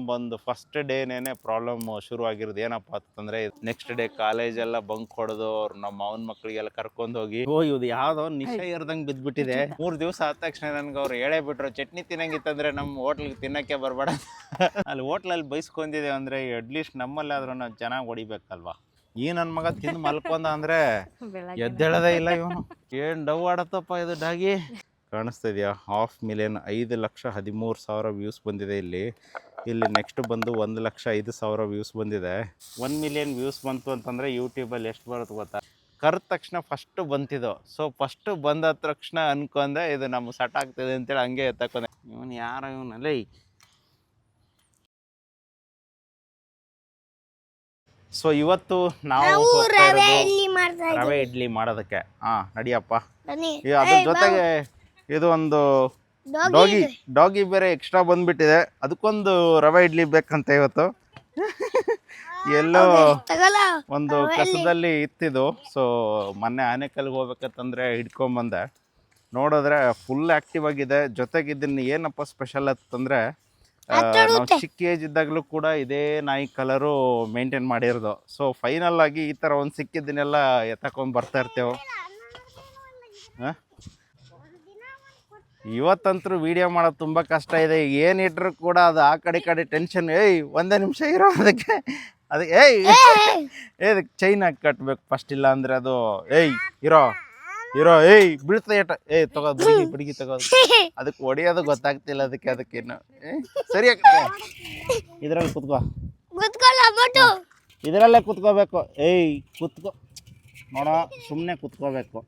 ಬಂದು first ಡೇನೇನೆ problem ಶುರು ಆಗಿರೋದು. ಏನಪ್ಪ ಅಂತಂದ್ರೆ ನೆಕ್ಸ್ಟ್ ಡೇ ಕಾಲೇಜ್ ಎಲ್ಲ ಬಂಕ್ ಹೊಡೆದು ನಮ್ಮ ಅವನ ಮಕ್ಳಿಗೆಲ್ಲ ಕರ್ಕೊಂಡು ಹೋಗಿ ಇದು ಯಾವ್ದೋ ನಿಶೆ ಇರ್ದಂಗ್ ಬಿದ್ಬಿಟ್ಟಿದೆ. 3 ದಿವಸ ಆದ ತಕ್ಷಣ ನನ್ಗೆ ಅವ್ರು ಹೇಳೇ ಬಿಟ್ರು, ಚಟ್ನಿ ತಿನ್ನಂಗಿತ್ತಂದ್ರೆ ನಮ್ಮ ಹೋಟ್ಲಿಗೆ ತಿನ್ನಕ್ಕೆ ಬರ್ಬೇಡ. ಅಲ್ಲಿ ಹೋಟ್ಲಲ್ಲಿ ಬೈಸ್ಕೊಂಡಿದೆ ಅಂದ್ರೆ ಅಟ್ಲೀಸ್ಟ್ ನಮ್ಮಲ್ಲಾದ್ರೂ ನಾವು ಚೆನ್ನಾಗಿ ಹೊಡಿಬೇಕಲ್ವಾ. ಈ ನನ್ನ ಮಗ ತಿಂದು ಮಲ್ಕೊಂಡ ಅಂದ್ರೆ ಎದ್ದೇಳದೇ ಇಲ್ಲ ಇವನು. ಏನ್ ಡವ್ ಆಡತ್ತಪ್ಪ ಇದು ಡಾಗಿ. ಕಾಣಿಸ್ತಾ ಇದೆಯಾ? 500,000 5,13,000 ವ್ಯೂಸ್ ಬಂದಿದೆ ಇಲ್ಲಿ. ನೆಕ್ಸ್ಟ್ ಬಂದು 1,05,000 ವ್ಯೂಸ್ ಬಂದಿದೆ. 1 ಮಿಲಿಯನ್ ವ್ಯೂಸ್ ಬಂತು ಅಂತಂದರೆ ಯೂಟ್ಯೂಬಲ್ಲಿ ಎಷ್ಟು ಬರುತ್ತೆ ಗೊತ್ತಾ? ಕರೆದ ತಕ್ಷಣ ಫಸ್ಟು ಬಂತಿದ್ದು. ಸೊ ಫಸ್ಟು ಬಂದ ತಕ್ಷಣ ಅನ್ಕೊಂಡೆ ಇದು ನಮ್ಮ ಸಟ್ ಆಗ್ತಿದೆ ಅಂತೇಳಿ ಹಂಗೆ ಎತ್ತಕೊಂಡೆ. ಇವನು ಯಾರೋ ಇವನಲ್ಲೇ. ಸೊ ಇವತ್ತು ನಾವು ರವೆ ಇಡ್ಲಿ ಮಾಡೋದಕ್ಕೆ. ನಡಿಯಪ್ಪ. ಅದ್ರ ಜೊತೆಗೆ ಇದು ಒಂದು ಡಾಗಿ ಬೇರೆ ಎಕ್ಸ್ಟ್ರಾ ಬಂದ್ಬಿಟ್ಟಿದೆ. ಅದಕ್ಕೊಂದು ರವೆ ಇಡ್ಲಿ ಬೇಕಂತ ಇವತ್ತು. ಎಲ್ಲೋ ಒಂದು ಕಸದಲ್ಲಿ ಇತ್ತಿದು. ಸೊ ಮೊನ್ನೆ ಆನೆಕಲ್ಗೆ ಹೋಗ್ಬೇಕಂತಂದ್ರೆ ಹಿಡ್ಕೊಂಬಂದೆ. ನೋಡಿದ್ರೆ ಫುಲ್ ಆಕ್ಟಿವ್ ಆಗಿದೆ. ಜೊತೆಗೆ ಇದನ್ನ ಏನಪ್ಪ ಸ್ಪೆಷಲ್ ಅಂತಂದ್ರೆ ನಾವು ಚಿಕ್ಕ ಏಜ್ ಇದ್ದಾಗಲೂ ಕೂಡ ಇದೇ ನಾಯಿ ಕಲರು ಮೇಂಟೈನ್ ಮಾಡಿರೋದು. ಸೊ ಫೈನಲ್ ಆಗಿ ಈ ಥರ ಒಂದು ಸಿಕ್ಕಿದ್ದನ್ನೆಲ್ಲ ಎತ್ತಕೊಂಡು ಬರ್ತಾ ಇರ್ತೇವೆ. ಇವತ್ತಂತರೂ ವಿಡಿಯೋ ಮಾಡೋದು ತುಂಬ ಕಷ್ಟ ಇದೆ. ಏನಿಟ್ರು ಕೂಡ ಅದು ಆ ಕಡೆ ಟೆನ್ಷನ್. ಒಂದೇ ನಿಮಿಷ ಇರೋ ಅದಕ್ಕೆ ಅದಕ್ಕೆ ಚೈನ್ ಹಾಕಿ ಕಟ್ಬೇಕು ಫಸ್ಟ್. ಇಲ್ಲ ಅಂದರೆ ಅದು ಇರೋ ಬೀಳ್ತಾ ತಗೋದು ಬಿಡಿಗಿ ತಗೋದು. ಅದಕ್ಕೆ ಹೊಡಿಯೋದು ಗೊತ್ತಾಗ್ತಿಲ್ಲ ಅದಕ್ಕೇನು ಸರಿಯಾಗಿ. ಇದರಲ್ಲಿ ಕುತ್ಕೋ, ಇದರಲ್ಲೇ ಕುತ್ಕೋಬೇಕು. ಕುತ್ಕೋ ನೋಡೋ, ಸುಮ್ಮನೆ ಕುತ್ಕೋಬೇಕು.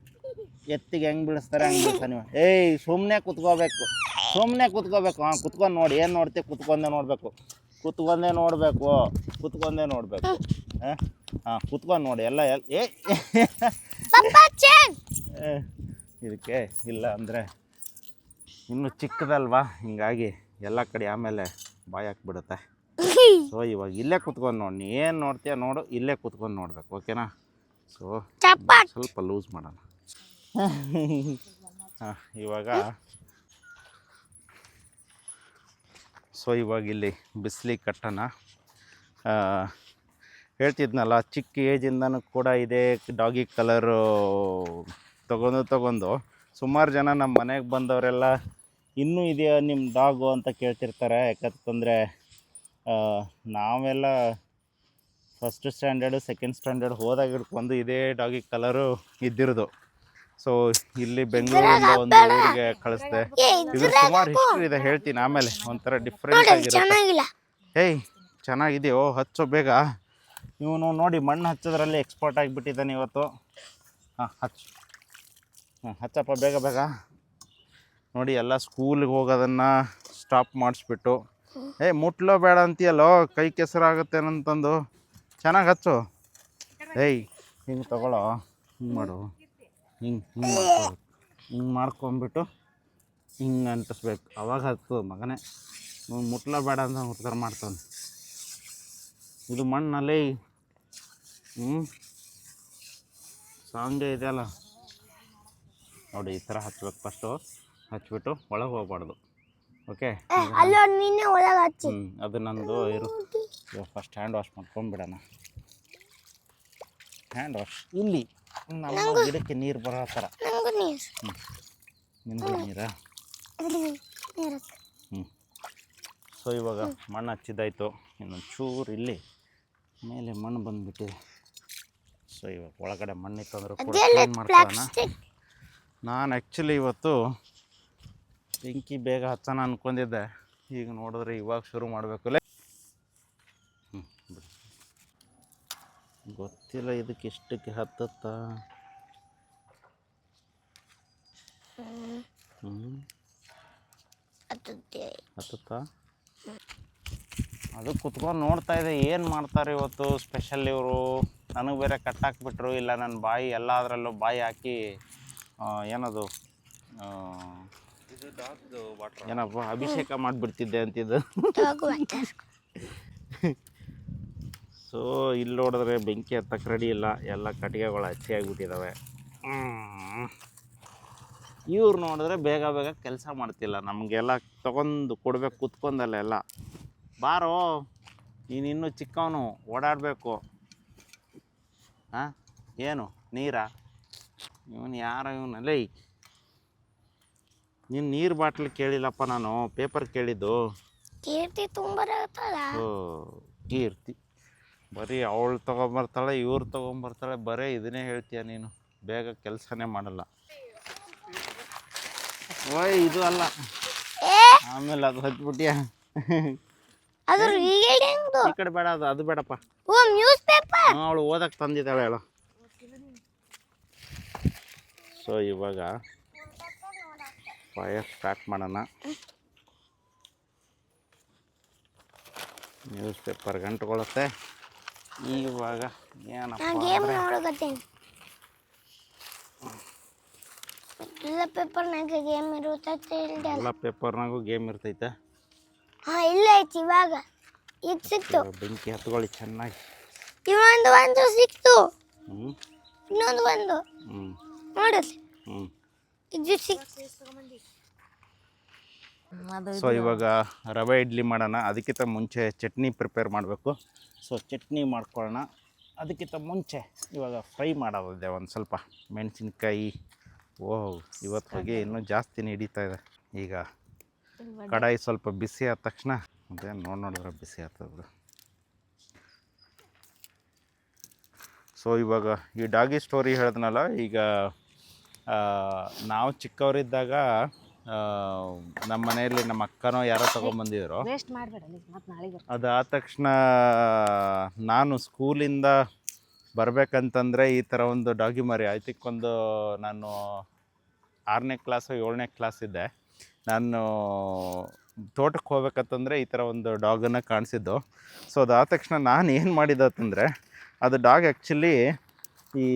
ಎತ್ತಿಗೆ ಹೆಂಗೆ ಬೀಳಿಸ್ತಾರೆ ಹಂಗೆ ಬೀಳ್ತಾ ನೀವು. ಸುಮ್ಮನೆ ಕುತ್ಕೋಬೇಕು. ಕುತ್ಕೊಂಡು ನೋಡಿ. ಏನು ನೋಡ್ತೀವಿ? ಕುತ್ಕೊಂಡೇ ನೋಡಬೇಕು. ಕುತ್ಕೊಂಡು ನೋಡಿ ಎಲ್ಲ. ಇದಕ್ಕೆ ಇಲ್ಲ ಅಂದರೆ ಇನ್ನೂ ಚಿಕ್ಕದಲ್ವಾ, ಹಿಂಗಾಗಿ ಎಲ್ಲ ಕಡೆ ಆಮೇಲೆ ಬಾಯಿ ಹಾಕ್ಬಿಡುತ್ತೆ. ಸೊ ಇವಾಗ ಇಲ್ಲೇ ಕುತ್ಕೊಂಡು ನೋಡಿ. ನೀ ಏನು ನೋಡ್ತೀಯ ನೋಡು, ಇಲ್ಲೇ ಕುತ್ಕೊಂಡು ನೋಡ್ಬೇಕು. ಓಕೆನಾ? ಸೊ ಸ್ವಲ್ಪ ಲೂಸ್ ಮಾಡೋಣ. ಇವಾಗ ಇಲ್ಲಿ ಬಿಸಿಲಿಗೆ ಕಟ್ಟೋಣ. ಹೇಳ್ತಿದ್ನಲ್ಲ, ಚಿಕ್ಕ ಏಜಿಂದನೂ ಕೂಡ ಇದೇ ಡಾಗಿ ಕಲರು ತಗೊಂಡು ಸುಮಾರು ಜನ ನಮ್ಮ ಮನೆಗೆ ಬಂದವರೆಲ್ಲ ಇನ್ನೂ ಇದೆಯಾ ನಿಮ್ಮ ಡಾಗು ಅಂತ ಕೇಳ್ತಿರ್ತಾರೆ. ಯಾಕಂತಂದರೆ ನಾವೆಲ್ಲ ಫಸ್ಟ್ ಸ್ಟ್ಯಾಂಡರ್ಡು ಸೆಕೆಂಡ್ ಸ್ಟ್ಯಾಂಡರ್ಡ್ ಹೋದಾಗ ಹಿಡ್ಕೊಂಡು ಇದೇ ಡಾಗಿ ಕಲರು ಇದ್ದಿರೋದು. ಸೊ ಇಲ್ಲಿ ಬೆಂಗಳೂರಿಂದ ಒಂದು ಊರಿಗೆ ಕಳಿಸ್ದೆ. ಇದು ಸುಮಾರು ಹಿಸ್ಟ್ರಿ ಇದೆ, ಹೇಳ್ತೀನಿ ಆಮೇಲೆ. ಒಂಥರ ಡಿಫ್ರೆಂಟ್ ಆಗಿರುತ್ತೆ. ಚೆನ್ನಾಗಿದೆಯೋ? ಹಚ್ಚೋ ಬೇಗ. ಇವನು ನೋಡಿ ಮಣ್ಣು ಹಚ್ಚೋದ್ರಲ್ಲಿ ಎಕ್ಸ್ಪರ್ಟ್ ಆಗಿಬಿಟ್ಟಿದ್ದಾನೆ ಇವತ್ತು. ಹಚ್ಚಪ್ಪ ಬೇಗ. ನೋಡಿ ಎಲ್ಲ ಸ್ಕೂಲಿಗೆ ಹೋಗೋದನ್ನು ಸ್ಟಾಪ್ ಮಾಡಿಸ್ಬಿಟ್ಟು ಮುಟ್ಲೋ ಬೇಡ ಅಂತೀಯಲ್ಲೋ, ಕೈ ಕೆಸರಾಗುತ್ತೇನಂತಂದು. ಚೆನ್ನಾಗಿ ಹಚ್ಚು. ಹಿಂಗೆ ತಗೊಳ್ಳೋ, ಹಿಂಗೆ ಮಾಡು. ಹಿಂಗೆ ಮಾಡ್ಕೊಂಬಿಟ್ಟು ಹಿಂಗೆ ಅಂಟಿಸ್ಬೇಕು. ಅವಾಗ ಹತ್ತು ಮಗನೇ. ಮುಟ್ಲ ಬೇಡ ಅಂತ ಉತ್ತರ ಮಾಡ್ತಾನೆ. ಇದು ಮಣ್ಣಲ್ಲಿ ಸಾಂಗೆ ಇದೆಯಲ್ಲ ನೋಡಿ, ಈ ಥರ ಹಚ್ಬೇಕು. ಫಸ್ಟು ಹಚ್ಬಿಟ್ಟು ಒಳಗೆ ಹೋಗ್ಬಾರ್ದು. ಓಕೆ? ಅದು ನಂದು ಇರು. ಫಸ್ಟ್ ಹ್ಯಾಂಡ್ ವಾಶ್ ಮಾಡ್ಕೊಂಡ್ಬಿಡೋಣ. ಹ್ಯಾಂಡ್ ವಾಶ್ ಇಲ್ಲಿ ನಮ್ಮ ಗಿಡಕ್ಕೆ ನೀರು ಬರೋ ಥರ. ನಿನಗೂ ನೀರಾ? ಸೊ ಇವಾಗ ಮಣ್ಣು ಹಚ್ಚಿದ್ದಾಯಿತು. ಇನ್ನೊಂದು ಚೂರು ಇಲ್ಲಿ ಮೇಲೆ ಮಣ್ಣು ಬಂದುಬಿಟ್ಟಿದೆ. ಸೊ ಇವಾಗ ಒಳಗಡೆ ಮಣ್ಣಿತ್ತು ಅಂದ್ರೆ ಕೂಡ ಕ್ಲೀನ್ ಮಾಡ್ಕೊಳ್ಳೋಣ. ನಾನು ಆ್ಯಕ್ಚುಲಿ ಇವತ್ತು ಬೆಂಕಿ ಬೇಗ ಹಚ್ಚೋಣ ಅಂದ್ಕೊಂಡಿದ್ದೆ. ಈಗ ನೋಡಿದ್ರೆ ಇವಾಗ ಶುರು ಮಾಡಬೇಕು. ಗೊತ್ತಿಲ್ಲ ಇದಕ್ಕೆ ಎಷ್ಟಕ್ಕೆ ಹತ್ತುತ್ತಾ. ಹತ್ತುತ್ತಾ? ಅದು ಕುತ್ಕೊಂಡು ನೋಡ್ತಾ ಇದೆ ಏನು ಮಾಡ್ತಾರೆ ಇವತ್ತು ಸ್ಪೆಷಲ್ ಇವರು. ನನಗೆ ಬೇರೆ ಕಟ್ಟಾಕ್ಬಿಟ್ರು. ಇಲ್ಲ ನನ್ನ ಬಾಯಿ ಎಲ್ಲದರಲ್ಲೂ ಬಾಯಿ ಹಾಕಿ ಏನದು ಏನಪ್ಪ ಅಭಿಷೇಕ ಮಾಡಿಬಿಡ್ತಿದ್ದೆ ಅಂತಿದ್ದು. ಸೊ ಇಲ್ಲಿ ನೋಡಿದ್ರೆ ಬೆಂಕಿ ಹತ್ತಕ್ಕೆ ರೆಡಿ ಇಲ್ಲ. ಎಲ್ಲ ಕಟ್ಟಿಗೆಗಳು ಹಚ್ಚಿ ಆಗಿಬಿಟ್ಟಿದ್ದಾವೆ. ಇವ್ರು ನೋಡಿದ್ರೆ ಬೇಗ ಕೆಲಸ ಮಾಡ್ತಿಲ್ಲ. ನಮಗೆಲ್ಲ ತೊಗೊಂಡು ಕೊಡ್ಬೇಕು ಕುತ್ಕೊಂಡಲ್ಲ ಎಲ್ಲ. ಬಾರೋ, ನೀನು ಇನ್ನೂ ಚಿಕ್ಕವನು, ಓಡಾಡಬೇಕು. ಹಾಂ, ಏನು ನೀರಾ? ಇವನು ಯಾರೋ ಇವನಲ್ಲೇ. ನೀನು ನೀರು ಬಾಟ್ಲ್ ಕೇಳಿಲ್ಲಪ್ಪ, ನಾನು ಪೇಪರ್ ಕೇಳಿದ್ದು. ಕೀರ್ತಿ ತುಂಬ ಓ ಕೀರ್ತಿ, ಬರೀ ಅವಳು ತೊಗೊಂಬರ್ತಾಳೆ, ಇವ್ರು ತೊಗೊಂಬರ್ತಾಳೆ, ಬರೀ ಇದನ್ನೇ ಹೇಳ್ತೀಯ ನೀನು. ಬೇಗ ಕೆಲಸನೇ ಮಾಡಲ್ಲ. ಓಯ್ ಇದು ಅಲ್ಲ, ಆಮೇಲೆ ಅದು ಹಚ್ಬಿಟ್ಯಾ. ಈ ಕಡೆ ಬೇಡ, ಅದು ಬೇಡಪ್ಪ. ನ್ಯೂಸ್ ಪೇಪರ್ ಅವಳು ಓದಕ್ಕೆ ತಂದಿದ್ದಾಳೆ ಹೇಳು. ಸೊ ಇವಾಗ ಫೈರ್ ಸ್ಟಾರ್ಟ್ ಮಾಡೋಣ. ನ್ಯೂಸ್ ಪೇಪರ್ ಗಂಟುಕೊಳ್ಳುತ್ತೆ. ಇವಾಗ ಏನಪ್ಪ ಎಲ್ಲ ಪೇಪರ್ನಾಗ ಗೇಮ್ ಇರುತ್ತೆ. ಎಲ್ಲ ಪೇಪರ್ನಾಗೂ ಗೇಮ್ ಇರ್ತೈತೆ. ಹಾಂ, ಇಲ್ಲ ಐತಿ ಇವಾಗ. ಈಗ ಸಿಕ್ತು. ಬೆಂಕಿ ಹತ್ಕೊಳ್ಳಿ ಚೆನ್ನಾಗಿ. ಒಂದು ಸಿಕ್ತು. ಇನ್ನೊಂದು ನೋಡಲಿ. ಇದು ಸೊ ಇವಾಗ ರವೆ ಇಡ್ಲಿ ಮಾಡೋಣ. ಅದಕ್ಕಿಂತ ಮುಂಚೆ ಚಟ್ನಿ ಪ್ರಿಪೇರ್ ಮಾಡಬೇಕು. ಸೊ ಚಟ್ನಿ ಮಾಡ್ಕೊಳ್ಳೋಣ. ಅದಕ್ಕಿಂತ ಮುಂಚೆ ಇವಾಗ ಫ್ರೈ ಮಾಡೋದಿದೆ ಒಂದು ಸ್ವಲ್ಪ ಮೆಣಸಿನ್ಕಾಯಿ. ಓಹ್, ಇವತ್ತು ಹೊಗೆ ಇನ್ನೂ ಜಾಸ್ತಿ ಹಿಡಿತಾ ಇದೆ. ಈಗ ಕಡಾಯಿ ಸ್ವಲ್ಪ ಬಿಸಿ ಆದ ತಕ್ಷಣ ಅದೇ ನೋಡಿದ್ರೆ ಬಿಸಿ ಆಗ್ತದೆ. ಸೊ ಇವಾಗ ಈ ಡಾಗಿ ಸ್ಟೋರಿ ಹೇಳಿದ್ನಲ್ಲ, ಈಗ ನಾವು ಚಿಕ್ಕವರಿದ್ದಾಗ ನಮ್ಮ ಮನೆಯಲ್ಲಿ ನಮ್ಮ ಅಕ್ಕನೋ ಯಾರೋ ತೊಗೊಂಬಂದಿದ್ರು. ಅದಾದ ತಕ್ಷಣ ನಾನು ಸ್ಕೂಲಿಂದ ಬರಬೇಕಂತಂದರೆ ಈ ಥರ ಒಂದು ಡಾಗಿ ಮರಿ ಆಯ್ತಿಕ್ಕೊಂದು, ನಾನು 6ನೇ ಕ್ಲಾಸು 7ನೇ ಕ್ಲಾಸ್ ಇದ್ದೆ. ನಾನು ತೋಟಕ್ಕೆ ಹೋಗ್ಬೇಕಂತಂದರೆ ಈ ಥರ ಒಂದು ಡಾಗನ್ನು ಕಾಣಿಸಿದ್ದು. ಸೊ ಅದಾದ ತಕ್ಷಣ ನಾನು ಏನು ಮಾಡಿದ್ದೆ ಅಂತಂದರೆ, ಅದು ಡಾಗ್ ಆ್ಯಕ್ಚುಲಿ ಈ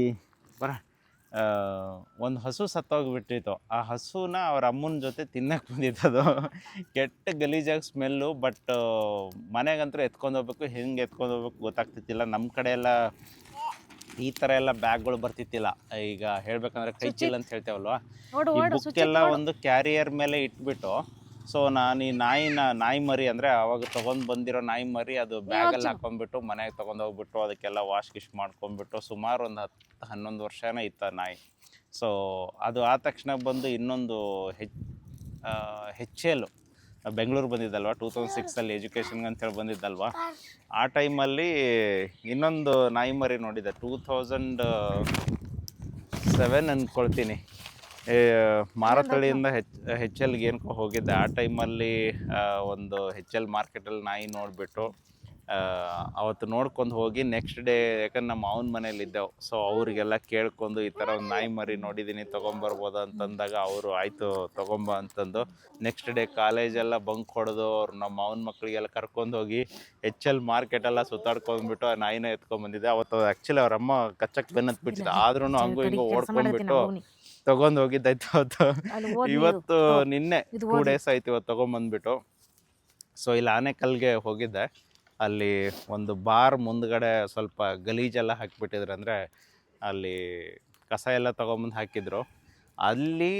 ಒಂದು ಹಸು ಸತ್ತೋಗಿಬಿಟ್ಟಿತ್ತು. ಆ ಹಸುನ ಅವ್ರ ಅಮ್ಮನ ಜೊತೆ ತಿನ್ನಕ್ಕೆ ಬಂದಿದ್ದದು. ಕೆಟ್ಟ ಗಲೀಜಾಗಿ ಸ್ಮೆಲ್ಲು. ಬಟ್ ಮನೆಗಂತೂ ಎತ್ಕೊಂಡು ಹೋಗ್ಬೇಕು, ಹೆಂಗೆ ಎತ್ಕೊಂಡು ಹೋಗ್ಬೇಕು ಗೊತ್ತಾಗ್ತಿತ್ತಿಲ್ಲ. ನಮ್ಮ ಕಡೆ ಎಲ್ಲ ಈ ಥರ ಎಲ್ಲ ಬ್ಯಾಗ್ಗಳು ಬರ್ತಿತ್ತಿಲ್ಲ. ಈಗ ಹೇಳ್ಬೇಕಂದ್ರೆ ಕೈ ಚೀಲ ಅಂತ ಹೇಳ್ತೇವಲ್ವ, ಈ ಬುಕ್ಕೆಲ್ಲ ಒಂದು ಕ್ಯಾರಿಯರ್ ಮೇಲೆ ಇಟ್ಬಿಟ್ಟು, ಸೊ ನಾನು ಈ ನಾಯಿ ಮರಿ ಅಂದರೆ ಅವಾಗ ತೊಗೊಂಡು ಬಂದಿರೋ ನಾಯಿ ಮರಿ ಅದು ಬ್ಯಾಗಲ್ಲಿ ಹಾಕೊಂಡ್ಬಿಟ್ಟು ಮನೆಗೆ ತೊಗೊಂಡೋಗ್ಬಿಟ್ಟು ಅದಕ್ಕೆಲ್ಲ ವಾಶ್ ಗಿಶ್ ಮಾಡ್ಕೊಂಡ್ಬಿಟ್ಟು ಸುಮಾರು ಒಂದು 10-11 ವರ್ಷನೇ ಇತ್ತು ನಾಯಿ. ಸೊ ಅದು ಆದ ತಕ್ಷಣ ಬಂದು ಇನ್ನೊಂದು ಹೆಚ್ಚೇಲು ಬೆಂಗಳೂರು ಬಂದಿದ್ದಲ್ವ, 2006 ಎಜುಕೇಷನ್ಗೆ ಅಂತೇಳಿ ಬಂದಿದ್ದಲ್ವ. ಆ ಟೈಮಲ್ಲಿ ಇನ್ನೊಂದು ನಾಯಿ ಮರಿ ನೋಡಿದ್ದೆ, 2007 ಅಂದ್ಕೊಳ್ತೀನಿ. ಮಾರತಳಿಯಿಂದ ಹೆಚ್ ಎಲ್ಗೆ ಏನಕ್ಕೋ ಹೋಗಿದ್ದೆ. ಆ ಟೈಮಲ್ಲಿ ಒಂದು ಹೆಚ್ ಎಲ್ ಮಾರ್ಕೆಟಲ್ಲಿ ನಾಯಿ ನೋಡಿಬಿಟ್ಟು ಅವತ್ತು ನೋಡ್ಕೊಂಡು ಹೋಗಿ ನೆಕ್ಸ್ಟ್ ಡೇ, ಯಾಕಂದ್ರೆ ನಮ್ಮ ಮಾವನ ಮನೇಲಿದ್ದೆವು, ಸೊ ಅವರಿಗೆಲ್ಲ ಕೇಳ್ಕೊಂಡು ಈ ಥರ ಒಂದು ನಾಯಿ ಮರಿ ನೋಡಿದ್ದೀನಿ ತೊಗೊಂಬರ್ಬೋದು ಅಂತಂದಾಗ ಅವರು ಆಯಿತು ತೊಗೊಂಬ ಅಂತಂದು ನೆಕ್ಸ್ಟ್ ಡೇ ಕಾಲೇಜೆಲ್ಲ ಬಂಕ್ ಹೊಡೆದು ಅವ್ರು ನಮ್ಮ ಮಾವನ ಮಕ್ಕಳಿಗೆಲ್ಲ ಕರ್ಕೊಂಡು ಹೋಗಿ ಹೆಚ್ ಎಲ್ ಮಾರ್ಕೆಟೆಲ್ಲ ಸುತ್ತಾಡ್ಕೊಂಡ್ಬಿಟ್ಟು ಆ ನಾಯಿನ ಎತ್ಕೊಂಡ್ಬಂದಿದ್ದೆ. ಅವತ್ತು ಆ್ಯಕ್ಚುಲಿ ಅವ್ರಮ್ಮ ಕಚ್ಚಕ್ಕೆ ಬೆನ್ನತ್ ಬಿಟ್ಟಿದ್ದೆ, ಆದ್ರೂ ಹಂಗೂ ಹಿಂಗೂ ಓಡ್ಕೊಂಡ್ಬಿಟ್ಟು ತೊಗೊಂಡು ಹೋಗಿದ್ದಾಯ್ತು. ಅವತ್ತು ಇವತ್ತು ನಿನ್ನೆ 2 ಡೇಸ್ ಆಯ್ತು ಇವತ್ತು ತೊಗೊಂಬಂದ್ಬಿಟ್ಟು. ಸೊ ಇಲ್ಲಿ ಆನೆಕಲ್ಗೆ ಹೋಗಿದ್ದೆ. ಅಲ್ಲಿ ಒಂದು ಬಾರ್ ಮುಂದ್ಗಡೆ ಸ್ವಲ್ಪ ಗಲೀಜೆಲ್ಲ ಹಾಕಿಬಿಟ್ಟಿದ್ರು, ಅಂದರೆ ಅಲ್ಲಿ ಕಸ ಎಲ್ಲ ತೊಗೊಂಬಂದು ಹಾಕಿದ್ರು. ಅಲ್ಲಿ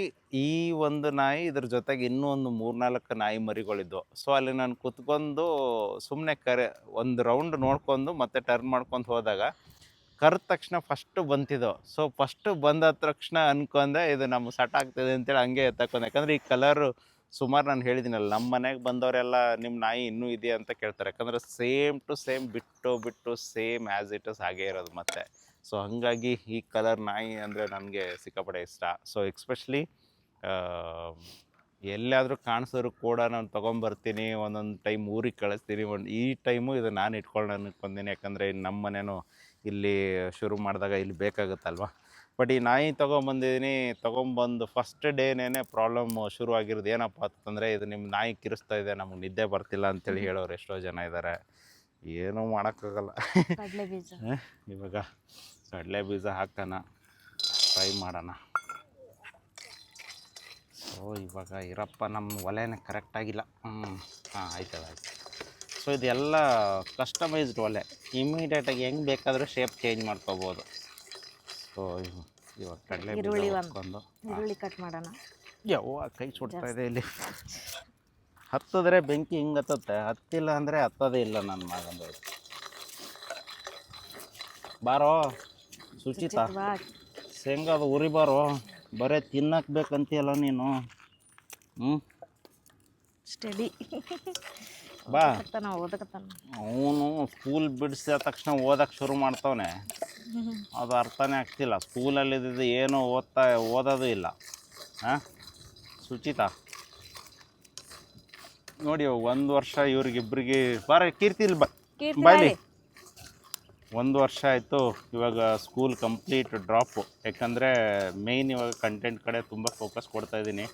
ಈ ಒಂದು ನಾಯಿ ಇದ್ರ ಜೊತೆಗೆ ಇನ್ನೂ ಒಂದು 3-4 ನಾಯಿ ಮರಿಗಳಿದ್ವು. ಸೊ ಅಲ್ಲಿ ನಾನು ಕುತ್ಕೊಂಡು ಸುಮ್ಮನೆ ಒಂದು ರೌಂಡ್ ನೋಡ್ಕೊಂಡು ಮತ್ತೆ ಟರ್ನ್ ಮಾಡ್ಕೊಂಡು ಹೋದಾಗ ಕರೆದ ತಕ್ಷಣ ಫಸ್ಟು ಬಂತಿದ್ದು. ಸೊ ಫಸ್ಟು ಬಂದ ತಕ್ಷಣ ಅನ್ಕೊಂಡೆ ಇದು ನಮ್ಮ ಸಟ್ ಆಗ್ತದೆ ಅಂತೇಳಿ ಹಂಗೆ ಎತ್ತಕೊಂಡೆ. ಯಾಕಂದರೆ ಈ ಕಲರು ಸುಮಾರು ನಾನು ಹೇಳಿದ್ದೀನಲ್ಲ, ನಮ್ಮ ಮನೆಗೆ ಬಂದವರೆಲ್ಲ ನಿಮ್ಮ ನಾಯಿ ಇನ್ನೂ ಇದೆಯಾ ಅಂತ ಕೇಳ್ತಾರೆ. ಯಾಕಂದರೆ ಸೇಮ್ ಟು ಸೇಮ್ ಬಿಟ್ಟು ಸೇಮ್ ಆ್ಯಸ್ ಇಟ್ ಇಸ್ ಹಾಗೇ ಇರೋದು ಮತ್ತೆ. ಸೊ ಹಾಗಾಗಿ ಈ ಕಲರ್ ನಾಯಿ ಅಂದರೆ ನನಗೆ ಸಿಕ್ಕಾಪಟ್ಟೆ ಇಷ್ಟ. ಸೊ ಎಕ್ಸ್ಪೆಷಲಿ ಎಲ್ಲಾದರೂ ಕಾಣಿಸಿದ್ರು ಕೂಡ ನಾನು ತೊಗೊಂಬರ್ತೀನಿ. ಒಂದೊಂದು ಟೈಮ್ ಊರಿಗೆ ಕಳಿಸ್ತೀನಿ. ಈ ಟೈಮು ಇದು ನಾನು ಇಟ್ಕೊಳ್ಳೋಣ ಅನ್ಕೊಂತೀನಿ. ಯಾಕಂದರೆ ನಮ್ಮ ಮನೇನು ಇಲ್ಲಿ ಶುರು ಮಾಡಿದಾಗ ಇಲ್ಲಿ ಬೇಕಾಗುತ್ತಲ್ವ. ಬಟ್ ಈ ನಾಯಿ ತೊಗೊಂಬಂದಿದ್ದೀನಿ. ತೊಗೊಂಬಂದು ಫಸ್ಟ್ ಡೇನೇ ಪ್ರಾಬ್ಲಮ್ ಶುರುವಾಗಿರೋದು ಏನಪ್ಪ ಅಂತಂದರೆ, ಇದು ನಿಮ್ಮ ನಾಯಿ ಕಿರಿಸ್ತಾ ಇದೆ, ನಮಗೆ ನಿದ್ದೆ ಬರ್ತಿಲ್ಲ ಅಂತೇಳಿ ಹೇಳೋರು ಎಷ್ಟೋ ಜನ ಇದ್ದಾರೆ. ಏನೂ ಮಾಡೋಕ್ಕಾಗಲ್ಲ. ಇವಾಗ ಕಡಲೆ ಬೀಜ ಹಾಕೋಣ, ಫ್ರೈ ಮಾಡೋಣ. ಸೊ ಇವಾಗ ಇರಪ್ಪ, ನಮ್ಮ ಒಲೆನೇ ಕರೆಕ್ಟಾಗಿಲ್ಲ. ಹಾಂ ಆಯ್ತದ ಆಯ್ತು. ಸೊ ಇದೆಲ್ಲ ಕಸ್ಟಮೈಸ್ಡ್ ಒಲೆ, ಇಮಿಡಿಯೇಟಾಗಿ ಹೆಂಗೆ ಬೇಕಾದರೂ ಶೇಪ್ ಚೇಂಜ್ ಮಾಡ್ಕೋಬೋದು. ಸೊ ಇವಾಗ ಕಡಲೆ ಬೀಜ ಹಾಕ್ಕೊಂಡು ಈರುಳ್ಳಿ ಕಟ್ ಮಾಡೋಣ. ಯವ್ವ ಕೈ ಸುಡ್ತಾ ಇದೆ ಇಲ್ಲಿ. ಹತ್ತಿದ್ರೆ ಬೆಂಕಿ ಹಿಂಗೆ ಹತ್ತತ್ತೆ, ಹತ್ತಿಲ್ಲ ಅಂದರೆ ಹತ್ತೋದೇ ಇಲ್ಲ ನನ್ನ ಮಗಂದು. ಬಾರೋ ಸುಚಿತಾ, ಶೇಂಗಾದ ಉರಿ ಬಾರೋ, ಬರೇ ತಿನ್ನಕ್ಕೆ ಬೇಕಂತೀಯಲ್ಲ ನೀನು. ಸ್ಟಡಿ ಬಾ. ಓದಕತ್ತಾನ ಅವನು ಸ್ಕೂಲ್ ಬಿಡಿಸಿದ ತಕ್ಷಣ ಓದಕ್ಕೆ ಶುರು ಮಾಡ್ತಾವನೆ, ಅದು ಅರ್ಥನೇ ಆಗ್ತಿಲ್ಲ. ಸ್ಕೂಲಲ್ಲಿದ್ದು ಏನು ಓದೋದು ಇಲ್ಲ. ಹಾಂ ಸುಚಿತಾ ನೋಡಿ, 1 ವರ್ಷ ಇವ್ರಿಗಿಬ್ಬರಿಗೆ ಬಾರ ಕೀರ್ತಿಲ್ ಬಾಯ್ಲಿ 1 ವರ್ಷ ಆಯಿತು. ಇವಾಗ ಸ್ಕೂಲ್ ಕಂಪ್ಲೀಟ್ ಡ್ರಾಪು. ಯಾಕಂದರೆ ಮೇಯ್ನ್ ಇವಾಗ ಕಂಟೆಂಟ್ ಕಡೆ ತುಂಬ ಫೋಕಸ್ ಕೊಡ್ತಾಯಿದ್ದೀನಿ.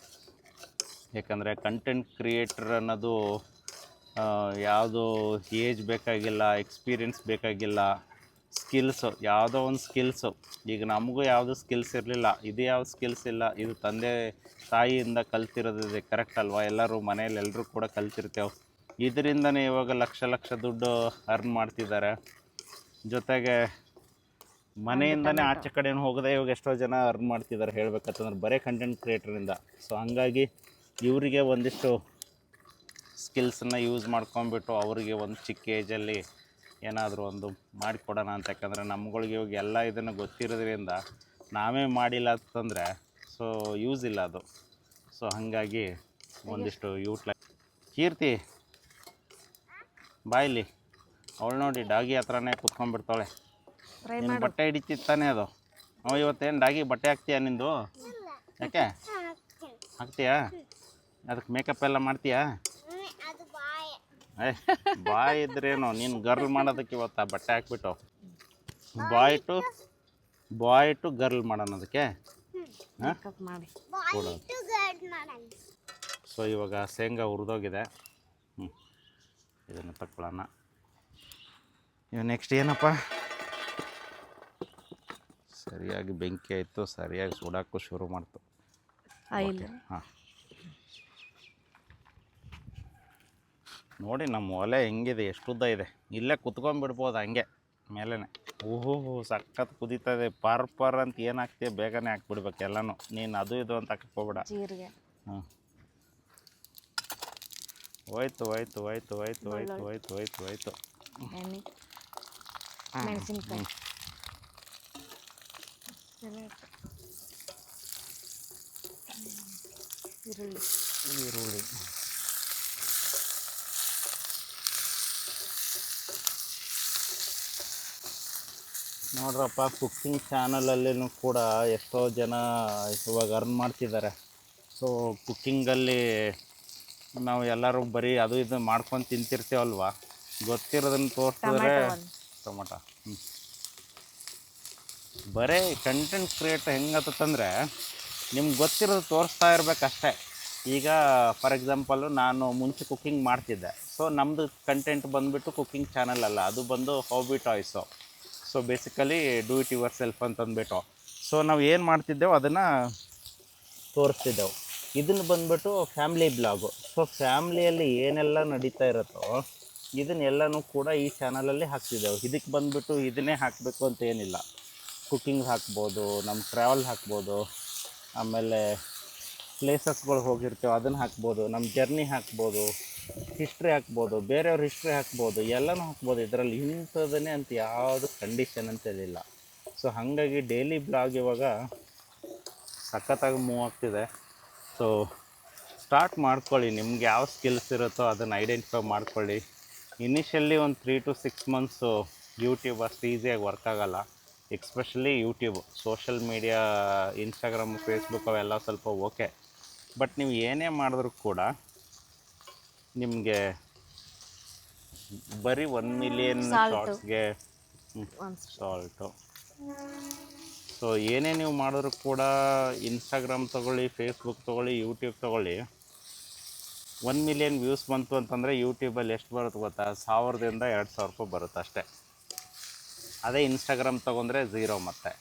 ಯಾಕಂದರೆ ಕಂಟೆಂಟ್ ಕ್ರಿಯೇಟರ್ ಅನ್ನೋದು ಯಾವುದೋ ಏಜ್ ಬೇಕಾಗಿಲ್ಲ, ಎಕ್ಸ್ಪೀರಿಯೆನ್ಸ್ ಬೇಕಾಗಿಲ್ಲ, ಸ್ಕಿಲ್ಸು, ಯಾವುದೋ ಒಂದು ಸ್ಕಿಲ್ಸು. ಈಗ ನಮಗೂ ಯಾವುದು ಸ್ಕಿಲ್ಸ್ ಇರಲಿಲ್ಲ, ಇದು ಯಾವ ಸ್ಕಿಲ್ಸ್ ಇಲ್ಲ, ಇದು ತಂದೆ ತಾಯಿಯಿಂದ ಕಲ್ತಿರೋದಿದೆ, ಕರೆಕ್ಟ್ ಅಲ್ವಾ? ಎಲ್ಲರೂ ಮನೇಲಿ ಎಲ್ಲರೂ ಕೂಡ ಕಲ್ತಿರ್ತೇವೆ. ಇದರಿಂದನೇ ಇವಾಗ ಲಕ್ಷ ಲಕ್ಷ ದುಡ್ಡು ಅರ್ನ್ ಮಾಡ್ತಿದ್ದಾರೆ. ಜೊತೆಗೆ ಮನೆಯಿಂದನೇ ಆಚೆ ಕಡೆನೂ ಹೋಗದೆ ಇವಾಗ ಎಷ್ಟೋ ಜನ ಅರ್ನ್ ಮಾಡ್ತಿದ್ದಾರೆ ಹೇಳ್ಬೇಕಂತಂದ್ರೆ ಬರೀ ಕಂಟೆಂಟ್ ಕ್ರಿಯೇಟ್ರಿಂದ. ಸೊ ಹಂಗಾಗಿ ಇವರಿಗೆ ಒಂದಿಷ್ಟು ಸ್ಕಿಲ್ಸನ್ನು ಯೂಸ್ ಮಾಡ್ಕೊಂಬಿಟ್ಟು ಅವರಿಗೆ ಒಂದು ಚಿಕ್ಕ ಏಜಲ್ಲಿ ಏನಾದರೂ ಒಂದು ಮಾಡಿಕೊಡೋಣ ಅಂತ. ಯಾಕಂದರೆ ನಮ್ಗಳಿಗೆ ಇವಾಗ ಎಲ್ಲ ಇದನ್ನು ಗೊತ್ತಿರೋದ್ರಿಂದ ನಾವೇ ಮಾಡಿಲ್ಲ ಅಂತಂದರೆ ಸೊ ಯೂಸ್ ಇಲ್ಲ ಅದು. ಸೊ ಹಾಗಾಗಿ ಒಂದಿಷ್ಟು ಕೀರ್ತಿ ಬಾಯ್ಲಿ, ಅವಳು ನೋಡಿ ಡಾಗಿ ಹತ್ರನೇ ಕುತ್ಕೊಂಡ್ಬಿಡ್ತಾಳೆ. ನೀನು ಬಟ್ಟೆ ಹಿಡಿತಿತ್ತಾನೆ ಅದು. ಇವತ್ತೇನು ಡಾಗಿ ಬಟ್ಟೆ ಹಾಕ್ತೀಯಾ ನಿಂದು? ಯಾಕೆ ಹಾಕ್ತೀಯಾ? ಅದಕ್ಕೆ ಮೇಕಪ್ ಎಲ್ಲ ಮಾಡ್ತೀಯಾ? ಬಾಯ್ ಇದ್ರೇನು, ನೀನು ಗರ್ಲ್ ಮಾಡೋದಕ್ಕೆ ಇವತ್ತು ಬಟ್ಟೆ ಹಾಕ್ಬಿಟ್ಟು ಬಾಯ್ ಟು ಗರ್ಲ್ ಮಾಡೋಣ ಅದಕ್ಕೆ. ಹಾಂ ಕೊಡು. ಸೊ ಇವಾಗ ಶೇಂಗಾ ಹುರಿದೋಗಿದೆ. ಇದನ್ನು ತಗೊಳ್ಳೋಣ. ಇವು ನೆಕ್ಸ್ಟ್ ಏನಪ್ಪ, ಸರಿಯಾಗಿ ಬೆಂಕಿ ಆಯಿತು, ಸರಿಯಾಗಿ ಸುಡೋಕ್ಕೂ ಶುರು ಮಾಡ್ತು. ಹಾಂ ನೋಡಿ ನಮ್ಮ ಒಲೆ ಹೆಂಗಿದೆ, ಎಷ್ಟು ಉದ್ದ ಇದೆ. ಇಲ್ಲೇ ಕುತ್ಕೊಂಡ್ಬಿಡ್ಬೋದು ಹಂಗೆ ಮೇಲೇ. ಓಹೋ ಸಖತ್ ಕುದೀತದೆ. ಪರ್ ಅಂತ ಏನು ಹಾಕ್ತೀಯ ಬೇಗನೆ ಹಾಕ್ಬಿಡ್ಬೇಕು ಎಲ್ಲನೂ. ನೀನು ಅದು ಇದು ಅಂತ ಹಾಕೋಬೇಡ. ಹಾಂ ಹೋಯ್ತು ಹೋಯ್ತು ಹೋಯ್ತು ಹೋಯ್ತು ಹೋಯ್ತು ಹೋಯ್ತು ಹೋಯ್ತು ಹೋಯ್ತು. ಮೆಣಸಿನ್ಕಾಯಿ ಈರುಳ್ಳಿ ನೋಡ್ರಪ್ಪ, ಕುಕ್ಕಿಂಗ್ ಚಾನಲಲ್ಲೂ ಕೂಡ ಎಷ್ಟೋ ಜನ ಇವಾಗ ಅರ್ನ್ ಮಾಡ್ತಿದ್ದಾರೆ. ಸೊ ಕುಕ್ಕಿಂಗಲ್ಲಿ ನಾವು ಎಲ್ಲರೂ ಬರೀ ಅದು ಇದು ಮಾಡ್ಕೊಂಡು ತಿಂತಿರ್ತೀವಲ್ವ, ಗೊತ್ತಿರೋದನ್ನು ತೋರಿಸಿದ್ರೆ ಟೊಮೊಟೊ ಬರೀ ಕಂಟೆಂಟ್ ಕ್ರಿಯೇಟ್ ಹೆಂಗತ್ತಂದರೆ ನಿಮ್ಗೆ ಗೊತ್ತಿರೋದು ತೋರಿಸ್ತಾ ಇರಬೇಕಷ್ಟೇ. ಈಗ ಫಾರ್ ಎಕ್ಸಾಂಪಲ್ಲು ನಾನು ಮುಂಚೆ ಕುಕ್ಕಿಂಗ್ ಮಾಡ್ತಿದ್ದೆ. ಸೊ ನಮ್ಮದು ಕಂಟೆಂಟ್ ಬಂದುಬಿಟ್ಟು ಕುಕ್ಕಿಂಗ್ ಚಾನಲ್ ಅಲ್ಲ, ಅದು ಬಂದು hobby toys. So basically do it your self ಅಂತಂದ್ಬಿಟ್ಟು ಸೊ ನಾವು ಏನು ಮಾಡ್ತಿದ್ದೆವು ಅದನ್ನು ತೋರಿಸ್ತಿದ್ದೆವು. ಇದನ್ನು ಬಂದುಬಿಟ್ಟು ಫ್ಯಾಮ್ಲಿ ಬ್ಲಾಗು. ಸೊ ಫ್ಯಾಮ್ಲಿಯಲ್ಲಿ ಏನೆಲ್ಲ ನಡೀತಾ ಇರುತ್ತೋ ಇದನ್ನೆಲ್ಲನೂ ಕೂಡ ಈ ಚಾನಲಲ್ಲಿ ಹಾಕ್ತಿದ್ದೆವು. ಇದಕ್ಕೆ ಬಂದುಬಿಟ್ಟು ಇದನ್ನೇ ಹಾಕಬೇಕು ಅಂತ ಏನಿಲ್ಲ. ಕುಕ್ಕಿಂಗ್ ಹಾಕ್ಬೋದು, ನಮ್ಮ ಟ್ರಾವೆಲ್ ಹಾಕ್ಬೋದು, ಆಮೇಲೆ ಪ್ಲೇಸಸ್ಗಳು ಹೋಗಿರ್ತೇವೆ ಅದನ್ನು ಹಾಕ್ಬೋದು, ನಮ್ಮ ಜರ್ನಿ ಹಾಕ್ಬೋದು, ಹಿಸ್ಟ್ರಿ ಹಾಕ್ಬೋದು, ಬೇರೆಯವ್ರ ಹಿಸ್ಟ್ರಿ ಹಾಕ್ಬೋದು, ಎಲ್ಲನೂ ಹಾಕ್ಬೋದು. ಇದರಲ್ಲಿ ಇಂಥದನ್ನೇ ಅಂತ ಯಾವುದು ಕಂಡೀಷನ್ ಅಂತೇಳಿಲ್ಲ. ಸೊ ಹಾಗಾಗಿ ಡೈಲಿ ಬ್ಲಾಗ್ ಇವಾಗ ಸಖತ್ತಾಗಿ ಮೂವ್ ಆಗ್ತಿದೆ. ಸೊ ಸ್ಟಾರ್ಟ್ ಮಾಡ್ಕೊಳ್ಳಿ. ನಿಮ್ಗೆ ಯಾವ ಸ್ಕಿಲ್ಸ್ ಇರುತ್ತೋ ಅದನ್ನು ಐಡೆಂಟಿಫೈ ಮಾಡ್ಕೊಳ್ಳಿ. ಇನಿಷಿಯಲಿ ಒಂದು 3 to 6 ಮಂತ್ಸು ಯೂಟ್ಯೂಬ್ ಅಷ್ಟು ಈಸಿಯಾಗಿ ವರ್ಕ್ ಆಗೋಲ್ಲ. Especially YouTube, social media, Instagram, Facebook ಅವೆಲ್ಲ ಸ್ವಲ್ಪ ಓಕೆ. ಬಟ್ ನೀವು ಏನೇ ಮಾಡಿದ್ರೂ ಕೂಡ ನಿಮಗೆ ಬರೀ 1 ಮಿಲಿಯನ್ ಶಾರ್ಟ್ಸ್ಗೆ ಸಾಲ್ಟು. ಸೊ ಏನೇ ನೀವು ಮಾಡಿದ್ರು ಕೂಡ ಇನ್ಸ್ಟಾಗ್ರಾಮ್ ತೊಗೊಳ್ಳಿ, ಫೇಸ್ಬುಕ್ ತೊಗೊಳ್ಳಿ, ಯೂಟ್ಯೂಬ್ ತೊಗೊಳ್ಳಿ, 1 ಮಿಲಿಯನ್ ವ್ಯೂಸ್ ಬಂತು ಅಂತಂದರೆ ಯೂಟ್ಯೂಬಲ್ಲಿ ಎಷ್ಟು ಬರುತ್ತೆ ಗೊತ್ತಾ? 1000ದಿಂದ 2000 ರೂಪಾಯಿ ಬರುತ್ತೆ ಅಷ್ಟೇ. ಅದೇ ಇನ್ಸ್ಟಾಗ್ರಾಮ್ ತೊಗೊಂಡ್ರೆ 0. ಮತ್ತು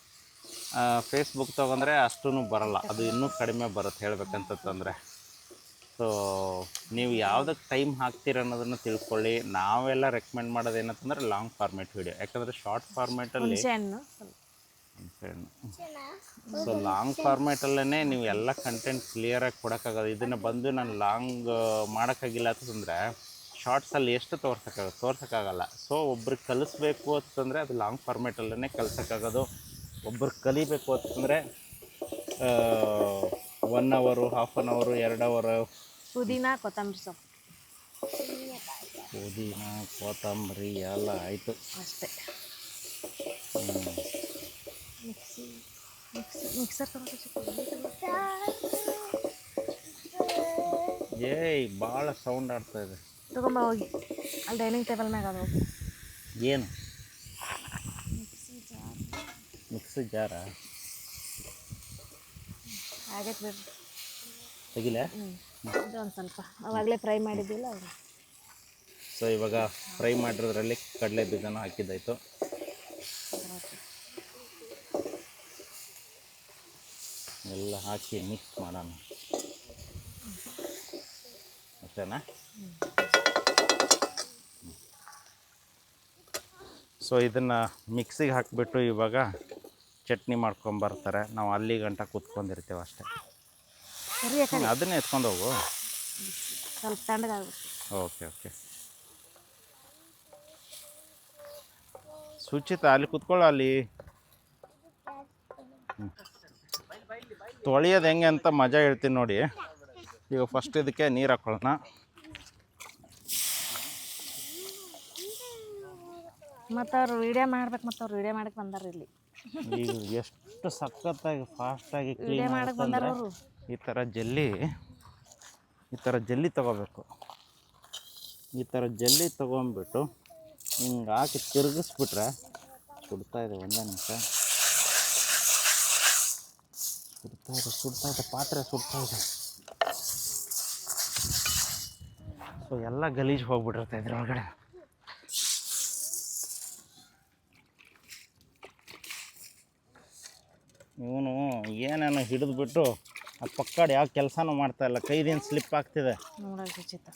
ಫೇಸ್ಬುಕ್ ತೊಗೊಂಡ್ರೆ ಅಷ್ಟೂ ಬರೋಲ್ಲ, ಅದು ಇನ್ನೂ ಕಡಿಮೆ ಬರುತ್ತೆ ಹೇಳ್ಬೇಕಂತಂದರೆ. ಸೊ ನೀವು ಯಾವುದಕ್ಕೆ ಟೈಮ್ ಹಾಕ್ತೀರ ಅನ್ನೋದನ್ನು ತಿಳ್ಕೊಳ್ಳಿ. ನಾವೆಲ್ಲ ರೆಕಮೆಂಡ್ ಮಾಡೋದು ಏನಂತಂದರೆ ಲಾಂಗ್ ಫಾರ್ಮೇಟ್ ವೀಡಿಯೋ. ಯಾಕಂದರೆ ಶಾರ್ಟ್ ಫಾರ್ಮೇಟಲ್ಲಿ ಸೊ ಲಾಂಗ್ ಫಾರ್ಮೇಟಲ್ಲೇ ನೀವು ಎಲ್ಲ ಕಂಟೆಂಟ್ ಕ್ಲಿಯರಾಗಿ ಕೊಡೋಕ್ಕಾಗೋದು. ಇದನ್ನು ಬಂದು ನಾನು ಲಾಂಗ್ ಮಾಡೋಕ್ಕಾಗಿಲ್ಲ ಅಂತಂದರೆ ಶಾರ್ಟ್ಸಲ್ಲಿ ಎಷ್ಟು ತೋರ್ಸೋಕ್ಕಾಗಲ್ಲ. ಸೊ ಒಬ್ರಿಗೆ ಕಲಿಸ್ಬೇಕು ಅಂತಂದರೆ ಅದು ಲಾಂಗ್ ಫಾರ್ಮೇಟಲ್ಲೇ ಕಲಿಸೋಕ್ಕಾಗೋದು. ಒಬ್ರಿಗೆ ಕಲಿಬೇಕು ಅಂತಂದರೆ 1 ಅವರು, ಹಾಫ್ ಆನ್ ಅವರು, 2 ಅವರು. ಪುದೀನ ಕೊತ್ತಂಬರಿ ಸೊಪ್ಪು ಪುದೀನ ಕೊತ್ತಂಬರಿ ಎಲ್ಲ ಆಯಿತು ಅಷ್ಟೇ. ಮಿಕ್ಸರ್ ಏಯ್ ಭಾಳ ಸೌಂಡ್ ಆಗ್ತಾ ಇದೆ. ತಗೊಂಬ ಹೋಗಿ ಅಲ್ಲಿ ಡೈನಿಂಗ್ ಟೇಬಲ್ ಮ್ಯಾಗ ಅದು ಹೋಗಿ. ಏನು ಮಿಕ್ಸಿ ಜಾರ ಆಗೈತೆ ಬಿಡ್ರಿ. ತೆಗಿಲ. ಇದು ಒಂದು ಸ್ವಲ್ಪ ಅವಾಗಲೇ ಫ್ರೈ ಮಾಡಿದ್ದಿಲ್ಲ ಅವರು. ಸೊ ಇವಾಗ ಫ್ರೈ ಮಾಡಿರೋದ್ರಲ್ಲಿ ಕಡಲೆ ಬೀಜನ ಹಾಕಿದ್ದಾಯಿತು. ಎಲ್ಲ ಹಾಕಿ ಮಿಕ್ಸ್ ಮಾಡೋಣ ಅಷ್ಟೇನಾ? ಸೊ ಇದನ್ನು ಮಿಕ್ಸಿಗೆ ಹಾಕಿಬಿಟ್ಟು ಇವಾಗ ಚಟ್ನಿ ಮಾಡ್ಕೊಂಬರ್ತಾರೆ. ನಾವು ಅಲ್ಲಿ ಗಂಟ ಕೂತ್ಕೊಂಡಿರ್ತೇವೆ ಅಷ್ಟೇ. ಅದನ್ನೇ ಎತ್ಕೊಂಡು ಹೋಗು. ಸ್ವಲ್ಪ ತಣ್ಣಗಾಗುತ್ತೆ. Okay okay. ಸುಚಿತ ಅಲ್ಲಿ ಕೂತ್ಕೊಳ್ಳ. ಅಲ್ಲಿ ತೊಳೆಯೋದು ಹೆಂಗೆ ಅಂತ ಮಜಾ ಹೇಳ್ತೀನಿ ನೋಡಿ. ಈಗ ಫಸ್ಟ್ ಇದಕ್ಕೆ ನೀರು ಹಾಕೊಳ್ಳೋಣ. ಮತ್ತು ಅವ್ರು ವೀಡಿಯೋ ಮಾಡ್ಬೇಕು, ಮತ್ತು ಅವ್ರು ವೀಡಿಯೋ ಮಾಡಕ್ಕೆ ಬಂದಾರ ಇಲ್ಲಿ. ಈಗ ಎಷ್ಟು ಸಖತ್ತಾಗಿ ಫಾಸ್ಟಾಗಿ ವೀಡಿಯೋ ಕ್ಲೀನ್ ಮಾಡಕ್ಕೆ ಬಂದಾರ ಮಾಡ್ತಂದ್ರೆ ಅವರು. ಈ ಥರ ಜಲ್ಲಿ ತೊಗೋಬೇಕು. ಈ ಥರ ಜಲ್ಲಿ ತೊಗೊಂಡ್ಬಿಟ್ಟು ಹಿಂಗೆ ಹಾಕಿ ತಿರುಗಿಸ್ಬಿಟ್ರೆ ಸುಡ್ತಾ ಇದೆ. ಒಂದೇ ನಿಮಿಷ. ಸುಡ್ತಾ ಇದೆ ಪಾತ್ರೆ ಸುಡ್ತಾ ಇದೆ. ಸೊ ಎಲ್ಲ ಗಲೀಜು ಹೋಗ್ಬಿಟ್ಟಿರುತ್ತೆ ಇದ್ರೊಳಗಡೆ. ಇವನು ಏನೇನೋ ಹಿಡಿದ್ಬಿಟ್ಟು ಆ ಪಕ್ಕಡೆ ಯಾವ ಕೆಲಸನೂ ಮಾಡ್ತಾಯಿಲ್ಲ. ಕೈದೇನು ಸ್ಲಿಪ್ ಆಗ್ತಿದೆ ನೋಡೋಕೆ ಸುಚಿತ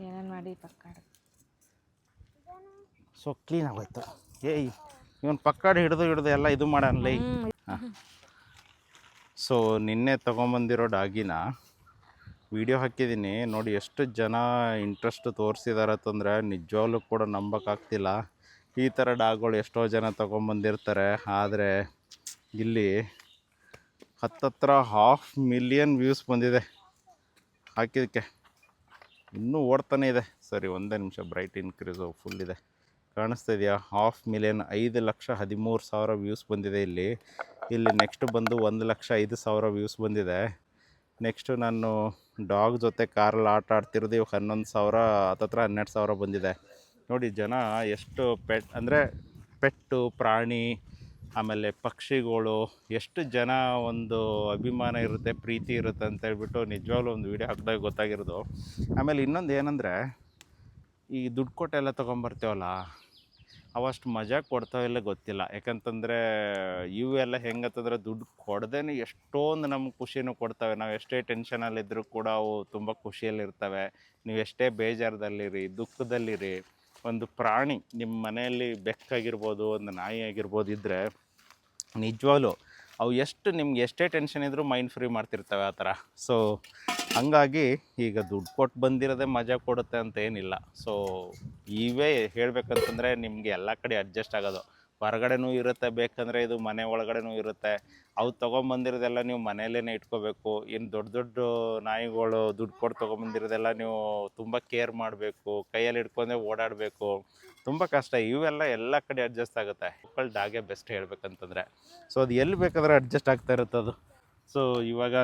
ಏನೇನು ಮಾಡಿ ಪಕ್ಕಾಡ. ಸೊ ಕ್ಲೀನ್ ಆಗೋಯ್ತು. ಏಯ್ ಇವನು ಪಕ್ಕಡೆ ಹಿಡಿದು ಎಲ್ಲ ಇದು ಮಾಡಲ್ಲ. ಹಾಂ. ಸೊ ನಿನ್ನೆ ತೊಗೊಂಬಂದಿರೋ ಡಾಗಿನ ವಿಡಿಯೋ ಹಾಕಿದ್ದೀನಿ ನೋಡಿ. ಎಷ್ಟು ಜನ ಇಂಟ್ರೆಸ್ಟ್ ತೋರಿಸಿದಾರೆ ಅಂತಂದರೆ ನಿಜವಾಗ್ಲೂ ಕೂಡ ನಂಬೋಕ್ಕಾಗ್ತಿಲ್ಲ. ಈ ಥರ ಡಾಗ್ಗಳು ಎಷ್ಟೋ ಜನ ತೊಗೊಂಬಂದಿರ್ತಾರೆ. ಆದರೆ ಇಲ್ಲಿ ಹತ್ತತ್ರ 500,000 ವ್ಯೂಸ್ ಬಂದಿದೆ ಹಾಕಿದ್ದಕ್ಕೆ. ಇನ್ನೂ ಓಡ್ತಾನೆ ಇದೆ. ಸರಿ ಒಂದೇ ನಿಮಿಷ. ಬ್ರೈಟ್ ಇನ್ಕ್ರೀಸು ಫುಲ್ ಇದೆ, ಕಾಣಿಸ್ತಾ ಇದೆಯಾ? 500,000 5,13,000 ವ್ಯೂಸ್ ಬಂದಿದೆ ಇಲ್ಲಿ. ನೆಕ್ಸ್ಟ್ ಬಂದು 1,05,000 ವ್ಯೂಸ್ ಬಂದಿದೆ. ನೆಕ್ಸ್ಟು ನಾನು ಡಾಗ್ ಜೊತೆ ಕಾರಲ್ಲಿ ಆಟ ಆಡ್ತಿರೋದು ಇವಾಗ 11,000 ಹತ್ತತ್ರ 12,000 ಬಂದಿದೆ ನೋಡಿ. ಜನ ಎಷ್ಟು ಪೆಟ್ಟು ಪ್ರಾಣಿ ಆಮೇಲೆ ಪಕ್ಷಿಗಳು ಎಷ್ಟು ಜನ ಒಂದು ಅಭಿಮಾನ ಇರುತ್ತೆ, ಪ್ರೀತಿ ಇರುತ್ತೆ ಅಂತ ಹೇಳ್ಬಿಟ್ಟು ನಿಜವಾಗ್ಲೂ ಒಂದು ವೀಡಿಯೋ ಹಾಕಿದಾಗ ಗೊತ್ತಾಗಿರೋದು. ಆಮೇಲೆ ಇನ್ನೊಂದು ಏನಂದರೆ, ಈ ದುಡ್ಡು ಕೊಟ್ಟೆಲ್ಲ ತೊಗೊಂಬರ್ತೀವಲ್ಲ ಅವಷ್ಟು ಮಜಾ ಕೊಡ್ತಾವಿಲ್ಲ ಗೊತ್ತಿಲ್ಲ. ಯಾಕಂತಂದರೆ ಇವೆಲ್ಲ ಹೆಂಗಂತಂದರೆ ದುಡ್ಡು ಕೊಡ್ದೇ ಎಷ್ಟೊಂದು ನಮ್ಗೆ ಖುಷಿನೂ ಕೊಡ್ತವೆ. ನಾವು ಎಷ್ಟೇ ಟೆನ್ಷನಲ್ಲಿದ್ದರೂ ಕೂಡ ಅವು ತುಂಬ ಖುಷಿಯಲ್ಲಿರ್ತವೆ. ನೀವು ಎಷ್ಟೇ ಬೇಜಾರದಲ್ಲಿರಿ, ದುಃಖದಲ್ಲಿರಿ, ಒಂದು ಪ್ರಾಣಿ ನಿಮ್ಮ ಮನೆಯಲ್ಲಿ ಬೆಕ್ಕಾಗಿರ್ಬೋದು, ಒಂದು ನಾಯಿ ಆಗಿರ್ಬೋದು ಇದ್ದರೆ ನಿಜವಾಗ್ಲೂ ಅವು ನಿಮ್ಗೆ ಎಷ್ಟೇ ಟೆನ್ಷನ್ ಇದ್ದರೂ ಮೈಂಡ್ ಫ್ರೀ ಮಾಡ್ತಿರ್ತವೆ ಆ ಥರ. ಸೊ ಹಂಗಾಗಿ ಈಗ ದುಡ್ಡು ಕೊಟ್ಟು ಬಂದಿರೋದೇ ಮಜಾ ಕೊಡುತ್ತೆ ಅಂತ ಏನಿಲ್ಲ. ಸೊ ಇವೇ ಹೇಳಬೇಕಂತಂದರೆ ನಿಮಗೆ ಎಲ್ಲ ಕಡೆ ಅಡ್ಜಸ್ಟ್ ಆಗೋದು. ಹೊರಗಡೆನೂ ಇರುತ್ತೆ, ಬೇಕಂದರೆ ಇದು ಮನೆ ಒಳಗಡೆನೂ ಇರುತ್ತೆ. ಅವು ತೊಗೊಂಬಂದಿರೋದೆಲ್ಲ ನೀವು ಮನೆಯಲ್ಲೇ ಇಟ್ಕೋಬೇಕು. ಇನ್ನು ದೊಡ್ಡ ದೊಡ್ಡ ನಾಯಿಗಳು ದುಡ್ಡು ಕೊಟ್ಟು ತೊಗೊಂಬಂದಿರೋದೆಲ್ಲ ನೀವು ತುಂಬ ಕೇರ್ ಮಾಡಬೇಕು, ಕೈಯಲ್ಲಿ ಹಿಡ್ಕೊಂಡೇ ಓಡಾಡಬೇಕು, ತುಂಬ ಕಷ್ಟ. ಇವೆಲ್ಲ ಎಲ್ಲ ಕಡೆ ಅಡ್ಜಸ್ಟ್ ಆಗುತ್ತೆ. ಮಕ್ಕಳು ಡಾಗೇ ಬೆಸ್ಟ್ ಹೇಳ್ಬೇಕಂತಂದರೆ. ಸೊ ಅದು ಎಲ್ಲಿ ಬೇಕಾದ್ರೆ ಅಡ್ಜಸ್ಟ್ ಆಗ್ತಾ ಇರುತ್ತೆ ಅದು. ಸೊ ಇವಾಗ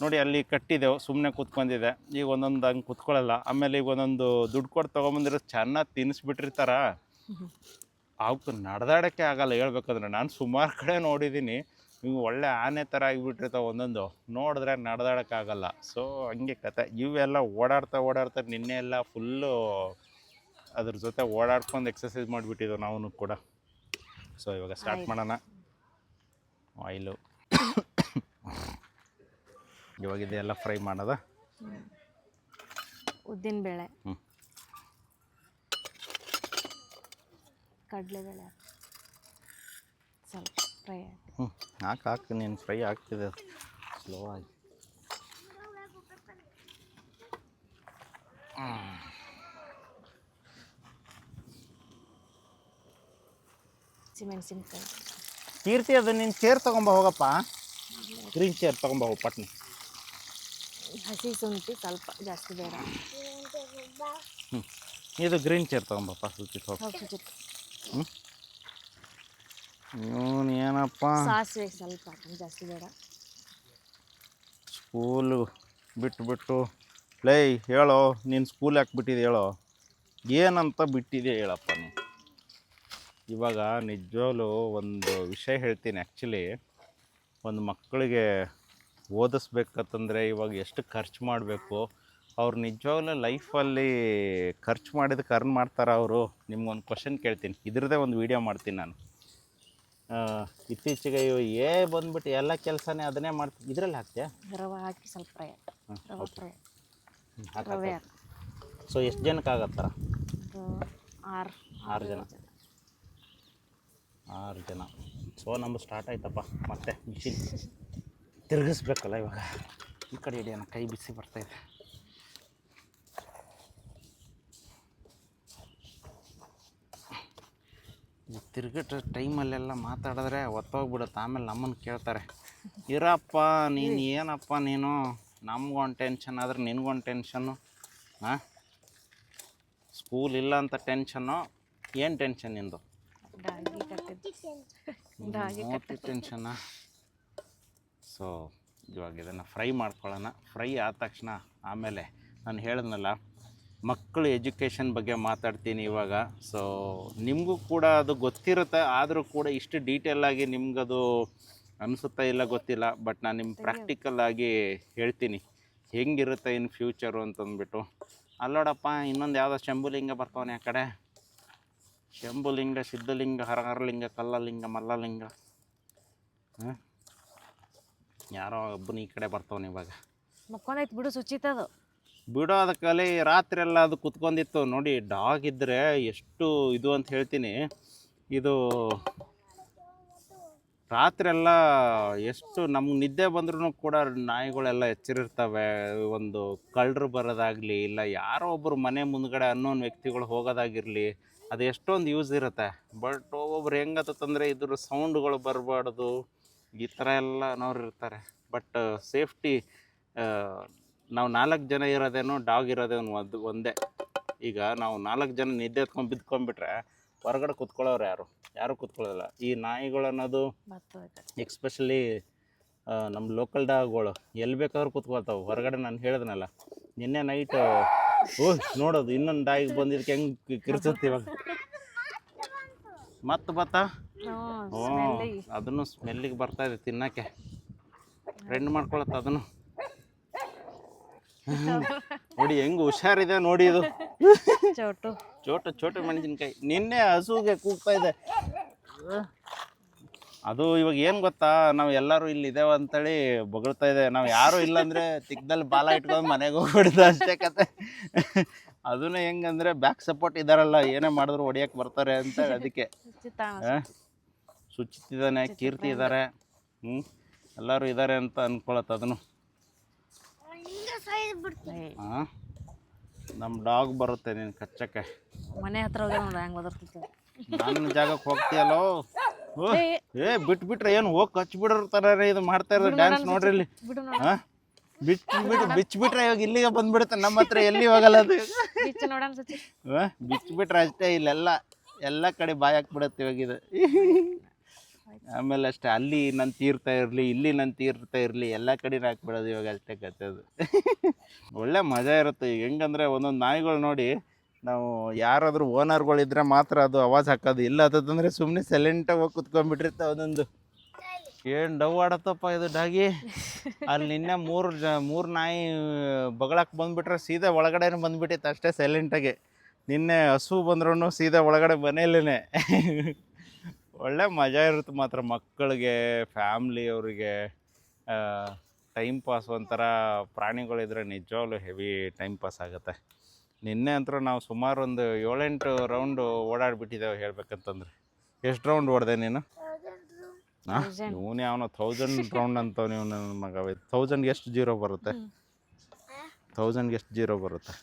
ನೋಡಿ ಅಲ್ಲಿ ಕಟ್ಟಿದೆವು, ಸುಮ್ಮನೆ ಕೂತ್ಕೊಂಡಿದೆ. ಈಗ ಒಂದೊಂದು ಹಂಗೆ ಕೂತ್ಕೊಳ್ಳಲ್ಲ. ಆಮೇಲೆ ಈಗ ಒಂದೊಂದು ದುಡ್ಡು ಕೊಟ್ಟು ತೊಗೊಂಬಂದಿರೋದು ಚೆನ್ನಾಗಿ ತಿನ್ನಿಸ್ಬಿಟ್ಟಿರ್ತಾರ. ಅವಕ್ಕೆ ನಡೆದಾಡೋಕ್ಕೆ ಆಗಲ್ಲ ಹೇಳ್ಬೇಕಂದ್ರೆ. ನಾನು ಸುಮಾರು ಕಡೆ ನೋಡಿದ್ದೀನಿ, ನೀವು ಒಳ್ಳೆ ಆನೆ ಥರ ಆಗಿಬಿಟ್ಟಿರ್ತಾವೆ ಒಂದೊಂದು, ನೋಡಿದ್ರೆ ನಡೆದಾಡೋಕ್ಕಾಗಲ್ಲ. ಸೊ ಹಂಗೆ ಕತೆ. ಇವೆಲ್ಲ ಓಡಾಡ್ತಾ ನಿನ್ನೆ ಎಲ್ಲ ಫುಲ್ಲು ಅದ್ರ ಜೊತೆ ಓಡಾಡ್ಕೊಂಡು ಎಕ್ಸಸೈಸ್ ಮಾಡಿಬಿಟ್ಟಿದ್ದೆವು ನಾವು ಕೂಡ. ಸೊ ಇವಾಗ ಸ್ಟಾರ್ಟ್ ಮಾಡೋಣ. ಆಯಿಲು ಇವಾಗ ಇದೆಲ್ಲ ಫ್ರೈ ಮಾಡೋದ. ಉದ್ದಿನಬೇಳೆ, ಕಡಲೆಬೇಳೆ, ಸ್ವಲ್ಪ ಫ್ರೈ ಹ್ಞೂ ಹಾಕು ನೀನು ಫ್ರೈ ಆಗ್ತಿದೆ ಅದು ಸ್ಲೋ ಆಗಿ. ಹಸಿಮೆಣಸಿನ್ಕಾಯಿ ಕೀರ್ತಿ ಅದು ನೀನು ಚೇರ್ ತೊಗೊಂಬ ಹೋಗಪ್ಪ, ಗ್ರೀನ್ ಚೇರ್ ತೊಗೊಂಬ ಹೋಗಿ ಪಟ್ನಿ. ಹಸಿ ಶುಂಠಿ ಸ್ವಲ್ಪ ಜಾಸ್ತಿ ಬೇಡ. ಹ್ಞೂ ಇದು ಗ್ರೀನ್ ಚೇರ್ ತೊಗೊಂಬಪ್ಪ ಸುಚಿತ್ ಹೋಗಿ. ಹ್ಞೂ ಇವನು ಏನಪ್ಪ ಸಾಸಿವೆ ಸ್ವಲ್ಪ ಹಾಕೊಂಡು ಜಾಸ್ತಿ ಬೇಡ. ಸ್ಕೂಲು ಬಿಟ್ಟು ಲೈ ಹೇಳೋ ನೀನು ಸ್ಕೂಲ್ ಯಾಕೆ ಬಿಟ್ಟಿದೆ ಹೇಳೋ, ಏನಂತ ಬಿಟ್ಟಿದೆ ಹೇಳಪ್ಪ ನೀನು. ಇವಾಗ ನಿಜವಾಗ್ಲೂ ಒಂದು ವಿಷಯ ಹೇಳ್ತೀನಿ. ಆ್ಯಕ್ಚುಲಿ ಒಂದು ಮಕ್ಕಳಿಗೆ ಓದಿಸ್ಬೇಕಂತಂದರೆ ಇವಾಗ ಎಷ್ಟು ಖರ್ಚು ಮಾಡಬೇಕು, ಅವ್ರು ನಿಜವಾಗ್ಲೂ ಲೈಫಲ್ಲಿ ಖರ್ಚು ಮಾಡಿದಕ್ಕೆ ಅರ್ನ್ ಮಾಡ್ತಾರೆ ಅವರು. ನಿಮ್ಗೊಂದು ಕ್ವಶನ್ ಕೇಳ್ತೀನಿ, ಇದ್ರದ್ದೇ ಒಂದು ವೀಡಿಯೋ ಮಾಡ್ತೀನಿ ನಾನು. ಇತ್ತೀಚೆಗೆ ಬಂದ್ಬಿಟ್ಟು ಎಲ್ಲ ಕೆಲಸನೇ ಅದನ್ನೇ ಮಾಡ್ತೀನಿ. ಇದರಲ್ಲಿ ಹಾಕ್ತೀಯಾ? ರವೆ ಹಾಕಿ ಸ್ವಲ್ಪ ಫ್ರೈ. ರವೆ ಫ್ರೈ ಹಾಕಿ. ರವೆ ಸೊ ಎಷ್ಟು ಜನಕ್ಕೆ ಆಗತ್ತಾರ? ಆರು ಜನ. 6 ಜನ. ಸೊ ನಮ್ಮದು ಸ್ಟಾರ್ಟ್ ಆಯ್ತಪ್ಪ. ಮತ್ತೆ ಮಿಷಿನ್ ತಿರುಗಿಸ್ಬೇಕಲ್ಲ ಇವಾಗ. ಈ ಕಡೆ ಹಿಡಿಯೋಣ, ಕೈ ಬಿಸಿ ಬರ್ತಾಯಿದೆ. ತಿರುಗಟ ಟೈಮಲ್ಲೆಲ್ಲ ಮಾತಾಡಿದ್ರೆ ಒತ್ತೋಗ್ಬಿಡುತ್ತೆ, ಆಮೇಲೆ ನಮ್ಮನ್ನು ಕೇಳ್ತಾರೆ, ಇರಪ್ಪ ನೀನು ಏನಪ್ಪ ನೀನು, ನಮ್ಗೊಂದು ಟೆನ್ಷನ್ ಆದ್ರೆ ನಿನ್ಗೊಂದು ಟೆನ್ಷನ್ನು. ಹಾಂ, ಸ್ಕೂಲ್ ಇಲ್ಲ ಅಂತ ಟೆನ್ಷನ್ನು. ಏನು ಟೆನ್ಷನ್ ನಿಂದು? ಮೂತಿ ಟೆನ್ಷನ್ನ. ಸೊ ಇವಾಗ ಇದನ್ನು ಫ್ರೈ ಮಾಡ್ಕೊಳ್ಳೋಣ. ಫ್ರೈ ಆದ ತಕ್ಷಣ ಆಮೇಲೆ ನಾನು ಹೇಳಿದ್ನಲ್ಲ ಮಕ್ಕಳು ಎಜುಕೇಷನ್ ಬಗ್ಗೆ ಮಾತಾಡ್ತೀನಿ ಇವಾಗ. ಸೊ ನಿಮಗೂ ಕೂಡ ಅದು ಗೊತ್ತಿರುತ್ತೆ, ಆದರೂ ಕೂಡ ಇಷ್ಟು ಡೀಟೇಲಾಗಿ ನಿಮ್ಗದು ಅನಿಸುತ್ತಾ ಇಲ್ಲ ಗೊತ್ತಿಲ್ಲ. ಬಟ್ ನಾನು ನಿಮ್ಮ ಪ್ರಾಕ್ಟಿಕಲ್ಲಾಗಿ ಹೇಳ್ತೀನಿ ಹೆಂಗಿರುತ್ತೆ ಇನ್ ಫ್ಯೂಚರು ಅಂತಂದ್ಬಿಟ್ಟು. ಅಲ್ಲೋಡಪ್ಪ ಇನ್ನೊಂದು ಯಾವುದೋ ಶಂಭುಲಿಂಗ ಬರ್ತಾವನೆ ಆ ಕಡೆ. ಶಂಭುಲಿಂಗ, ಸಿದ್ಧಲಿಂಗ, ಹರಹರಲಿಂಗ, ಕಲ್ಲಲಿಂಗ, ಮಲ್ಲಲಿಂಗ. ಹಾಂ, ಯಾರೋ ಒಬ್ಬನ ಈ ಕಡೆ ಬರ್ತಾವನೆ ಇವಾಗ. ಮಕ್ಕೊಂದೈತೆ ಬಿಡು ಸುಚಿತದು. ಬಿಡೋದ ಕಲೆ ರಾತ್ರಿ ಎಲ್ಲ ಅದು ಕುತ್ಕೊಂಡಿತ್ತು ನೋಡಿ. ಡಾಗ್ ಇದ್ದರೆ ಎಷ್ಟು ಇದು ಅಂತ ಹೇಳ್ತೀನಿ. ಇದು ರಾತ್ರಿ ಎಲ್ಲ ಎಷ್ಟು ನಮ್ಗೆ ನಿದ್ದೆ ಬಂದ್ರೂ ಕೂಡ ನಾಯಿಗಳೆಲ್ಲ ಎಚ್ಚರಿರ್ತವೆ. ಒಂದು ಕಳ್ಳರು ಬರೋದಾಗಲಿ, ಇಲ್ಲ ಯಾರೋ ಒಬ್ಬರು ಮನೆ ಮುಂದ್ಗಡೆ ಅನ್ನೋನ್ ವ್ಯಕ್ತಿಗಳು ಹೋಗೋದಾಗಿರಲಿ, ಅದು ಎಷ್ಟೊಂದು ಯೂಸ್ ಇರುತ್ತೆ. ಬಟ್ ಒಬ್ಬೊಬ್ರು ಹೆಂಗತ್ತಂದರೆ ಇದ್ರ ಸೌಂಡ್ಗಳು ಬರಬಾರ್ದು, ಈ ಥರ ಎಲ್ಲ ನೋಡಿರ್ತಾರೆ. ಬಟ್ ಸೇಫ್ಟಿ, ನಾವು 4 ಜನ ಇರೋದೇನೋ, ಡಾಗ್ ಇರೋದೇನು ಒಂದೇ. ಈಗ ನಾವು 4 ಜನ ನಿದ್ದೆ ಎತ್ಕೊಂಡು ಬಿದ್ಕೊಂಡ್ಬಿಟ್ರೆ ಹೊರಗಡೆ ಕುತ್ಕೊಳ್ಳೋರು ಯಾರು ಕುತ್ಕೊಳ್ಳೋದಿಲ್ಲ. ಈ ನಾಯಿಗಳು ಅನ್ನೋದು ಎಕ್ಸ್ಪೆಷಲಿ ನಮ್ಮ ಲೋಕಲ್ ಡಾಗ್ಗಳು ಎಲ್ಲಿ ಬೇಕಾದ್ರೂ ಕುತ್ಕೊಳ್ತಾವೆ ಹೊರಗಡೆ. ನಾನು ಹೇಳಿದ್ನಲ್ಲ ನಿನ್ನೆ ನೈಟ್, ನೋಡೋದು ಇನ್ನೊಂದು ಡಾಯಿಗೆ ಬಂದಿದ್ದಕ್ಕೆ ಹೆಂಗೆ ಕಿರ್ಸುತ್ತೆ ಇವಾಗ. ಮತ್ತೆ ಬತ್ತಾ ಅದನ್ನು ಸ್ಮೆಲ್ಲಿಗೆ ಬರ್ತಾಯಿದೆ ತಿನ್ನೋಕ್ಕೆ. ಫ್ರೆಂಡ್ ಮಾಡ್ಕೊಳತ್ತ ಅದನ್ನು. ನೋಡಿ ಹೆಂಗೆ ಹುಷಾರಿದೆ ನೋಡಿ. ಇದು ಚೋಟು ಮೆಣಸಿನ್ಕಾಯಿ. ನಿನ್ನೆ ಹಸುಗೆ ಕೂಗ್ತಾ ಇದೆ ಅದು. ಇವಾಗ ಏನು ಗೊತ್ತಾ, ನಾವು ಎಲ್ಲರೂ ಇಲ್ಲಿ ಇದ್ದೇವೆ ಅಂತೇಳಿ ಬೊಗಳ್ತಾ ಇದೆ. ನಾವು ಯಾರೂ ಇಲ್ಲಾಂದರೆ ತಿಕ್ಕದಲ್ಲಿ ಬಾಲ ಇಟ್ಕೊಂಡು ಮನೆಗೆ ಹೋಗ್ಬಿಡ್ದು ಅಷ್ಟೇ ಕತೆ. ಅದನ್ನೇ ಹೆಂಗಂದರೆ ಬ್ಯಾಕ್ ಸಪೋರ್ಟ್ ಇದ್ದಾರಲ್ಲ, ಏನೇ ಮಾಡಿದ್ರು ಹೊಡಿಯೋಕ್ಕೆ ಬರ್ತಾರೆ ಅಂತ. ಅದಕ್ಕೆ ಸುಚಿತಿದ್ದಾನೆ, ಕೀರ್ತಿ ಇದ್ದಾರೆ, ಎಲ್ಲರೂ ಇದ್ದಾರೆ ಅಂತ ಅಂದ್ಕೊಳತ್ತೆ ಅದನ್ನು. ಹಾಂ, ನಮ್ಮ ಡಾಗ್ ಬರುತ್ತೆ ನೀನು ಕಚ್ಚಕ್ಕೆ. ಮನೆ ಹತ್ರ ಹೋಗಿ ಹೆಂಗೆ ಬದರ್ತಿತ್ತು. ನನ್ನ ಜಾಗಕ್ಕೆ ಹೋಗ್ತೀಯಲ್ಲೋ. ಬಿಟ್ಬಿಟ್ರೆ ಏನು ಹೋಗಿ ಕಚ್ಬಿಡಿರ್ತಾರೆ. ಇದು ಮಾಡ್ತಾ ಇರೋದು ಡ್ಯಾನ್ಸ್ ನೋಡ್ರಿ ಇಲ್ಲಿ. ಹಾಂ, ಬಿಚ್ಬಿಟ್ರೆ ಇವಾಗ ಇಲ್ಲಿಗೆ ಬಂದ್ಬಿಡುತ್ತೆ ನಮ್ಮ ಹತ್ರ, ಎಲ್ಲಿ ಹೋಗಲ್ಲ ಅದು. ಬಿಚ್ಬಿಟ್ರೆ ಅಷ್ಟೇ, ಎಲ್ಲ ಕಡೆ ಬಾಯಿ ಹಾಕ್ಬಿಡುತ್ತೆ ಇವಾಗ ಇದು. ಆಮೇಲೆ ಅಷ್ಟೇ, ಅಲ್ಲಿ ನಾನು ತೀರ್ತಾ ಇರಲಿ, ಇಲ್ಲಿ ನಾನು ತೀರ್ತಾ ಇರಲಿ, ಎಲ್ಲ ಕಡೆ ಹಾಕ್ಬಿಡೋದು ಇವಾಗ ಅಷ್ಟೇ ಕತೆ ಅದು. ಒಳ್ಳೆ ಮಜಾ ಇರುತ್ತೆ. ಈಗ ಹೆಂಗಂದರೆ ಒಂದೊಂದು ನಾಯಿಗಳು ನೋಡಿ, ನಾವು ಯಾರಾದರೂ ಓನರ್ಗಳಿದ್ರೆ ಮಾತ್ರ ಅದು ಆವಾಜ್ ಹಾಕೋದು. ಇಲ್ಲ ಅಂತಂದರೆ ಸುಮ್ಮನೆ ಸೈಲೆಂಟಾಗಿ ಹೋಗಿ ಕುತ್ಕೊಂಡ್ಬಿಟ್ಟಿರ್ತಾವೆ ಒಂದೊಂದು. ಏನು ಡವ್ ಆಡತ್ತಪ್ಪ ಇದು ಡಾಗಿ. ಅಲ್ಲಿ ನಿನ್ನೆ ಮೂರು ನಾಯಿ ಬಗಳಕ್ಕೆ ಬಂದುಬಿಟ್ರೆ ಸೀದಾ ಒಳಗಡೆನೇ ಬಂದುಬಿಟ್ಟಿತ್ತು ಅಷ್ಟೇ ಸೈಲೆಂಟಾಗಿ. ನಿನ್ನೆ ಹಸು ಬಂದ್ರೂ ಸೀದಾ ಒಳಗಡೆ ಮನೆಯಲ್ಲೇ. ಒಳ್ಳೆ ಮಜಾ ಇರುತ್ತೆ ಮಾತ್ರ ಮಕ್ಕಳಿಗೆ, ಫ್ಯಾಮ್ಲಿಯವ್ರಿಗೆ. ಟೈಮ್ ಪಾಸ್ ಒಂಥರ ಪ್ರಾಣಿಗಳಿದ್ರೆ ನಿಜವಾಗ್ಲೂ ಹೆವಿ ಟೈಮ್ ಪಾಸ್ ಆಗುತ್ತೆ. ನಿನ್ನೆ ಅಂತೂ ನಾವು ಸುಮಾರು ಒಂದು 7-8 ರೌಂಡು ಓಡಾಡಿಬಿಟ್ಟಿದ್ದೇವೆ ಹೇಳ್ಬೇಕಂತಂದ್ರೆ. ಎಷ್ಟು ರೌಂಡ್ ಓಡಿದೆ ನೀನು? ಇವನು ಅವನು 1000 ರೌಂಡ್ ಅಂತ ನೀವು ನನ್ನ ಮಗ 1000ಗೆ ಎಷ್ಟು ಜೀರೋ ಬರುತ್ತೆ 1000ಗೆ ಎಷ್ಟು ಜೀರೋ ಬರುತ್ತೆ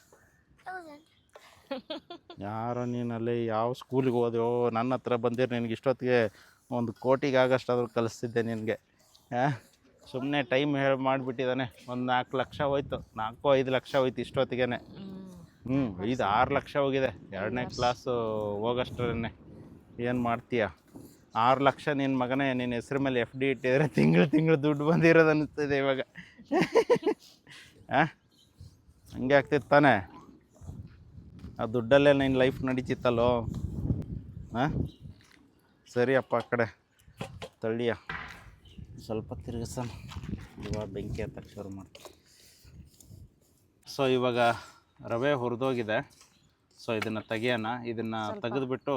ಯಾರೋ ನೀನಲ್ಲಿ ಯಾವ ಸ್ಕೂಲಿಗೆ ಹೋದೆಯೋ ನನ್ನ ಹತ್ರ ಬಂದಿರೋ ನಿನಗೆ ಇಷ್ಟೊತ್ತಿಗೆ 1 ಕೋಟಿಗೆ ಆಗಷ್ಟಾದ್ರೂ ಕಲಿಸ್ತಿದ್ದೆ ನಿನಗೆ ಸುಮ್ಮನೆ ಟೈಮ್ ಮಾಡಿಬಿಟ್ಟಿದ್ದಾನೆ. ಒಂದು 4 ಲಕ್ಷ ಹೋಯ್ತು, 4-5 ಲಕ್ಷ ಹೋಯ್ತು ಇಷ್ಟೊತ್ತಿಗೆ. 5-6 ಲಕ್ಷ ಹೋಗಿದೆ 2ನೇ ಕ್ಲಾಸು ಹೋಗಷ್ಟರೇ. ಏನು ಮಾಡ್ತೀಯ? 6 ಲಕ್ಷ ನಿನ್ನ ಮಗನೇ ನಿನ್ನ ಹೆಸ್ರ ಮೇಲೆ FD ಇಟ್ಟಿದ್ರೆ ತಿಂಗಳು ದುಡ್ಡು ಬಂದಿರೋದು ಅನ್ನಿಸ್ತಿದೆ ಇವಾಗ. ಹಂಗೆ ಆಗ್ತಿತ್ತು ತಾನೇ? ಆ ದುಡ್ಡಲ್ಲೇ ನಿನ್ನ ಲೈಫ್ ನಡೀತಿತ್ತಲ್ಲೋ. ಸರಿ ಅಪ್ಪ ಆ ಕಡೆ ತಳ್ಳಿಯ ಸ್ವಲ್ಪ ತಿರುಗಿಸೋಣ. ಇವಾಗ ಬೆಂಕಿ ಹತ್ತಕ್ಕೆ ಶುರು ಮಾಡ್ತೀವಿ. ಸೊ ಇವಾಗ ರವೆ ಹುರಿದೋಗಿದೆ. ಸೊ ಇದನ್ನು ತೆಗಿಯೋಣ. ಇದನ್ನು ತೆಗೆದುಬಿಟ್ಟು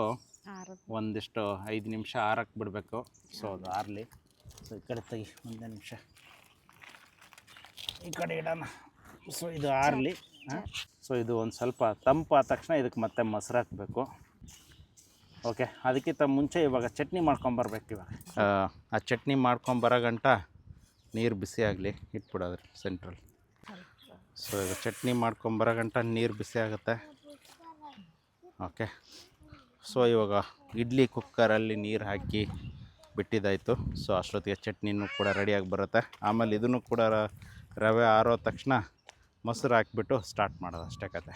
ಒಂದಿಷ್ಟು 5 ನಿಮಿಷ ಆರಕ್ಕೆ ಬಿಡಬೇಕು. ಸೊ ಅದು ಆರಲಿ. ಸೊ ಈ ಕಡೆ ತೆಗಿ, 1 ನಿಮಿಷ ಈ ಕಡೆ ಇಡೋಣ. ಸೊ ಇದು ಆರಲಿ. ಸೊ ಇದು ಒಂದು ಸ್ವಲ್ಪ ತಂಪಾದ ತಕ್ಷಣ ಇದಕ್ಕೆ ಮತ್ತೆ ಮೊಸರು ಹಾಕಬೇಕು. ಓಕೆ, ಅದಕ್ಕಿಂತ ಮುಂಚೆ ಇವಾಗ ಚಟ್ನಿ ಮಾಡ್ಕೊಂಬರ್ಬೇಕು. ಇವಾಗ ಆ ಚಟ್ನಿ ಮಾಡ್ಕೊಂಬರೋ ಗಂಟ ನೀರು ಬಿಸಿ ಆಗಲಿ ಇಟ್ಬಿಡೋದ್ರಿ ಸೆಂಟ್ರಲ್. ಸೊ ಈಗ ಚಟ್ನಿ ಮಾಡ್ಕೊಂಬರೋ ಗಂಟ ನೀರು ಬಿಸಿ ಆಗುತ್ತೆ. ಓಕೆ, ಸೊ ಇವಾಗ ಇಡ್ಲಿ ಕುಕ್ಕರಲ್ಲಿ ನೀರು ಹಾಕಿ ಬಿಟ್ಟಿದ್ದಾಯಿತು. ಸೊ ಅಷ್ಟೊತ್ತಿಗೆ ಚಟ್ನಿನೂ ಕೂಡ ರೆಡಿಯಾಗಿ ಬರುತ್ತೆ. ಆಮೇಲೆ ಇದನ್ನು ಕೂಡ ರವೆ ಆರೋ ತಕ್ಷಣ ಮೊಸರು ಹಾಕ್ಬಿಟ್ಟು ಸ್ಟಾರ್ಟ್ ಮಾಡೋದು ಅಷ್ಟೇ ಕತೆ.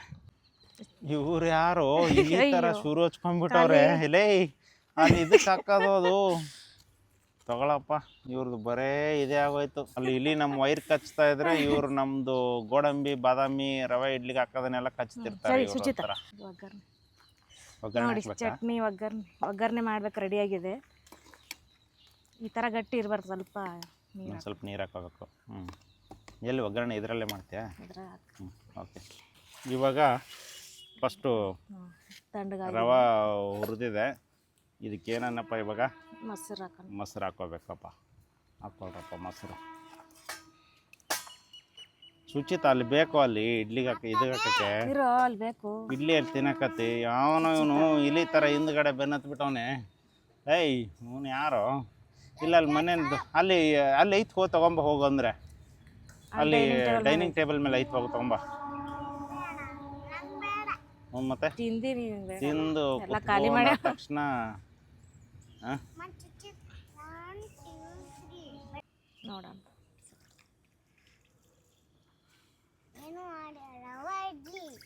ಇವ್ರು ಯಾರೋ ಈ ಥರ ಶುರು ಹಚ್ಕೊಂಡ್ಬಿಟ್ಟವ್ರೆ. ಇಲ್ಲೇ ಅಲ್ಲಿ ಇದಕ್ಕೆ ಹಾಕೋದು ಅದು ತಗೊಳಪ್ಪ. ಇವ್ರದ್ದು ಬರೇ ಇದೇ ಆಗೋಯ್ತು. ಅಲ್ಲಿ ಇಲ್ಲಿ ನಮ್ಮ ವೈರ್ ಕಚ್ತಾ ಇದ್ರೆ ಇವ್ರು ನಮ್ಮದು ಗೋಡಂಬಿ ಬಾದಾಮಿ ರವೆ ಇಡ್ಲಿಗೆ ಹಾಕೋದನ್ನೆಲ್ಲ ಕಚ್ತಿರ್ತಾರೆ. ಚಟ್ನಿ ಒಗ್ಗರಣೆ ಮಾಡ್ಬೇಕು, ರೆಡಿಯಾಗಿದೆ. ಈ ಥರ ಗಟ್ಟಿ ಇರಬಾರ್ದು, ಸ್ವಲ್ಪ ನೀರು ಹಾಕೋಬೇಕು. ಎಲ್ಲಿ ಒಗ್ಗರಣೆ ಇದರಲ್ಲೇ ಮಾಡ್ತೀಯಾ? ಓಕೆ, ಇವಾಗ ಫಸ್ಟು ರವೆ ಹುರಿದಿದೆ. ಇದಕ್ಕೇನಪ್ಪ ಇವಾಗ ಮೊಸರು ಹಾಕೋಬೇಕಪ್ಪ. ಹಾಕ್ಕೊಳ್ರಪ್ಪ ಮೊಸರು. ಸುಚಿತ ಅಲ್ಲಿ ಬೇಕು, ಅಲ್ಲಿ ಇಡ್ಲಿಗೆ ಹಾಕಕ್ಕೆ ಇಡ್ಲಿ ಅಲ್ಲಿ ತಿನ್ನಕತ್ತಿ. ಅವನು ಇವನು ಇಲ್ಲಿ ಥರ ಹಿಂದ್ಗಡೆ ಬೆನ್ನತ್ಬಿಟ್ಟವನೆ. ಇವನು ಯಾರೋ ಇಲ್ಲ ಅಲ್ಲಿ ಮನೆಯದು ಅಲ್ಲಿ ಐತ್ ತೊಗೊಂಬ ಹೋಗು ಅಂದರೆ ಅಲ್ಲಿ ಡೈನಿಂಗ್ ಟೇಬಲ್ ಮೇಲೆ ಐತ್ ಹೋಗಿ ತೊಗೊಂಬ. ಮತ್ತೆ ತಿಂದು ತಕ್ಷಣ ನೋಡೋಣ.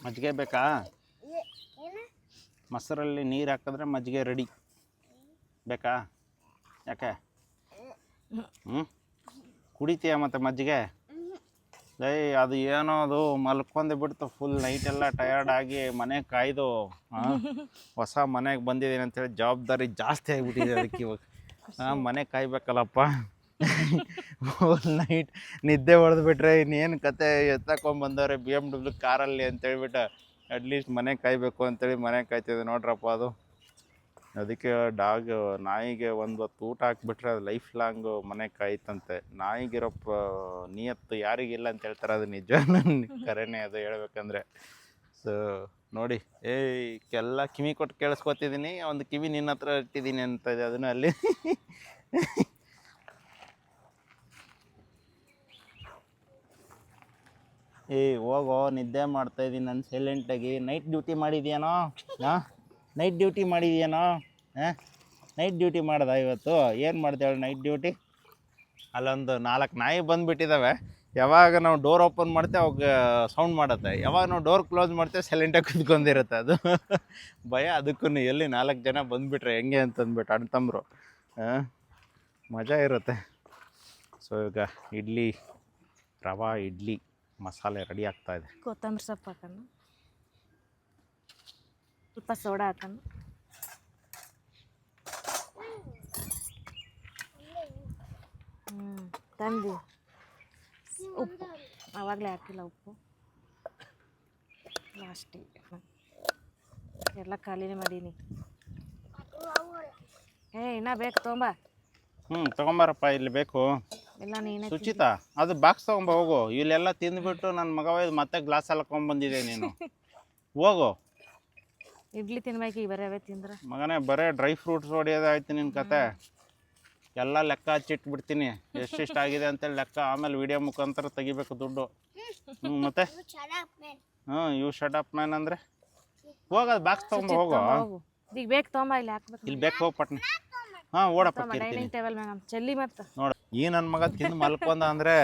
ಮಜ್ಜಿಗೆ ಬೇಕಾ? ಮೊಸರಲ್ಲಿ ನೀರು ಹಾಕಿದ್ರೆ ಮಜ್ಜಿಗೆ ರೆಡಿ. ಬೇಕಾ? ಯಾಕೆ? ಕುಡಿತೀಯ ಮತ್ತೆ ಮಜ್ಜಿಗೆ? ಅದು ಏನೋ ಅದು ಮಲ್ಕೊಂಡೆ ಬಿಡ್ತು. ಫುಲ್ ನೈಟೆಲ್ಲ ಟಯರ್ಡ್ ಆಗಿ ಮನೆ ಕಾಯ್ದು ಹೊಸ ಮನೆಗೆ ಬಂದಿದ್ದೀನಿ ಅಂತೇಳಿ ಜವಾಬ್ದಾರಿ ಜಾಸ್ತಿ ಆಗಿಬಿಟ್ಟಿದೆ ಅದಕ್ಕೆ. ಇವಾಗ ಮನೆ ಕಾಯ್ಬೇಕಲ್ಲಪ್ಪ. ಫುಲ್ ನೈಟ್ ನಿದ್ದೆ ಹೊಡೆದ್ಬಿಟ್ರೆ ಇನ್ನೇನು ಕತೆ ಎತ್ತಕೊಂಬಂದವ್ರೆ BMW ಕಾರಲ್ಲಿ ಅಂತೇಳ್ಬಿಟ್ಟು ಅಟ್ಲೀಸ್ಟ್ ಮನೆ ಕಾಯಬೇಕು ಅಂತೇಳಿ ಮನೆ ಕಾಯ್ತಿದ್ದೆ ನೋಡ್ರಪ್ಪ. ಅದು ಅದಕ್ಕೆ ನಾಯಿಗೆ ಒಂದು ಹೊತ್ತು ಊಟ ಹಾಕ್ಬಿಟ್ರೆ ಅದು ಲೈಫ್ ಲಾಂಗು ಮನೆ ಕಾಯ್ತಂತೆ. ನಾಯಿಗಿರೋ ನಿಯತ್ತು ಯಾರಿಗಿಲ್ಲ ಅಂತ ಹೇಳ್ತಾರೆ. ಅದು ನಿಜ, ಕರೆನೇ ಅದು ಹೇಳ್ಬೇಕಂದ್ರೆ. ಸೊ ನೋಡಿ, ಎಲ್ಲ ಕಿವಿ ಕೊಟ್ಟು ಕೇಳಿಸ್ಕೊತಿದ್ದೀನಿ. ಒಂದು ಕಿವಿ ನಿನ್ನ ಹತ್ರ ಇಟ್ಟಿದ್ದೀನಿ ಅಂತ ಇದೆ, ಅದನ್ನು ಅಲ್ಲಿ. ಹೋಗೋ, ನಿದ್ದೆ ಮಾಡ್ತಾಯಿದ್ದೀನಿ ನಾನು ಸೈಲೆಂಟಾಗಿ. ನೈಟ್ ಡ್ಯೂಟಿ ಮಾಡಿದ್ಯಾನೋ? ನೈಟ್ ಡ್ಯೂಟಿ ಮಾಡಿದ್ಯಾನೋ? ನೈಟ್ ಡ್ಯೂಟಿ ಮಾಡ್ದ ಇವತ್ತು? ಏನು ಮಾಡ್ತೇವೆ ನೈಟ್ ಡ್ಯೂಟಿ? ಅಲ್ಲೊಂದು 4 ನಾಯಿ ಬಂದುಬಿಟ್ಟಿದ್ದಾವೆ. ಯಾವಾಗ ನಾವು ಡೋರ್ ಓಪನ್ ಮಾಡ್ತೇವೆ ಅವಾಗ ಸೌಂಡ್ ಮಾಡುತ್ತೆ, ಯಾವಾಗ ನಾವು ಡೋರ್ ಕ್ಲೋಸ್ ಮಾಡ್ತೇವೆ ಸೈಲೆಂಟಾಗಿ ಕುತ್ಕೊಂಡಿರುತ್ತೆ ಅದು. ಭಯ ಅದಕ್ಕೂ. ಎಲ್ಲಿ 4 ಜನ ಬಂದುಬಿಟ್ರೆ ಹೆಂಗೆ ಅಂತಂದ್ಬಿಟ್ಟು ಅಣ್ತಂಬ್ರು ಮಜಾ ಇರುತ್ತೆ. ಸೊ ಈಗ ಇಡ್ಲಿ, ರವಾ ಇಡ್ಲಿ ಮಸಾಲೆ ರೆಡಿ ಆಗ್ತಾಯಿದೆ. ಕೊತ್ತಂಬರಿ ಸೊಪ್ಪು ಹಾಕೋಣ, ಸ್ವಲ್ಪ ಸೋಡಾ ಹಾಕೋಣ. ತಂದು ಉಪ್ಪು ಆವಾಗಲೇ ಹಾಕಿಲ್ಲ, ಉಪ್ಪು ಲಾಸ್ಟಿಗೆ. ಎಲ್ಲ ಖಾಲಿನೇ ಮಾಡೀನಿ. ಇನ್ನೂ ಬೇಕು ತೊಗೊಂಬ. ತೊಗೊಂಬಾರಪ್ಪ, ಇಲ್ಲಿ ಬೇಕು. ಎಲ್ಲ ನೀನೇ ಸುಚಿತ, ಅದು ಬಾಕ್ಸ್ ತೊಗೊಂಬ ಹೋಗು. ಇಲ್ಲೆಲ್ಲ ತಿಂದ್ಬಿಟ್ಟು ನನ್ನ ಮಗ ಮತ್ತೆ ಗ್ಲಾಸ್ ಹಾಕೊಂಡ್ಬಂದಿದೆ ನೀನು. ಹೋಗು. ಇಡ್ಲಿ ತಿನ್ಬೇಕು, ಈಗ ಬರೀ ಅವೇ ತಿಂದ್ರೆ ಮಗನೇ ಬರೇ ಡ್ರೈ ಫ್ರೂಟ್ಸ್ ಹೊಡಿಯೋದಾಯ್ತು ನಿನ್ನ ಕತೆ. ಎಲ್ಲ ಲೆಕ್ಕ ಹಚ್ಚಿಟ್ಬಿಡ್ತೀನಿ ಎಷ್ಟೆಷ್ಟು ಆಗಿದೆ ಅಂತೇಳಿ ಲೆಕ್ಕ. ಆಮೇಲೆ ವಿಡಿಯೋ ಮುಖಾಂತರ ತೆಗಿಬೇಕು ದುಡ್ಡು. ಮತ್ತೆ ಯು ಶಟ್ ಅಪ್ ಮ್ಯಾನ್ ಅಂದರೆ ಹೋಗೋದು ಬಾಕ್ಸ್ ತೊಗೊಂಡು ಹೋಗೋ. ಹೋಗು ಈಗ ಬೇಕು ತೊಂಬ ಇಲ್ಲಿ ಹಾಕ್ಬೇಕು. ಇಲ್ಲಿ ಬೇಕು ಹೋಗಿ ಪಟ್ನ. ಹಾಂ ಓಡಪ್ಪ ಡೈನಿಂಗ್ ಟೇಬಲ್ ಮ್ಯಾಗ ಚೆಲ್ಲಿ ಮತ್ತೆ ನೋಡು ಈ ನನ್ನ ಮಗ ತಿಂದು ಮಲ್ಕೊಂಡ ಅಂದರೆ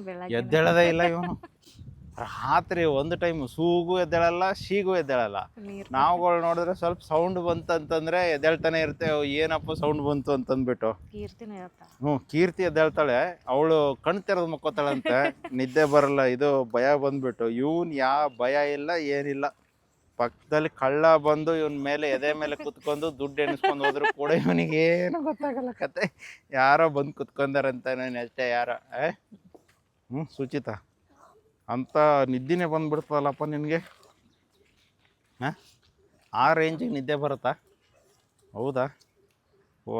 ಬೆಳಗ್ಗೆ ಎದ್ದೇಳೋದೇ ಇಲ್ಲ ಇವನು. ರಾತ್ರಿ ಒಂದು ಟೈಮ್ ಸೂಗೂ ಎದ್ದೇಳಲ್ಲ, ಶೀಗೂ ಎದ್ದೇಳಲ್ಲ. ನೀರು ನಾವುಗಳು ನೋಡಿದ್ರೆ ಸ್ವಲ್ಪ ಸೌಂಡ್ ಬಂತಂತಂದ್ರೆ ಎದ್ದೇಳ್ತಾನೆ ಇರ್ತೇವೆ. ಏನಪ್ಪ ಸೌಂಡ್ ಬಂತು ಅಂತಂದ್ಬಿಟ್ಟು. ಕೀರ್ತಿನೂ ಇರುತ್ತಾ. ಕೀರ್ತಿ ಎದ್ದೇಳ್ತಾಳೆ, ಅವಳು ಕಣ್ ತೆರೆದು ಮಕ್ಕೋತಾಳಂತೆ. ನಿದ್ದೆ ಬರಲ್ಲ, ಇದು ಭಯ ಬಂದ್ಬಿಟ್ಟು. ಇವನ್ ಯಾವ ಭಯ ಇಲ್ಲ ಏನಿಲ್ಲ. ಪಕ್ಕದಲ್ಲಿ ಕಳ್ಳ ಬಂದು ಇವನ್ ಮೇಲೆ ಎದೆ ಮೇಲೆ ಕುತ್ಕೊಂಡು ದುಡ್ಡು ಎಣಿಸ್ಕೊಂಡು ಹೋದ್ರು ಕೂಡ ಇವನಿಗೆ ಏನು ಗೊತ್ತಾಗಲ್ಲ ಕತೆ. ಯಾರೋ ಬಂದು ಕುತ್ಕೊಂಡಾರಂತ ಅಷ್ಟೇ ಯಾರೋ. ಸುಚಿತಾ ಅಂತ ನಿದ್ದೆನೇ ಬಂದ್ಬಿಡ್ತದಲ್ಲಪ್ಪ ನಿನಗೆ. ಹಾಂ ಆ ರೇಂಜಿಗೆ ನಿದ್ದೆ ಬರುತ್ತಾ? ಹೌದಾ? ಓ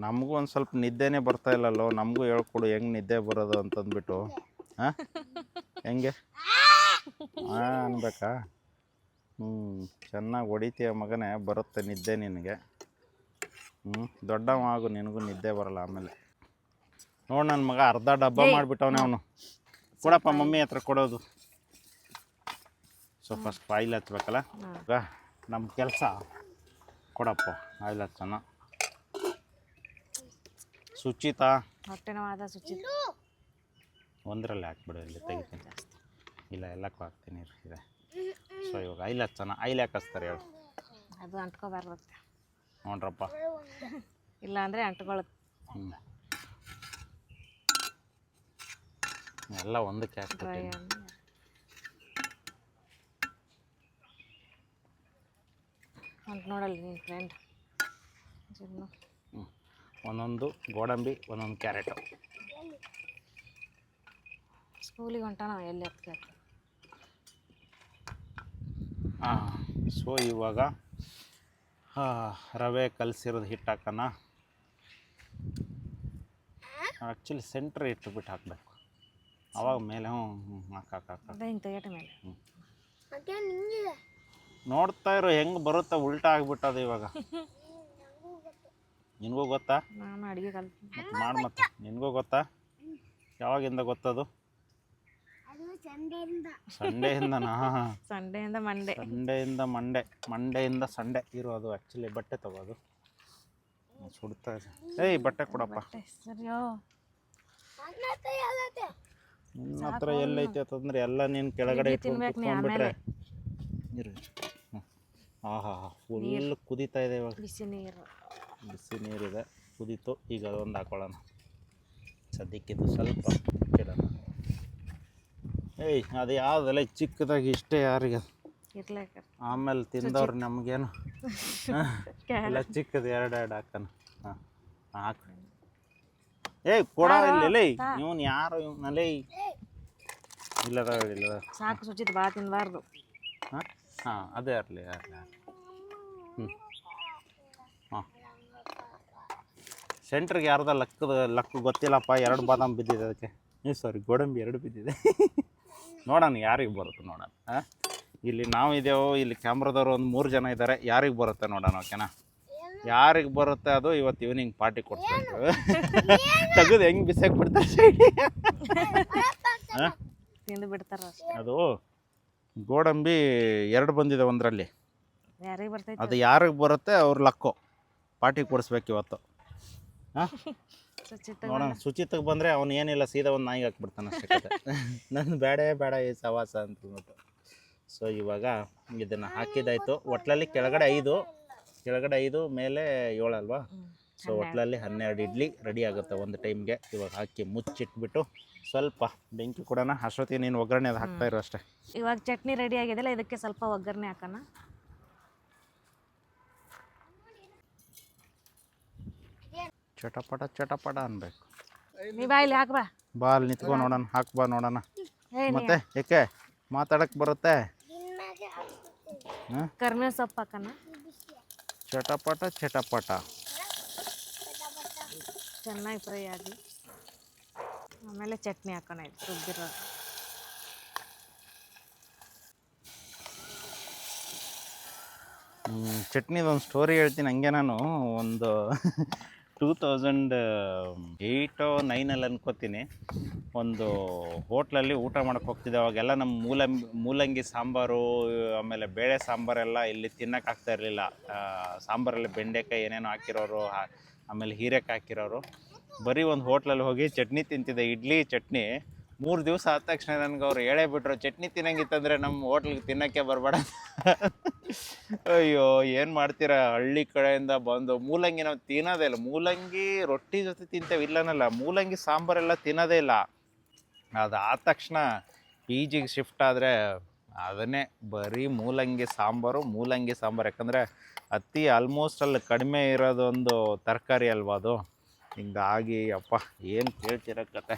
ನಮಗೂ ಒಂದು ಸ್ವಲ್ಪ ನಿದ್ದೆನೇ ಬರ್ತಾ ಇಲ್ಲಲ್ಲೋ. ನಮಗೂ ಹೇಳ್ಕೊಡು ಹೆಂಗೆ ನಿದ್ದೆ ಬರೋದು ಅಂತಂದ್ಬಿಟ್ಟು. ಹಾಂ ಹೆಂಗೆ ಅನ್ಬೇಕಾ? ಚೆನ್ನಾಗಿ ಹೊಡಿತೀಯ ಮಗನೇ, ಬರುತ್ತೆ ನಿದ್ದೆ ನಿನಗೆ. ದೊಡ್ಡವ ಆಗು, ನಿನಗೂ ನಿದ್ದೆ ಬರಲ್ಲ ಆಮೇಲೆ. ನೋಡಿ ನನ್ನ ಮಗ ಅರ್ಧ ಡಬ್ಬ ಮಾಡಿಬಿಟ್ಟವನೇ ಅವನು. ಕೊಡಪ್ಪ ಮಮ್ಮಿ ಹತ್ರ ಕೊಡೋದು. ಸೊ ಫಸ್ಟ್ ಆಯಿಲ್ ಹಚ್ಬೇಕಲ್ಲ ಈಗ ನಮ್ಮ ಕೆಲಸ. ಕೊಡಪ್ಪ ಆಯಿಲ್ ಹಚ್ಚೋಣ. ಸುಚಿತಾ ಹೊಟ್ಟೆ ನೋವಾದ ಸುಚಿತ ಒಂದರಲ್ಲಿ ಹಾಕ್ಬಿಡು, ಇಲ್ಲಿ ತೆಗಿತೀನಿ ಜಾಸ್ತಿ ಇಲ್ಲ, ಎಲ್ಲಕ್ಕೂ ಹಾಕ್ತೀನಿ ಇದೆ. ಸೊ ಇವಾಗ ಆಯಿಲ್ ಹಚ್ಚೋಣ. ಆಯಿಲ್ ಯಾಕೆ ಹಚ್ತಾರೆ ಹೇಳು? ಅದು ಅಂಟ್ಕೋಬಾರ್ದತ್ತೆ ನೋಡ್ರಪ್ಪ, ಇಲ್ಲ ಅಂದರೆ ಅಂಟ್ಕೊಳ್ಳುತ್ತೆ. ಎಲ್ಲ ಒಂದಕ್ಕೆ ಹಾಕ್ಬಿಟ್ಟು ಅಂತ ನೋಡಲ್ಲ ನಿನ್ನ ಫ್ರೆಂಡ್. ಒಂದೊಂದು ಗೋಡಂಬಿ, ಒಂದೊಂದು ಕ್ಯಾರೆಟು. ಸ್ಕೂಲಿಗೆ ಹೊಂಟಾನ ಎಲ್ಲಿ ಹತ್ಕೆ. ಸೊ ಇವಾಗ ರವೆ ಕಲಸಿರೋದು ಹಿಟ್ಟು ಹಾಕೋಣ. ಆ್ಯಕ್ಚುಲಿ ಸೆಂಟ್ರ್ ಇಟ್ಬಿಟ್ಟು ಹಾಕಬೇಕು, ಅವಾಗ ಮೇಲೆ ಹಿಂಗೆ ತೆಗೆಟ ಮೇಲೆ ನೋಡ್ತಾ ಇರೋ ಹೆಂಗೆ ಬರುತ್ತೆ. ಉಲ್ಟಾ ಆಗ್ಬಿಟ್ಟದು ಇವಾಗ. ನಿನಗೂ ಗೊತ್ತಾ? ನಾನು ಅಡುಗೆ ಕಲ್ತು ಮತ್ತೆ ಮಾಡಿ ಮತ್ತೆ ನಿನಗೂ ಗೊತ್ತಾ? ಯಾವಾಗಿಂದ ಗೊತ್ತದು? ಸಂಡೆಯಿಂದನಾ? ಸಂಡೆಯಿಂದ ಮಂಡೆ. ಸಂಡೆಯಿಂದ ಮಂಡೆ, ಮಂಡೆಯಿಂದ ಸಂಡೆ ಇರೋದು. ಆ್ಯಕ್ಚುಲಿ ಬಟ್ಟೆ ತಗೋದು ಸುಡ್ತಾ ಇದೆ. ಏಯ್ ಬಟ್ಟೆ ಕೊಡಪ್ಪ. ಸರಿಯೋ ನಿನ್ನ ಹತ್ರ ಎಲ್ಲೈತೆ ಅಂತಂದ್ರೆ ಎಲ್ಲ ನೀನು ಕೆಳಗಡೆ ಇಟ್ಕೊಂಡ್ಬಿಟ್ರೆ ಆಹಾ ಫುಲ್ ಕುದೀತಾ ಇದೆ ಇವಾಗ. ಬಿಸಿ ನೀರು, ಬಿಸಿ ನೀರಿದೆ, ಕುದೀತು. ಈಗ ಅದೊಂದು ಹಾಕೊಳ್ಳೋಣ ಸದ್ಯಕ್ಕಿದು ಸ್ವಲ್ಪ ಇಡೋಣ. ಏಯ್ ಅದು ಯಾವುದೆಲ್ಲ ಚಿಕ್ಕದಾಗಿ ಇಷ್ಟೇ ಯಾರಿಗೆ ಇರ್ಲೇಕ. ಆಮೇಲೆ ತಿಂದವ್ರು ನಮಗೇನು ಎಲ್ಲ ಚಿಕ್ಕದು ಎರಡು ಹಾಕೋಣ. ಹಾಂ ಹಾಕಿ. ಏಯ್ ಕೊಡ ಇಲ್ಲೇ ಇವನು ಯಾರು ಇವನಲ್ಲೇ ಇಲ್ಲದ ಇಲ್ಲದ ಸಾಕು ಸುಚಿತ್ ಭಾಳ ತಿನ್ನಬಾರ್ದು. ಹಾಂ ಹಾಂ ಅದೇ ಇರಲಿ ಇರಲಿ. ಹಾಂ ಸೆಂಟ್ರಿಗೆ ಯಾರ್ದ ಲಕ್ಕು ಗೊತ್ತಿಲ್ಲಪ್ಪ. 2 ಬಾದಾಮ್ ಬಿದ್ದಿದೆ ಅದಕ್ಕೆ. ಸಾರಿ ಗೋಡಂಬಿ 2 ಬಿದ್ದಿದೆ. ನೋಡೋಣ ಯಾರಿಗೆ ಬರುತ್ತೆ ನೋಡೋಣ. ಇಲ್ಲಿ ನಾವು ಇದ್ದೇವೆ, ಇಲ್ಲಿ ಕ್ಯಾಮ್ರಾದವ್ರು ಒಂದು 3 ಜನ ಇದ್ದಾರೆ. ಯಾರಿಗೆ ಬರುತ್ತೆ ನೋಡೋಣ. ಓಕೆನಾ? ಯಾರಿಗೆ ಬರುತ್ತೆ ಅದು ಇವತ್ತು ಈವ್ನಿಂಗ್ ಪಾರ್ಟಿ ಕೊಡ್ಬೇಕು. ತೆಗೆದು ಹೆಂಗೆ ಬಿಸಾಕ್ ಬಿಡ್ತಾರೆ ತಿಂದು ಬಿಡ್ತಾರ. ಅದು ಗೋಡಂಬಿ 2 ಬಂದಿದೆ ಒಂದರಲ್ಲಿ. ಯಾರಿಗೆ ಬರ್ತೈತೆ ಅದು ಯಾರಿಗೆ ಬರುತ್ತೆ ಅವ್ರ ಲಕ್ಕು. ಪಾರ್ಟಿ ಕೊಡಿಸ್ಬೇಕು ಇವತ್ತು. ಹಾಂ ನೋಡೋಣ. ಸುಚಿತಕ್ಕೆ ಬಂದರೆ ಅವ್ನು ಏನಿಲ್ಲ, ಸೀದಾ ಒಂದು ನಾಯಿಗೆ ಹಾಕ್ಬಿಡ್ತಾನೆ ಅಷ್ಟೇ ಕತೆ. ನನ್ನ ಬೇಡ ಈ ಸವಾಸ ಅಂತಂದ್ಬಿಟ್ಟು. ಸೊ ಇವಾಗ ಇದನ್ನು ಹಾಕಿದ್ದಾಯಿತು. ಒಟ್ಲಲ್ಲಿ ಕೆಳಗಡೆ 5 ಮೇಲೆ 7 ಅಲ್ವಾ? ಸೊ ಒಟ್ಲಲ್ಲಿ 12 ಇಡ್ಲಿ ರೆಡಿ ಆಗುತ್ತೆ ಒಂದು ಟೈಮ್ಗೆ. ಇವಾಗ ಹಾಕಿ ಮುಚ್ಚಿಟ್ಬಿಟ್ಟು ಸ್ವಲ್ಪ ಬೆಂಕಿ ಕೊಡೋಣ. ಅಷ್ಟೊತ್ತಿಗೆ ನೀನು ಒಗ್ಗರಣೆ ಅದು ಹಾಕ್ತಾ ಇರೋ ಅಷ್ಟೇ. ಇವಾಗ ಚಟ್ನಿ ರೆಡಿ ಆಗಿದೆಲ್ಲ, ಇದಕ್ಕೆ ಸ್ವಲ್ಪ ಒಗ್ಗರಣೆ ಹಾಕೋಣ. ಚಟಪಟ ಅನ್ಬೇಕು. ನೀ ಬಾ ಇಲ್ಲಿ ಹಾಕ್ಬಾ. ಬಾ ಅಲ್ಲಿ ನಿಂತ್ಕೊ ನೋಡೋಣ. ಹಾಕ್ಬಾ ನೋಡೋಣ. ಮತ್ತೆ ಏಕೆ ಮಾತಾಡಕ್ಕೆ ಬರುತ್ತೆ? ಕರ್ಬೇವಿನ ಸೊಪ್ಪು ಹಾಕೋಣ. ಚಟಪಟ ಚೆನ್ನಾಗಿ ಫ್ರೈ ಆಗಿ ಆಮೇಲೆ ಚಟ್ನಿ ಹಾಕೋಣ. ಇದು ರುಬ್ಬಿರೋದು. ಚಟ್ನಿದೊಂದು ಸ್ಟೋರಿ ಹೇಳ್ತೀನಿ. ಹಂಗೆ ನಾನು ಒಂದು 2008 9 ಅನ್ಕೋತೀನಿ, ಒಂದು ಹೋಟ್ಲಲ್ಲಿ ಊಟ ಮಾಡಕ್ಕೆ ಹೋಗ್ತಿದ್ದೆ. ಅವಾಗೆಲ್ಲ ನಮ್ಮ ಮೂಲಂಗಿ ಸಾಂಬಾರು ಆಮೇಲೆ ಬೇಳೆ ಸಾಂಬಾರೆಲ್ಲ ಇಲ್ಲಿ ತಿನ್ನಕ್ಕೆ ಆಗ್ತಾ ಇರಲಿಲ್ಲ. ಸಾಂಬಾರಲ್ಲಿ ಬೆಂಡೆಕಾಯಿ ಏನೇನೋ ಹಾಕಿರೋರು, ಆಮೇಲೆ ಹೀರೆಕಾಯಿ ಹಾಕಿರೋರು. ಬರೀ ಒಂದು ಹೋಟ್ಲಲ್ಲಿ ಹೋಗಿ ಚಟ್ನಿ ತಿಂತಿದ್ದೆ, ಇಡ್ಲಿ ಚಟ್ನಿ. 3 ದಿವಸ ಆದ ತಕ್ಷಣ ನನಗೆ ಅವ್ರು ಹೇಳೇ ಬಿಟ್ರು, ಚಟ್ನಿ ತಿನ್ನಂಗಿತ್ತಂದರೆ ನಮ್ಮ ಹೋಟ್ಲಿಗೆ ತಿನ್ನೋಕ್ಕೆ ಬರಬೇಡ. ಅಯ್ಯೋ ಏನು ಮಾಡ್ತೀರಾ, ಹಳ್ಳಿ ಕಡೆಯಿಂದ ಬಂದು ಮೂಲಂಗಿ ನಾವು ತಿನ್ನೋದೇ ಇಲ್ಲ. ಮೂಲಂಗಿ ರೊಟ್ಟಿ ಜೊತೆ ತಿಂತೇವೆ ಇಲ್ಲನಲ್ಲ, ಮೂಲಂಗಿ ಸಾಂಬಾರೆಲ್ಲ ತಿನ್ನೋದೇ ಇಲ್ಲ. ಅದು ಆದ ತಕ್ಷಣ ಪಿ ಜಿಗೆ ಶಿಫ್ಟ್ ಆದರೆ ಅದನ್ನೇ ಬರೀ ಮೂಲಂಗಿ ಸಾಂಬಾರು. ಯಾಕಂದರೆ ಆಲ್ಮೋಸ್ಟ್ ಅಲ್ಲಿ ಕಡಿಮೆ ಇರೋದೊಂದು ತರಕಾರಿ ಅಲ್ವಾ ಅದು. ಹಿಂಗಾಗಿ ಅಪ್ಪ ಏನು ಕೇಳ್ತಿರೋ ಕತೆ.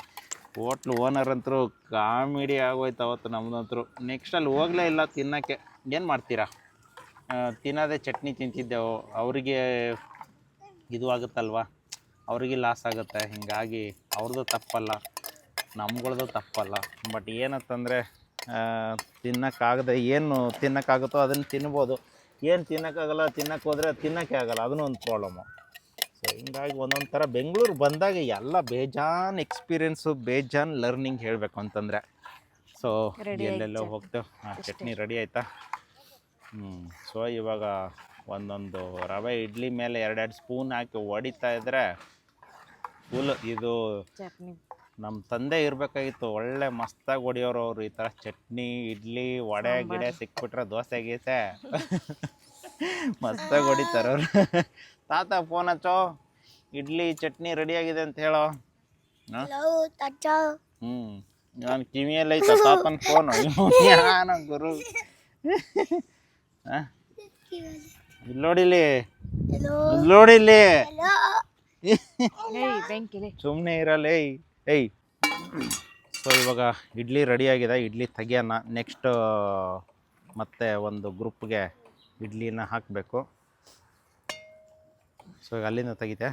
ಹೋಟ್ಲು ಓನರ್ ಅಂತರೂ ಕಾಮಿಡಿ ಆಗೋಯ್ತು ಅವತ್ತು ನಮ್ಮದಂತರೂ. ನೆಕ್ಸ್ಟ್ ಅಲ್ಲಿ ಹೋಗಲೇ ಇಲ್ಲ ತಿನ್ನೋಕ್ಕೆ. ಏನು ಮಾಡ್ತೀರಾ, ತಿನ್ನೋದೇ ಚಟ್ನಿ ತಿಂತಿದ್ದೆವು. ಅವರಿಗೆ ಇದು ಆಗುತ್ತಲ್ವ, ಅವರಿಗೆ ಲಾಸ್ ಆಗುತ್ತೆ. ಹೀಗಾಗಿ ಅವ್ರದ್ದು ತಪ್ಪಲ್ಲ, ನಮ್ಗಳದ್ದು ತಪ್ಪಲ್ಲ. ಬಟ್ ಏನಂತಂದರೆ ತಿನ್ನೋಕ್ಕಾಗದೆ ಏನು ತಿನ್ನೋಕ್ಕಾಗುತ್ತೋ ಅದನ್ನು ತಿನ್ಬೋದು. ಏನು ತಿನ್ನೋಕ್ಕಾಗಲ್ಲ, ತಿನ್ನೋಕ್ಕೆ ಹೋದರೆ ತಿನ್ನೋಕ್ಕೆ ಆಗಲ್ಲ, ಅದನ್ನೂ ಒಂದು ಪ್ರಾಬ್ಲಮ್ಮು. ಸೊ ಹಿಂಗಾಗಿ ಒಂದೊಂದು ಥರ ಬೆಂಗಳೂರು ಬಂದಾಗ ಎಲ್ಲ ಬೇಜಾನ್ ಎಕ್ಸ್ಪೀರಿಯೆನ್ಸು, ಬೇಜಾನ್ ಲರ್ನಿಂಗ್ ಹೇಳಬೇಕು ಅಂತಂದರೆ. ಸೊ ಎಲ್ಲೆಲ್ಲೋ ಹೋಗ್ತೇವೆ. ಚಟ್ನಿ ರೆಡಿ ಆಯಿತಾ? ಸೊ ಇವಾಗ ಒಂದೊಂದು ರವೆ ಇಡ್ಲಿ ಮೇಲೆ 2 ಸ್ಪೂನ್ ಹಾಕಿ ಹೊಡಿತಾ ಇದ್ದರೆ ಫುಲ್ ಇದು ಚಟ್ನಿ. ನಮ್ಮ ತಂದೆ ಇರಬೇಕಾಗಿತ್ತು, ಒಳ್ಳೆ ಮಸ್ತಾಗಿ ಹೊಡಿಯೋರು ಅವರು. ಈ ಥರ ಚಟ್ನಿ, ಇಡ್ಲಿ, ವಡೆ ಗಿಡೆ ಸಿಕ್ಬಿಟ್ರೆ, ದೋಸೆ ಗೀಸೆ ಮಸ್ತಾಗಿ ಹೊಡಿತಾರವ್ರು. ತಾತ ಫೋನ್ ಹಚ್ಚೋ, ಇಡ್ಲಿ ಚಟ್ನಿ ರೆಡಿಯಾಗಿದೆ ಅಂತ ಹೇಳೋ. ನಾನು ಕಿವಿಯಲ್ಲಿ ಐತ ತಾತನ ಫೋನು. ಯಾನ ಗುರು, ಇಲ್ಲೋಡಿಲಿ ಇಲ್ಲೋಡಿಲಿ, ಸುಮ್ಮನೆ ಇರಲ್ಲ. ಏಯ್ ಸೊ ಇವಾಗ ಇಡ್ಲಿ ರೆಡಿಯಾಗಿದೆ, ಇಡ್ಲಿ ತೆಗಿಯೋಣ. ನೆಕ್ಸ್ಟ್ ಮತ್ತೆ ಒಂದು ಗ್ರೂಪ್ಗೆ ಇಡ್ಲಿನ ಹಾಕಬೇಕು. ಸೊ ಈಗ ಅಲ್ಲಿಂದ ತೆಗಿತೆ.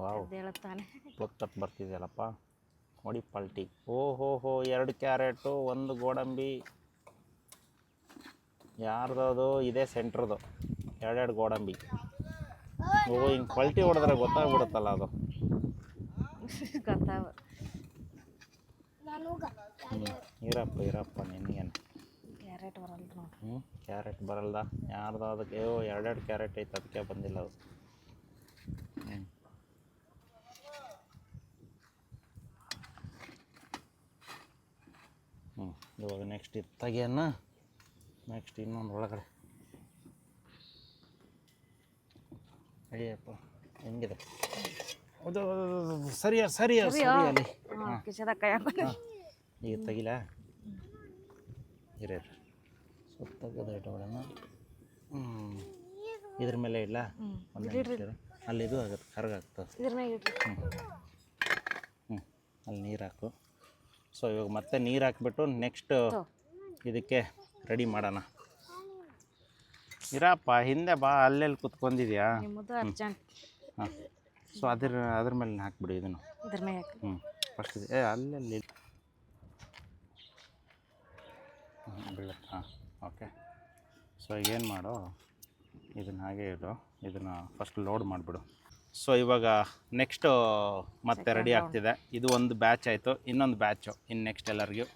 ವಾವ್, ಗೊತ್ತಟ್ಟು ಬರ್ತಿದೆಯಲ್ಲಪ್ಪ, ನೋಡಿ ಪಲ್ಟಿ. ಓಹೋ 2 ಕ್ಯಾರೆಟು, 1 ಗೋಡಂಬಿ. ಯಾರ್ದದು? ಇದೇ ಸೆಂಟ್ರದು. 2 ಗೋಡಂಬಿ. ಹಿಂಗೆ ಪಲ್ಟಿ ಹೊಡೆದ್ರೆ ಗೊತ್ತಾಗ್ಬಿಡುತ್ತಲ್ಲ ಅದು. ಇರಪ್ಪ ನಿನಗೇನು ಕ್ಯಾರೆಟ್ ಬರಲ್ಲ ನೋಡಿ. ಕ್ಯಾರೆಟ್ ಬರಲ್ದ? ಯಾರ್ದು ಅದಕ್ಕೆ? 2 ಕ್ಯಾರೆಟ್ ಐತೆ, ಅದಕ್ಕೆ ಬಂದಿಲ್ಲ ಅದು. ಇವಾಗ ನೆಕ್ಸ್ಟ್ ಇದು ತೆಗಿಯೋಣ. ನೆಕ್ಸ್ಟ್ ಇನ್ನೊಂದು ಒಳಗಡೆ ಅಯ್ಯಪ್ಪ ಹೆಂಗಿದೆ? ಅದು ಸರಿ ಅಲ್ಲಿ. ಈಗ ತೆಗಿಲ ಇರ ತೆಗೆದು ಇಟ್ಟೋಣ. ಇದ್ರ ಮೇಲೆ ಇಲ್ಲ, ಅಲ್ಲಿ ಇದು ಆಗುತ್ತೆ, ಕರ್ಗಾಗ್ತದೆ. ಅಲ್ಲಿ ನೀರು ಹಾಕು. ಸೊ ಇವಾಗ ಮತ್ತೆ ನೀರು ಹಾಕ್ಬಿಟ್ಟು ನೆಕ್ಸ್ಟ್ ಇದಕ್ಕೆ ರೆಡಿ ಮಾಡೋಣ. ಇರಪ್ಪ ಹಿಂದೆ ಬಾ, ಅಲ್ಲೆಲ್ಲಿ ಕುತ್ಕೊಂಡಿದ್ಯಾ? ಹಾಂ, ಸೊ ಅದ್ರ ಮೇಲೆ ಹಾಕ್ಬಿಡು ಇದನ್ನು. ಫಸ್ಟ್ ಅಲ್ಲೆಲ್ಲಿ ಬೀಳುತ್ತೆ. ಹಾಂ, ಓಕೆ. ಸೊ ಏನು ಮಾಡು, ಇದನ್ನು ಹಾಗೆ ಇಡು, ಇದನ್ನು ಫಸ್ಟ್ ಲೋಡ್ ಮಾಡಿಬಿಡು. ಸೊ ಇವಾಗ ನೆಕ್ಸ್ಟು ಮತ್ತೆ ರೆಡಿ ಆಗ್ತಿದೆ. ಇದು ಒಂದು ಬ್ಯಾಚ್ ಆಯಿತು, ಇನ್ನೊಂದು ಬ್ಯಾಚು ಇನ್ನು ನೆಕ್ಸ್ಟ್ ಎಲ್ಲರಿಗೂ.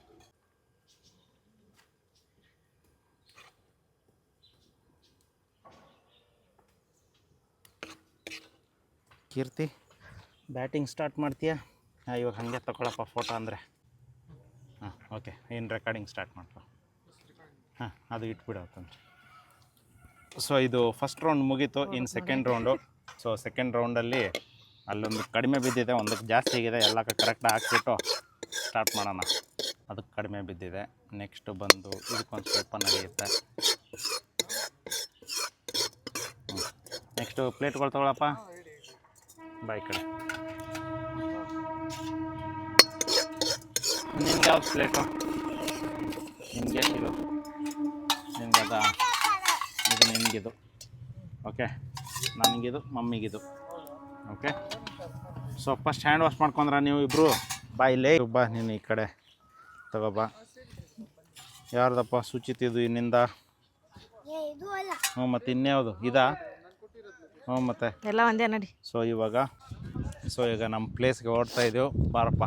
ಕೀರ್ತಿ, ಬ್ಯಾಟಿಂಗ್ ಸ್ಟಾರ್ಟ್ ಮಾಡ್ತೀಯಾ? ಇವಾಗ ಹಾಗೆ ತಗೊಳಪ್ಪ ಫೋಟೋ ಅಂದರೆ. ಹಾಂ, ಓಕೆ. ಏನು ರೆಕಾರ್ಡಿಂಗ್ ಸ್ಟಾರ್ಟ್ ಮಾಡ್ಕೊ. ಹಾಂ, ಅದು ಇಟ್ಬಿಡು ಅಂತಂದ್ರೆ. ಸೊ ಇದು ಫಸ್ಟ್ ರೌಂಡ್ ಮುಗೀತು, ಇನ್ನು ಸೆಕೆಂಡ್ ರೌಂಡು. ಸೊ ಸೆಕೆಂಡ್ ರೌಂಡಲ್ಲಿ ಅಲ್ಲೊಂದು ಕಡಿಮೆ ಬಿದ್ದಿದೆ, ಒಂದಕ್ಕೆ ಜಾಸ್ತಿ ಆಗಿದೆ. ಎಲ್ಲಕ್ಕೆ ಕರೆಕ್ಟಾಗಿ ಹಾಕ್ಬಿಟ್ಟು ಸ್ಟಾರ್ಟ್ ಮಾಡೋಣ. ಅದಕ್ಕೆ ಕಡಿಮೆ ಬಿದ್ದಿದೆ. ನೆಕ್ಸ್ಟು ಬಂದು ಇದಕ್ಕೊಂದು ಸ್ವಲ್ಪ ನಡೆಯುತ್ತೆ. ನೆಕ್ಸ್ಟು ಪ್ಲೇಟ್ಗಳು ತೊಗೊಳಪ್ಪ, ಬಾಯ್ ಕಡೆ. ನಿಮ್ಗೆ ಯಾವ್ದು ಪ್ಲೇಟು? ನಿಮ್ಗೆ ಎಷ್ಟಿದು? ನಿಮ್ಗೆ ಅದ, ಇದು ನಿಮಗಿದು. ಓಕೆ, ನನಗಿದು, ಮಮ್ಮಿಗಿದು. Okay. So first hand wash ಮಾಡ್ಕೊಂಡ್ರ ನೀವು ಇಬ್ಬರು? ಬಾ ಇಲ್ಲೇ ಬಾ, ನೀನು ಈ ಕಡೆ ತಗೋಬಾ. ಯಾರ್ದಪ್ಪ ಸುಚಿತಿದು ಇನ್ನಿಂದ? ಹ್ಞೂ ಮತ್ತು ಇನ್ಯಾವುದು ಇದಾ? ಹ್ಞೂ ಮತ್ತೆ ಎಲ್ಲ ಒಂದೇ ನಡಿ. ಸೊ ಈಗ ನಮ್ಮ ಪ್ಲೇಸ್ಗೆ ಓಡ್ತಾ ಇದ್ದೀವಿ, ಬಾರಪ್ಪ.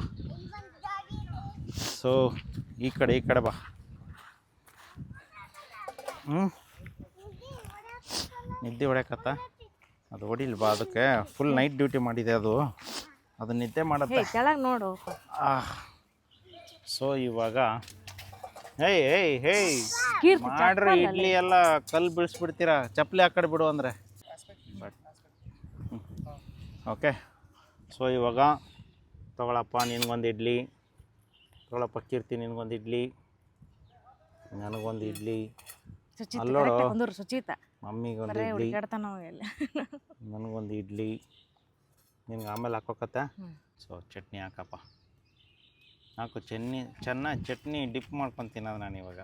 ಸೊ ಈ ಕಡೆ ಬಾ. ನಿದ್ದೆ ಹೊಡ್ಯಾಕತ್ತ ಅದು ಹೊಡಿಲ್ ಬಾ. ಅದಕ್ಕೆ ಫುಲ್ ನೈಟ್ ಡ್ಯೂಟಿ ಮಾಡಿದೆ ಅದು ನಿದ್ದೆ ಮಾಡುತ್ತೆ. ಕೆಳಗೆ ನೋಡು. ಸೊ ಇವಾಗ ಮಾಡ್ರಿ ಇಡ್ಲಿ ಎಲ್ಲ ಕಲ್ಲು ಬೀಳಿಸ್ಬಿಡ್ತೀರಾ, ಚಪ್ಪಲಿ ಆ ಕಡೆ ಬಿಡು ಅಂದರೆ. ಓಕೆ, ಸೊ ಇವಾಗ ತಗೊಳಪ್ಪ ನಿನ್ಗೊಂದು ಇಡ್ಲಿ, ತಗೊಳಪ್ಪ ಕೀರ್ತಿ ನಿನ್ಗೊಂದು ಇಡ್ಲಿ, ನನಗೊಂದು ಇಡ್ಲಿ, ಅಲ್ಲೋಡು ಸುಚಿತ ಮಮ್ಮಿಗೊಂದು ಇಡ್ಲಿ, ನನಗೊಂದು ಇಡ್ಲಿ, ನಿನ್ಗೆ ಆಮೇಲೆ ಹಾಕೋಕತ್ತ. ಸೊ ಚಟ್ನಿ ಹಾಕಪ್ಪ, ಹಾಕು. ಚೆನ್ನಾಗಿ ಚಟ್ನಿ ಡಿಪ್ ಮಾಡ್ಕೊಂಡು ತಿನ್ನೋದು ನಾನು ಇವಾಗ.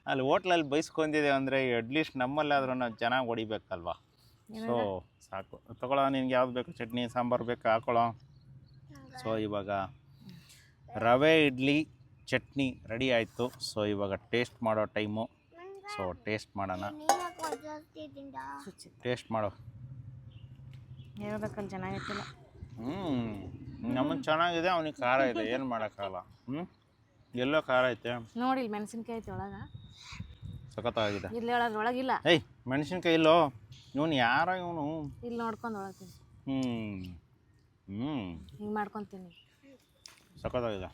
ಅಲ್ಲಿ ಹೋಟ್ಲಲ್ಲಿ ಬೈಸ್ಕೊಂಡಿದೆ ಅಂದರೆ ಅಟ್ಲೀಸ್ಟ್ ನಮ್ಮಲ್ಲಾದ್ರೂ ನಾವು ಚೆನ್ನಾಗಿ ಹೊಡಿಬೇಕಲ್ವಾ. ಸೊ ಸಾಕು, ತಗೊಳ್ಳೋ. ನಿನ್ಗೆ ಯಾವ್ದು ಬೇಕು, ಚಟ್ನಿ ಸಾಂಬಾರು ಬೇಕು ಹಾಕೊಳ್ಳೋ. ಸೊ ಇವಾಗ ರವೆ ಇಡ್ಲಿ ಚಟ್ನಿ ರೆಡಿ ಆಯಿತು. ಸೊ ಇವಾಗ ಟೇಸ್ಟ್ ಮಾಡೋ ಟೈಮು. ಸೊ ಟೇಸ್ಟ್ ಮಾಡೋಣ. ಟೇಸ್ಟ್ ಮಾಡೋ. ಹೇಳ್ಬೇಕಲ್ಲಿ ಚೆನ್ನಾಗಿತ್ತಿಲ್ಲ. ನಮಗೆ ಚೆನ್ನಾಗಿದೆ, ಅವನಿಗೆ ಖಾರ ಇದೆ, ಏನು ಮಾಡೋಕ್ಕಾಗಲ್ಲ. ಎಲ್ಲೋ ಖಾರ ಐತೆ ನೋಡಿ. ಇಲ್ಲಿ ಮೆಣಸಿನ್ಕಾಯಿ ಐತೆ ಒಳಗೆ, ಸಖತ್ತಾಗಿದೆ. ಇಲ್ಲಿ ಒಳಗಿಲ್ಲ. ಮೆಣಸಿನ್ಕಾಯಿ ಇಲ್ಲೋ. ಇವನು ಯಾರ ಇವನು? ಇಲ್ಲಿ ನೋಡ್ಕೊಂಡು ಒಳಗ್ತೀನಿ. ಹಿಂಗೆ ಮಾಡ್ಕೊತೀನಿ. ಸಖತ್ತಾಗಿದೆ.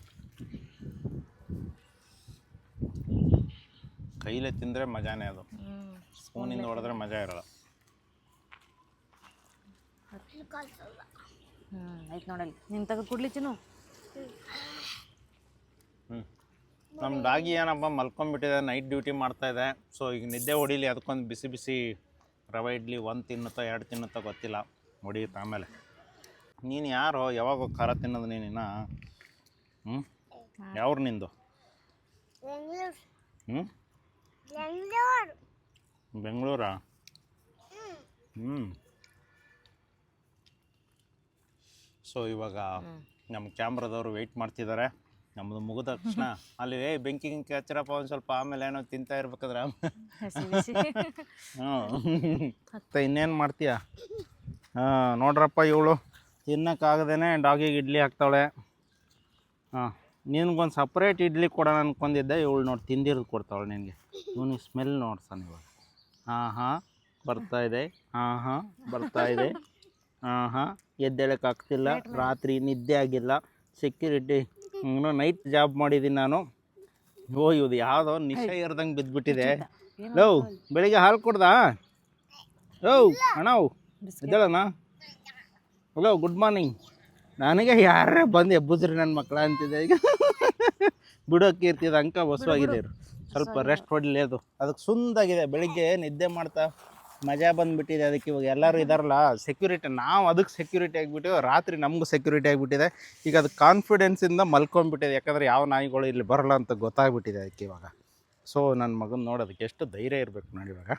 ಕೈಲೇ ತಿಂದರೆ ಮಜಾನೇ ಅದು, ಸ್ಪೂನಿಂದ ಹೊಡೆದ್ರೆ ಮಜಾ ಇರಲ್ಲ. ಆಯ್ತು ನೋಡಲ್ಲಿ, ನಿನ್ನ ತೆಗೆದು ಕುಡ್ಲಿ ಚಿನ್ನು. ನಮ್ಮ ಡಾಗಿ ಏನಪ್ಪ ಮಲ್ಕೊಂಡ್ಬಿಟ್ಟಿದೆ, ನೈಟ್ ಡ್ಯೂಟಿ ಮಾಡ್ತಾಯಿದೆ. ಸೊ ಈಗ ನಿದ್ದೆ ಹೊಡಿಲಿ, ಅದಕ್ಕೊಂದು ಬಿಸಿ ಬಿಸಿ ರವೆ ಇಡ್ಲಿ 1 ತಿನ್ನುತ್ತೋ 2 ತಿನ್ನುತ್ತೋ ಗೊತ್ತಿಲ್ಲ, ಹೊಡಿಯುತ್ತೆ ಆಮೇಲೆ. ನೀನು ಯಾರೋ ಯಾವಾಗ ಖಾರ ತಿನ್ನೋದು ನೀನಿನ್ನ? ಯಾವ್ರು ನಿಂದು? ಬೆಂಗಳೂರಾ? ಸೊ ಇವಾಗ ನಮ್ಮ ಕ್ಯಾಮ್ರಾದವರು ವೆಯ್ಟ್ ಮಾಡ್ತಿದ್ದಾರೆ. ನಮ್ಮದು ಮುಗಿದ ತಕ್ಷಣ ಅಲ್ಲಿ ಬೆಂಕಿ ಹಚ್ಚಿರಪ್ಪ ಒಂದು ಸ್ವಲ್ಪ, ಆಮೇಲೆ ಏನೋ ತಿಂತಾ ಇರ್ಬೇಕಾದ್ರೆ. ಮತ್ತೆ ಇನ್ನೇನು ಮಾಡ್ತೀಯ? ನೋಡ್ರಪ್ಪ, ಇವಳು ತಿನ್ನೋಕ್ಕಾಗದೇ ಡಾಗಿಗೆ ಇಡ್ಲಿ ಹಾಕ್ತಾಳೆ. ನಿನ್ಗೊಂದು ಸಪ್ರೇಟ್ ಇಡ್ಲಿ ಕೊಡೋಣ ಅಂದ್ಕೊಂಡಿದ್ದೆ, ಇವಳು ನೋಡಿ ತಿಂದಿರೋದು ಕೊಡ್ತಾಳೆ ನಿನಗೆ. ಇವನಿಗೆ ಸ್ಮೆಲ್ ನೋಡ್ತಾನೆ ಇವಾಗ. ಬರ್ತಾಯಿದೆ, ಬರ್ತಾಯಿದೆ. ಎದ್ದೇಳಕ್ಕಾಗ್ತಿಲ್ಲ, ರಾತ್ರಿ ನಿದ್ದೆ ಆಗಿಲ್ಲ, ಸೆಕ್ಯೂರಿಟಿ ನೈಟ್ ಜಾಬ್ ಮಾಡಿದ್ದೀನಿ ನಾನು. ಇದು ಯಾವುದೋ ನಿಶೆ ಇರ್ದಂಗೆ ಬಿದ್ದುಬಿಟ್ಟಿದೆ. ಬೆಳಿಗ್ಗೆ ಹಾಲು ಕೊಡ್ದಾ? ಅಣ್ಣ ಎದ್ದೇಳಣ್ಣ. Hello, good morning. ನನಗೆ ಯಾರೇ ಬಂದು ಎಬ್ಬುಸ್ರಿ ನನ್ನ ಮಕ್ಕಳ ಅಂತಿದೆ. ಈಗ ಬಿಡೋಕೆ ಇರ್ತಿದೆ ಅಂಕ ಬಸವಾಗಿದೆ. ಸ್ವಲ್ಪ ರೆಸ್ಟ್ ಹೊಡಲಿ. ಅದಕ್ಕೆ ಸುಂದಾಗಿದೆ. ಬೆಳಿಗ್ಗೆ ನಿದ್ದೆ ಮಾಡ್ತಾ ಮಜಾ ಬಂದುಬಿಟ್ಟಿದೆ. ಅದಕ್ಕೆ ಇವಾಗ ಎಲ್ಲರೂ ಇದಾರಲ್ಲ ಸೆಕ್ಯೂರಿಟಿ, ನಾವು ಅದಕ್ಕೆ ಸೆಕ್ಯೂರಿಟಿ ಆಗಿಬಿಟ್ಟು, ರಾತ್ರಿ ನಮಗೂ ಸೆಕ್ಯೂರಿಟಿ ಆಗಿಬಿಟ್ಟಿದೆ. ಈಗ ಅದು ಕಾನ್ಫಿಡೆನ್ಸಿಂದ ಮಲ್ಕೊಂಡ್ಬಿಟ್ಟಿದೆ, ಯಾಕಂದರೆ ಯಾವ ನಾಯಿಗಳು ಇಲ್ಲಿ ಬರೋಲ್ಲ ಅಂತ ಗೊತ್ತಾಗ್ಬಿಟ್ಟಿದೆ ಅದಕ್ಕೆ ಇವಾಗ. ಸೊ ನನ್ನ ಮಗನ ನೋಡೋದಕ್ಕೆ ಎಷ್ಟು ಧೈರ್ಯ ಇರಬೇಕು ನೋಡಿ ಇವಾಗ.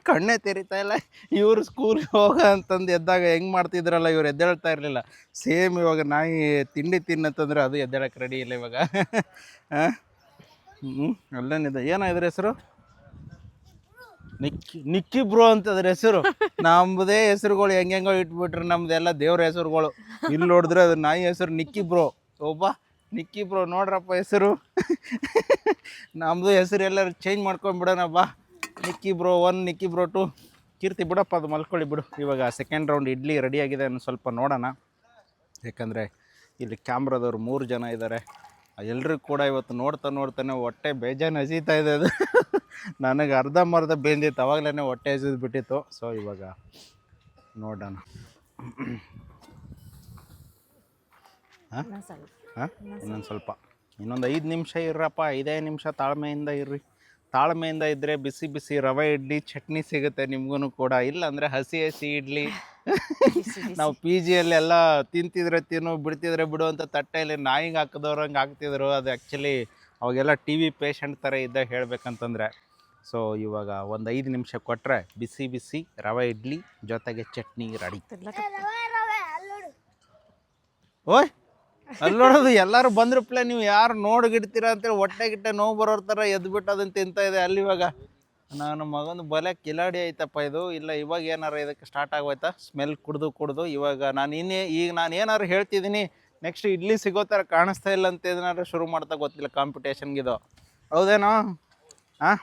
ಕಣ್ಣೇ ತೆರಿತಾ ಇಲ್ಲ. ಇವರು ಸ್ಕೂಲ್ಗೆ ಹೋಗ ಅಂತಂದು ಎದ್ದಾಗ ಹೆಂಗೆ ಮಾಡ್ತಿದ್ರಲ್ಲ, ಇವ್ರು ಎದ್ದೇಳ್ತಾ ಇರಲಿಲ್ಲ. ಸೇಮ್ ಇವಾಗ ನಾಯಿ ತಿಂಡಿ ತಿನ್ನತ್ತಂದ್ರೆ ಅದು ಎದ್ದೇಳಕ್ಕೆ ರೆಡಿ ಇಲ್ಲ ಇವಾಗ. ಅಲ್ಲೇನಿದೆ, ಏನೋ ಇದ್ರ ಹೆಸರು? ನಿಕ್ಕಿ ಬ್ರೋ ಅಂತದ್ರ ಹೆಸರು. ನಮ್ಮದೇ ಹೆಸರುಗಳು ಹೆಂಗೆಂಗೋ ಇಟ್ಬಿಟ್ರೆ, ನಮ್ದೆಲ್ಲ ದೇವ್ರ ಹೆಸರುಗಳು. ಇಲ್ಲಿ ನೋಡಿದ್ರೆ ಅದು ನಾಯಿ ಹೆಸರು ನಿಕ್ಕಿ ಬ್ರೋ. ನಿಕ್ಕಿ ಬ್ರೋ ನೋಡ್ರಪ್ಪ ಹೆಸರು. ನಮ್ಮದು ಹೆಸರು ಎಲ್ಲರೂ ಚೇಂಜ್ ಮಾಡ್ಕೊಂಡ್ಬಿಡೋಣಪ್ಪ. ನಿಕ್ಕಿ ಬ್ರೋ 1, ನಿಕ್ಕಿ ಬ್ರೋ 2. ಕೀರ್ತಿ ಬಿಡಪ್ಪ, ಅದು ಮಲ್ಕೊಳ್ಳಿ ಬಿಡು. ಇವಾಗ ಸೆಕೆಂಡ್ ರೌಂಡ್ ಇಡ್ಲಿ ರೆಡಿಯಾಗಿದೆ, ಸ್ವಲ್ಪ ನೋಡೋಣ. ಯಾಕಂದರೆ ಇಲ್ಲಿ ಕ್ಯಾಮ್ರಾದವ್ರು 3 ಜನ ಇದ್ದಾರೆ. ಎಲ್ರಿಗೂ ಕೂಡ ಇವತ್ತು ನೋಡ್ತಾನೆ ಹೊಟ್ಟೆ ಬೇಜಾನು ಹಸೀತಾ ಇದೆ. ಅದು ನನಗೆ ಅರ್ಧಂಬರ್ಧ ಬೆಂದಿತ್ತು, ಅವಾಗಲೇ ಹೊಟ್ಟೆ ಹಸಿದು ಬಿಟ್ಟಿತ್ತು. ಸೊ ಇವಾಗ ನೋಡೋಣ. ಇನ್ನೊಂದು ಸ್ವಲ್ಪ, ಇನ್ನೊಂದು 5 ನಿಮಿಷ ಇರ್ರಪ್ಪ. 5 ನಿಮಿಷ ತಾಳ್ಮೆಯಿಂದ ಇರ್ರಿ. ತಾಳ್ಮೆಯಿಂದ ಇದ್ದರೆ ಬಿಸಿ ಬಿಸಿ ರವೆ ಇಡ್ಲಿ ಚಟ್ನಿ ಸಿಗುತ್ತೆ ನಿಮ್ಗೂ ಕೂಡ. ಇಲ್ಲಾಂದರೆ ಹಸಿ ಇಡ್ಲಿ. ನಾವು ಪಿ ಜಿಯಲ್ಲೆಲ್ಲ ತಿಂತಿದ್ರೆ ತಿನ್ನು, ಬಿಡ್ತಿದ್ರೆ ಬಿಡು ಅಂತ ತಟ್ಟೆಯಲ್ಲಿ ನಾಯಿಗೆ ಹಾಕಿದವ್ರಂಗೆ ಹಾಕ್ತಿದ್ರು. ಅದು ಆ್ಯಕ್ಚುಲಿ ಅವಾಗೆಲ್ಲ ಟಿ ವಿ ಪೇಷಂಟ್ ಥರ ಇದ್ದ ಹೇಳಬೇಕಂತಂದರೆ. ಸೊ ಇವಾಗ ಒಂದು 5 ನಿಮಿಷ ಕೊಟ್ಟರೆ ಬಿಸಿ ಬಿಸಿ ರವೆ ಇಡ್ಲಿ ಜೊತೆಗೆ ಚಟ್ನಿ ರೆಡಿ. ಓಯ್ ಅಲ್ಲಿ ನೋಡೋದು ಎಲ್ಲರೂ ಬಂದ್ರಪ್ಲೆ ನೀವು ಯಾರು ನೋಡ್ಗಿಡ್ತೀರಾ ಅಂತೇಳಿ ಹೊಟ್ಟೆ ಗಿಟ್ಟೆ ನೋವು ಬರೋರ್ ಥರ ಎದ್ಬಿಟ್ಟು ಅದನ್ನು ತಿಂತಾ ಇದೆ ಅಲ್ಲಿ. ಇವಾಗ ನಾನು ಮಗನ ಬಲೆ ಕಿಲಾಡಿ ಐತಪ್ಪ ಇದು. ಇಲ್ಲ ಇವಾಗ ಏನಾರು ಇದಕ್ಕೆ ಸ್ಟಾರ್ಟ್ ಆಗೋಯ್ತಾ ಸ್ಮೆಲ್ ಕುಡ್ದು ಇವಾಗ ನಾನು ಏನಾರು ಹೇಳ್ತಿದ್ದೀನಿ ನೆಕ್ಸ್ಟ್ ಇಡ್ಲಿ ಸಿಗೋ ಥರ ಕಾಣಿಸ್ತಾ ಇಲ್ಲ ಅಂತ ಏನಾದ್ರು ಶುರು ಮಾಡ್ತಾ ಗೊತ್ತಿಲ್ಲ ಕಾಂಪಿಟೇಷನ್ಗಿದು. ಹೌದೇನೋ? ಹಾಂ,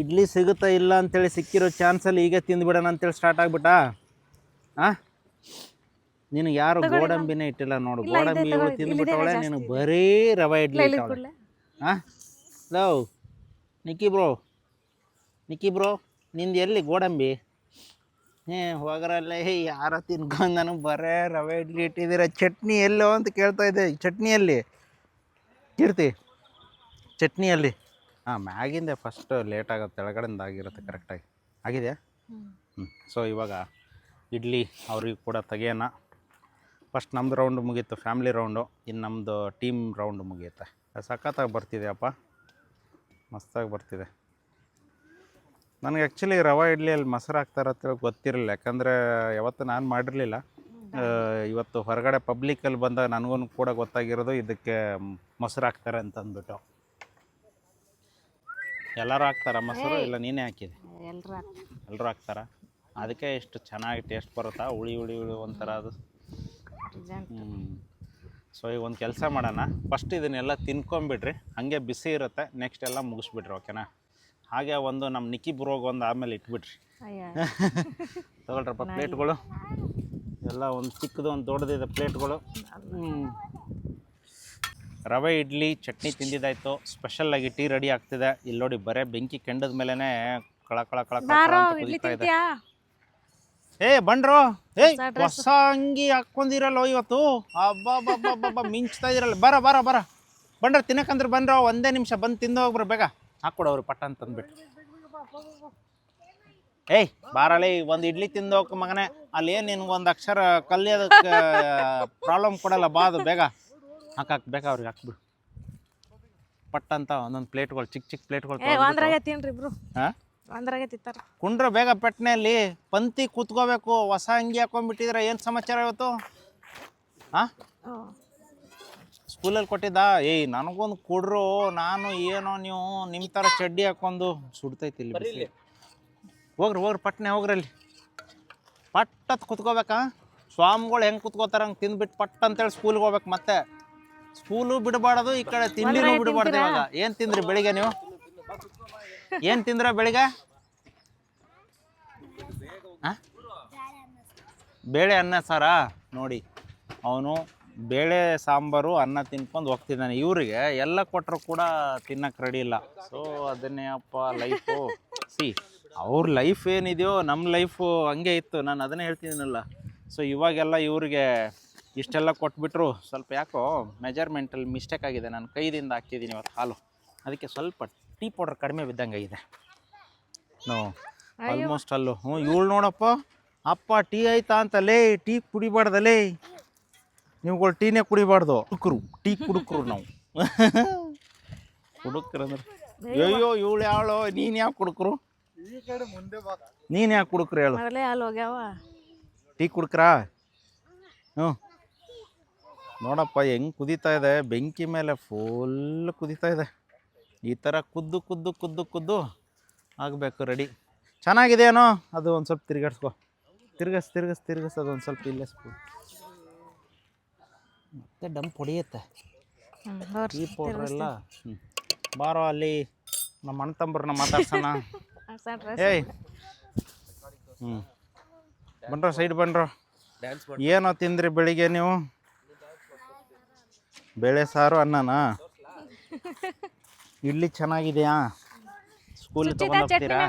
ಇಡ್ಲಿ ಸಿಗುತ್ತಾ ಇಲ್ಲ ಅಂತೇಳಿ ಸಿಕ್ಕಿರೋ ಚಾನ್ಸಲ್ಲಿ ಈಗ ತಿಂದುಬಿಡೋಣ ಅಂತೇಳಿ ಸ್ಟಾರ್ಟ್ ಆಗ್ಬಿಟ್ಟಾ? ಹಾಂ, ನಿನಗೆ ಯಾರು ಗೋಡಂಬಿನೇ ಇಟ್ಟಿಲ್ಲ ನೋಡು. ಗೋಡಂಬಿ ಇವಳು ತಿಂದ್ಬಿಟ್ಟವಳೆ, ನಿನಗೆ ಬರೀ ರವೆ ಇಡ್ಲಿ ಇಟ್ಟವಳೆ. ಹಾಂ, ಲವ್ ನಿಕ್ಕಿ ಬ್ರೋ ನಿಂದು ಎಲ್ಲಿ ಗೋಡಂಬಿ? ಹೋಗರಲ್ಲೇ ಯಾರ ತಿನ್ಕೊಂಡು ನನಗೆ ಬರೇ ರವೆ ಇಡ್ಲಿ ಇಟ್ಟಿದ್ದೀರ. ಚಟ್ನಿ ಎಲ್ಲೋ ಅಂತ ಕೇಳ್ತಾ ಇದ್ದೆ. ಚಟ್ನಿಯಲ್ಲಿ ಕೀರ್ತಿ, ಚಟ್ನಿಯಲ್ಲಿ ಹಾಂ, ಮ್ಯಾಗಿಂದೆ ಫಸ್ಟ್ ಲೇಟ್ ಆಗುತ್ತೆ, ಕೆಳಗಡೆಯಿಂದ ಆಗಿರುತ್ತೆ ಕರೆಕ್ಟಾಗಿ. ಆಗಿದೆಯಾ? ಸೊ ಇವಾಗ ಇಡ್ಲಿ ಅವ್ರಿಗೆ ಕೂಡ ತೆಗಿಯೋಣ. ಫಸ್ಟ್ ನಮ್ಮದು ರೌಂಡ್ ಮುಗೀತು, ಫ್ಯಾಮಿಲಿ ರೌಂಡು. ಇನ್ನು ನಮ್ಮದು ಟೀಮ್ ರೌಂಡ್ ಮುಗಿಯುತ್ತೆ. ಸಖತ್ತಾಗಿ ಬರ್ತಿದೆ ಅಪ್ಪ, ಮಸ್ತಾಗಿ ಬರ್ತಿದೆ. ನನಗೆ ಆ್ಯಕ್ಚುಲಿ ರವೆ ಇಡ್ಲಿಯಲ್ಲಿ ಮೊಸರು ಹಾಕ್ತಾರೆ ಅಂತೇಳಿ ಗೊತ್ತಿರಲಿಲ್ಲ, ಯಾಕಂದರೆ ಯಾವತ್ತೂ ನಾನು ಮಾಡಿರಲಿಲ್ಲ. ಇವತ್ತು ಹೊರಗಡೆ ಪಬ್ಲಿಕಲ್ಲಿ ಬಂದಾಗ ನನಗೂ ಕೂಡ ಗೊತ್ತಾಗಿರೋದು ಇದಕ್ಕೆ ಮೊಸರು ಹಾಕ್ತಾರೆ ಅಂತ ಅಂದ್ಬಿಟ್ಟು. ಎಲ್ಲರೂ ಹಾಕ್ತಾರ ಮೊಸರು? ಇಲ್ಲ ನೀನೇ ಹಾಕಿದೆ? ಎಲ್ಲರೂ ಹಾಕ್ತಾರ. ಅದಕ್ಕೆ ಎಷ್ಟು ಚೆನ್ನಾಗಿ ಟೇಸ್ಟ್ ಬರುತ್ತಾ, ಹುಳಿ ಒಂಥರ ಅದು. ಸೊ ಈಗ ಒಂದು ಕೆಲಸ ಮಾಡೋಣ, ಫಸ್ಟ್ ಇದನ್ನೆಲ್ಲ ತಿನ್ಕೊಂಬಿಡ್ರಿ, ಹಾಗೆ ಬಿಸಿ ಇರುತ್ತೆ, ನೆಕ್ಸ್ಟ್ ಎಲ್ಲ ಮುಗಿಸ್ಬಿಡ್ರಿ, ಓಕೆನಾ? ಹಾಗೆ ಒಂದು ನಮ್ಮ ನಿಕ್ಕಿ ಬ್ರೋಗ್ ಒಂದು ಆಮೇಲೆ ಇಟ್ಬಿಟ್ರಿ. ತಗೊಳ್ರಪ್ಪ ಪ್ಲೇಟ್ಗಳು ಎಲ್ಲ, ಒಂದು ಚಿಕ್ಕದು ಒಂದು ದೊಡ್ಡದಿದೆ ಪ್ಲೇಟ್ಗಳು. ರವೆ ಇಡ್ಲಿ ಚಟ್ನಿ ತಿಂದಿದ್ದಾಯಿತು. ಸ್ಪೆಷಲ್ಲಾಗಿ ಟೀ ರೆಡಿ ಆಗ್ತಿದೆ. ಇಲ್ಲಿ ನೋಡಿ, ಬರೀ ಬೆಂಕಿ ಕೆಂಡದ ಮೇಲೇ ಕಳ ಕುದೀತಾ ಇದೆ. ಬಂಡ್ರೋ, ಹೊಸ ಅಂಗಿ ಹಾಕ್ಕೊಂಡಿರಲ್ಲ ಇವತ್ತು. ಹಬ್ಬ ಮಿಂಚ್ತಾ ಇದಿರಲ್ಲ. ಬರ ಬಂಡ್ರ ತಿನ್ನಕಂದ್ರೆ ಬಂದ್ರ, ಒಂದೇ ನಿಮಿಷ ಬಂದು ತಿಂದು ಹೋಗ್ಬ್ರ, ಬೇಗ ಹಾಕ್ಕೊಡವ್ರು ಪಟ್ಟ ಅಂತಂದ್ಬಿಟ್ಟು. ಬಾರಲಿ ಒಂದು ಇಡ್ಲಿ ತಿಂದು ಹೋಗ ಮಗನೇ. ಅಲ್ಲಿ ಏನು ನಿನ್ಗೊಂದು ಅಕ್ಷರ ಕಲಿಯೋದಕ್ಕೆ ಪ್ರಾಬ್ಲಮ್ ಕೊಡಲ್ಲ, ಬಾದು ಬೇಗ ಹಾಕಾಕ್, ಬೇಕಾ ಅವ್ರಿಗೆ ಹಾಕ್ಬಿಡು ಪಟ್ಟ ಅಂತ. ಒಂದೊಂದು ಪ್ಲೇಟ್ಗಳು, ಚಿಕ್ಕ ಪ್ಲೇಟ್ಗಳು. ಹಾಂ, ಕುಂಡ್ರ ಬೇಗ ಪಟ್ನೆಯಲ್ಲಿ ಪಂಕ್ತಿ ಕೂತ್ಕೋಬೇಕು. ಹೊಸ ಅಂಗಿ ಹಾಕೊಂಡ್ಬಿಟ್ಟಿದ್ರೆ ಏನು ಸಮಾಚಾರ ಇವತ್ತು? ಹಾಂ, ಸ್ಕೂಲಲ್ಲಿ ಕೊಟ್ಟಿದ್ದ? ನನಗೊಂದು ಕೊಡ್ರು. ನಾನು ಏನೋ ನೀವು ನಿಮ್ಮ ಥರ ಚಡ್ಡಿ ಹಾಕೊಂಡು ಸುಡ್ತೈತಿ ಇಲ್ಲಿ ಬಿಸಿ. ಹೋಗ್ರಿ ಪಟ್ನೆ ಹೋಗ್ರಲ್ಲಿ, ಪಟ್ಟತ್ ಕುತ್ಕೋಬೇಕಾ? ಸ್ವಾಮಿಗಳು ಹೆಂಗೆ ಕುತ್ಕೋತಾರೆ ಹಂಗೆ ತಿಂದ್ಬಿಟ್ಟು ಪಟ್ಟ ಅಂತೇಳಿ ಸ್ಕೂಲ್ಗೆ ಹೋಗ್ಬೇಕು. ಮತ್ತೆ ಸ್ಕೂಲು ಬಿಡಬಾರ್ದು, ಈ ಕಡೆ ತಿಂಡಿನೂ ಬಿಡಬಾರ್ದು. ಇವಾಗ ಏನು ತಿಂದ್ರಿ ಬೆಳಿಗ್ಗೆ? ನೀವು ಏನು ತಿಂದ್ರ ಬೆಳಿಗ್ಗೆ? ಬೇಳೆ ಅನ್ನ ಸಾರಾ? ನೋಡಿ, ಅವನು ಬೇಳೆ ಸಾಂಬಾರು ಅನ್ನ ತಿನ್ಕೊಂಡು ಹೋಗ್ತಿದ್ದಾನೆ. ಇವರಿಗೆ ಎಲ್ಲ ಕೊಟ್ಟರು ಕೂಡ ತಿನ್ನಕ್ಕೆ ರೆಡಿ ಇಲ್ಲ. ಸೊ ಅದನ್ನೇ ಅಪ್ಪ ಲೈಫು. ಅವ್ರ ಲೈಫ್ ಏನಿದೆಯೋ ನಮ್ಮ ಲೈಫು ಹಂಗೆ ಇತ್ತು. ನಾನು ಅದನ್ನೇ ಹೇಳ್ತಿದ್ದೀನಲ್ಲ. ಸೊ ಇವಾಗೆಲ್ಲ ಇವ್ರಿಗೆ ಇಷ್ಟೆಲ್ಲ ಕೊಟ್ಬಿಟ್ರು. ಸ್ವಲ್ಪ ಯಾಕೋ ಮೆಜರ್ಮೆಂಟಲ್ಲಿ ಮಿಸ್ಟೇಕ್ ಆಗಿದೆ. ನಾನು ಕೈದಿಂದ ಹಾಕ್ತಿದ್ದೀನಿ ಇವತ್ತು ಹಾಲು, ಅದಕ್ಕೆ ಸ್ವಲ್ಪ ಟೀ ಪೌಡರ್ ಕಡಿಮೆ ಬಿದ್ದಂಗೆ ಇದೆ. ಆಲ್ಮೋಸ್ಟ್ ಅಲ್ಲೂ. ಇವಳು ನೋಡಪ್ಪ, ಅಪ್ಪ ಟೀ ಆಯ್ತಾ ಅಂತಲೇ, ಟೀ ಕುಡಿಬಾರ್ದಲ್ಲೇ ನೀವುಗಳು, ಟೀನೇ ಕುಡಿಬಾರ್ದು. ಟೀ ಕುಡುಕ್ರು ನಾವು. ಕುಡುಕ್ರು ಅಂದ್ರೆ ಅಯ್ಯೋ ಇವಳು ಯಾವಳು? ನೀನು ಯಾಕೆ ಕುಡುಕ್ರು? ನೀನು ಯಾಕೆ ಕುಡುಕ್ರು ಹೇಳು? ಟೀ ಕುಡುಕ್ರಾ? ನೋಡಪ್ಪ ಹೆಂಗೆ ಕುದೀತಾ ಇದೆ, ಬೆಂಕಿ ಮೇಲೆ ಫುಲ್ ಕುದೀತಾ ಇದೆ. ಈ ಥರ ಕುದ್ದು ಆಗಬೇಕು ರೆಡಿ. ಚೆನ್ನಾಗಿದೆಯೇನೋ? ಅದು ಒಂದು ಸ್ವಲ್ಪ ತಿರ್ಗಿಸ್ಕೊ, ತಿರ್ಗಸ್ ಅದೊಂದು ಸ್ವಲ್ಪ ಇಲ್ಲೇ ಸ್ಪೂನ್ ಮತ್ತೆ ಡಂಪ್ ಹೊಡಿಯುತ್ತೆ ಈ ಪೌಡ್ರ್ ಎಲ್ಲ. ಬಾರೋ ಅಲ್ಲಿ ನಮ್ಮ ಅಣ್ಣ ತಮ್ಮರನ್ನ ಮಾತಾಡ್ಸೋಣ. ಬನ್ರೋ ಸೈಡ್ ಬನ್ರೋ. ಏನೋ ತಿಂದ್ರಿ ಬೆಳಿಗ್ಗೆ ನೀವು? ಬೇಳೆ ಸಾರು ಅನ್ನನಾ? ಇಡ್ಲಿ ಚೆನ್ನಾಗಿದೆಯಾ? ಸ್ಕೂಲ್ ತೊಗೊಂಡೋಗ್ತೀರಾ?